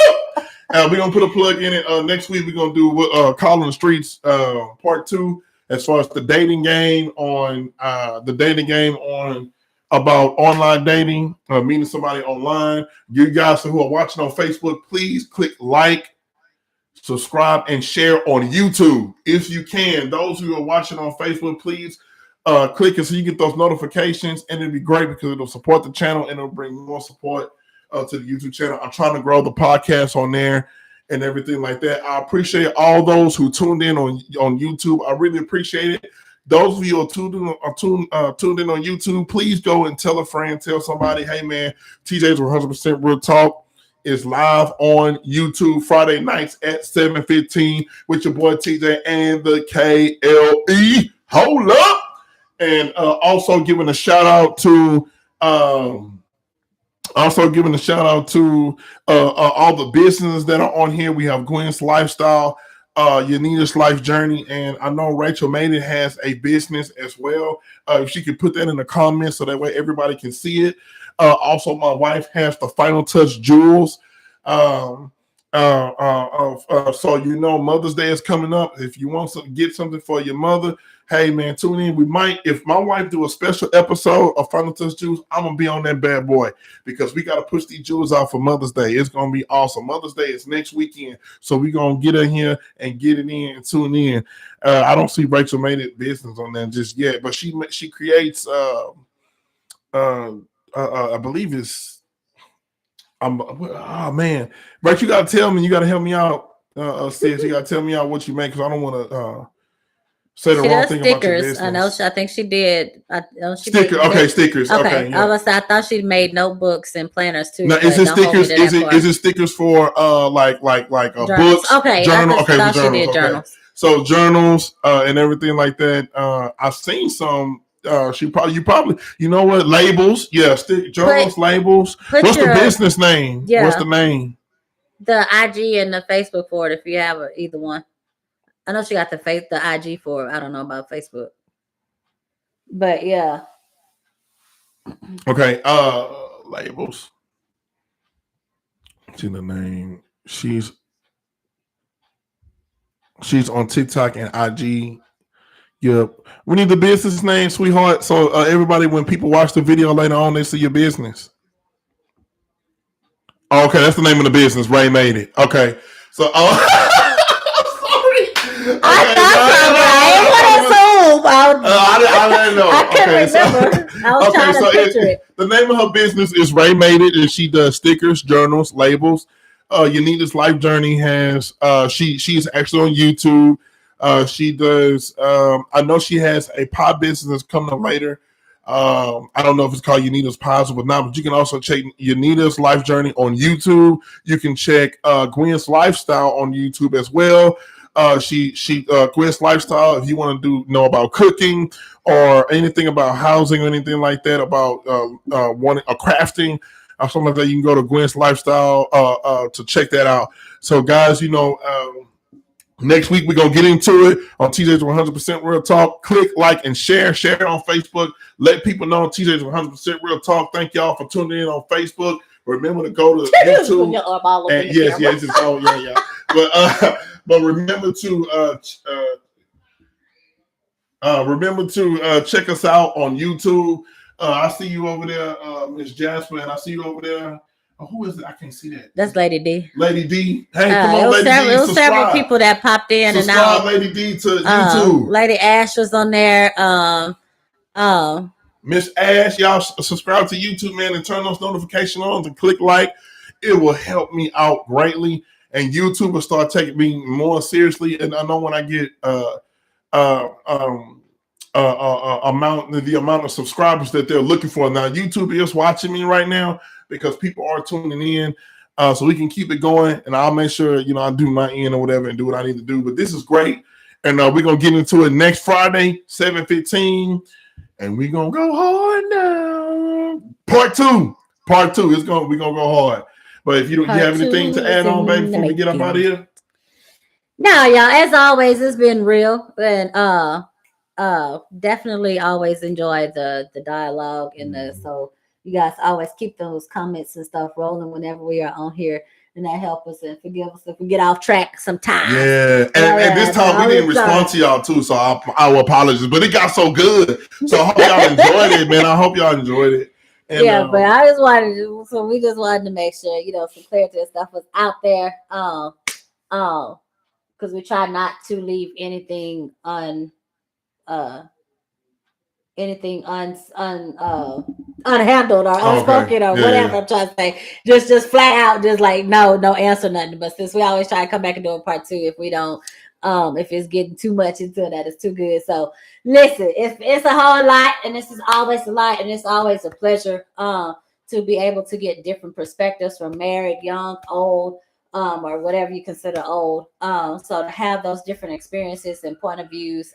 Speaker 2: We're gonna put a plug in it. Next week we're gonna do Calling the Streets part 2 as far as the dating game on about online dating, meeting somebody online. You guys who are watching on Facebook, please click like, subscribe, and share on YouTube if you can. Those who are watching on Facebook, please click it so you get those notifications, and it'll be great because it'll support the channel and it'll bring more support to the YouTube channel. I'm trying to grow the podcast on there and everything like that. I appreciate all those who tuned in on YouTube. I really appreciate it. Those of you who are tuned in on YouTube, please go and tell a friend, tell somebody, hey man, TJ's 100% Real Talk is live on YouTube Friday nights at 7:15 with your boy TJ and the KLE. Hold up. And also giving a shout out to all the businesses that are on here. We have Gwen's Lifestyle, Yanita's Life Journey, and I know Rachel Maiden has a business as well. If she could put that in the comments so that way everybody can see it. Also, my wife has the Final Touch Jewels. So Mother's Day is coming up. If you want to get something for your mother, hey man, tune in. We might, if my wife do a special episode of Final Touch Jewels, I'm gonna be on that bad boy because we gotta push these jewels out for Mother's Day. It's gonna be awesome. Mother's Day is next weekend, so we gonna get in here and get it in and tune in. I don't see Rachel made it business on that just yet, but she creates. I believe it's. Oh man, Right, you gotta tell me. You gotta help me out. Sis, you gotta tell me out what you make because I don't want to say the
Speaker 1: She
Speaker 2: wrong
Speaker 1: does
Speaker 2: thing about your
Speaker 1: stickers.
Speaker 2: business.
Speaker 1: I know. I think she did. I know she
Speaker 2: Sticker.
Speaker 1: made-
Speaker 2: Okay, stickers.
Speaker 1: Okay.
Speaker 2: Okay. Yeah.
Speaker 1: I thought she made notebooks and planners too.
Speaker 2: Now, is
Speaker 1: but
Speaker 2: it
Speaker 1: don't hold me
Speaker 2: stickers?
Speaker 1: to
Speaker 2: Is
Speaker 1: that
Speaker 2: it
Speaker 1: part.
Speaker 2: is it stickers for
Speaker 1: Journals.
Speaker 2: books?
Speaker 1: Okay.
Speaker 2: Journal. Okay,
Speaker 1: thought
Speaker 2: for
Speaker 1: she
Speaker 2: journals.
Speaker 1: did
Speaker 2: Okay.
Speaker 1: journals.
Speaker 2: So journals and everything like that. I've seen some. You know what, labels? Yeah, journals, labels. What's the business name?
Speaker 1: Yeah.
Speaker 2: What's the name?
Speaker 1: The IG and the Facebook for it. If you have either one, I know she got the IG for it. I don't know about Facebook, but yeah.
Speaker 2: Okay. Labels. See the name. She's on TikTok and IG. Yep. We need the business name, sweetheart. So everybody, when people watch the video later on, they see your business. Oh, okay, that's the name of the business. Ray made it. Okay. So sorry.
Speaker 1: I
Speaker 2: didn't know.
Speaker 1: I couldn't remember. I was trying to picture it.
Speaker 2: The name of her business is Ray Made It, and she does stickers, journals, labels. Yanita's Life Journey has she's actually on YouTube. She does. I know she has a pie business that's coming up later. I don't know if it's called Yanita's Pies or not, but you can also check Yanita's Life Journey on YouTube. You can check Gwen's Lifestyle on YouTube as well. Gwen's Lifestyle, if you want to know about cooking or anything about housing or anything like that, about wanting a crafting or something like that, you can go to Gwen's Lifestyle to check that out. So guys, next week we're gonna get into it on TJ's 100% Real Talk. Click, like, and share. Share it on Facebook. Let people know TJ's 100% Real Talk. Thank y'all for tuning in on Facebook. Remember to go to YouTube. And yes, it's all yeah. But remember to check us out on YouTube. I see you over there, Miss Jasper, and I see you over there. Oh, who is it? I can't see that.
Speaker 1: That's Lady D.
Speaker 2: Lady D. Hey, come on, Lady D.
Speaker 1: It was several people that popped in and out.
Speaker 2: Lady D to YouTube.
Speaker 1: Lady Ash was on there.
Speaker 2: Miss Ash, y'all subscribe to YouTube, man, and turn those notifications on and click like. It will help me out greatly, and YouTube will start taking me more seriously. And I know when I get the amount of subscribers that they're looking for. Now, YouTube is watching me right now because people are tuning in, so we can keep it going. And I'll make sure I do my end or whatever and do what I need to do. But this is great, and we're gonna get into it next Friday, 7:15. And we're gonna go hard now. Part two. We're gonna go hard. But if you have anything to add on, baby, before we get up out of here.
Speaker 1: No, y'all. As always, it's been real, and definitely always enjoy the dialogue and so you guys always keep those comments and stuff rolling whenever we are on here. And that help us and forgive us if we get off track sometimes.
Speaker 2: Yeah, and this time we didn't respond to y'all too, so I will apologize. But it got so good, so I hope y'all enjoyed it, man. I hope y'all enjoyed it. And,
Speaker 1: but I just wanted to, so we just wanted to make sure some clarity and stuff was out there. Because we try not to leave anything unhandled or unspoken or whatever I'm trying to say. Just flat out, just like no answer, nothing. But since we always try to come back and do a part two, if we don't, if it's getting too much into that, it's too good. So listen, it's a whole lot, and this is always a lot, and it's always a pleasure to be able to get different perspectives from married, young, old, or whatever you consider old. So to have those different experiences and point of views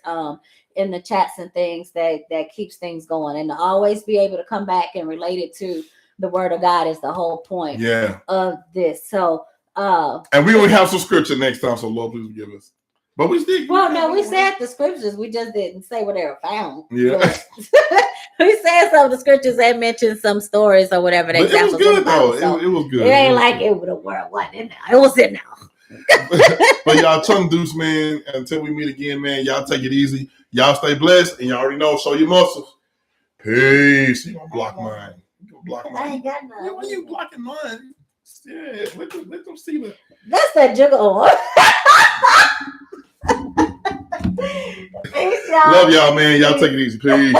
Speaker 1: in the chats and things that keeps things going, and to always be able to come back and relate it to the word of God is the whole point of this. So
Speaker 2: and we will have some scripture next time, so Lord, please give us. But we still.
Speaker 3: Well, no, we said the scriptures. We just didn't say where they were found.
Speaker 2: Yeah.
Speaker 3: We said some of the scriptures that mentioned some stories or whatever.
Speaker 2: But it was good though. It was good.
Speaker 3: It ain't like it would have wasn't in there. It was in there.
Speaker 2: But y'all, tongue deuce, man. Until we meet again, man. Y'all take it easy. Y'all stay blessed, and y'all already know. Show your muscles. Peace. You gonna block mine? You gonna block
Speaker 3: I
Speaker 2: mine?
Speaker 3: ain't got none.
Speaker 2: Why you blocking mine? Yeah, let them see that.
Speaker 3: That's that jiggle. Peace, y'all.
Speaker 2: Love y'all, man. Y'all take it easy. Peace.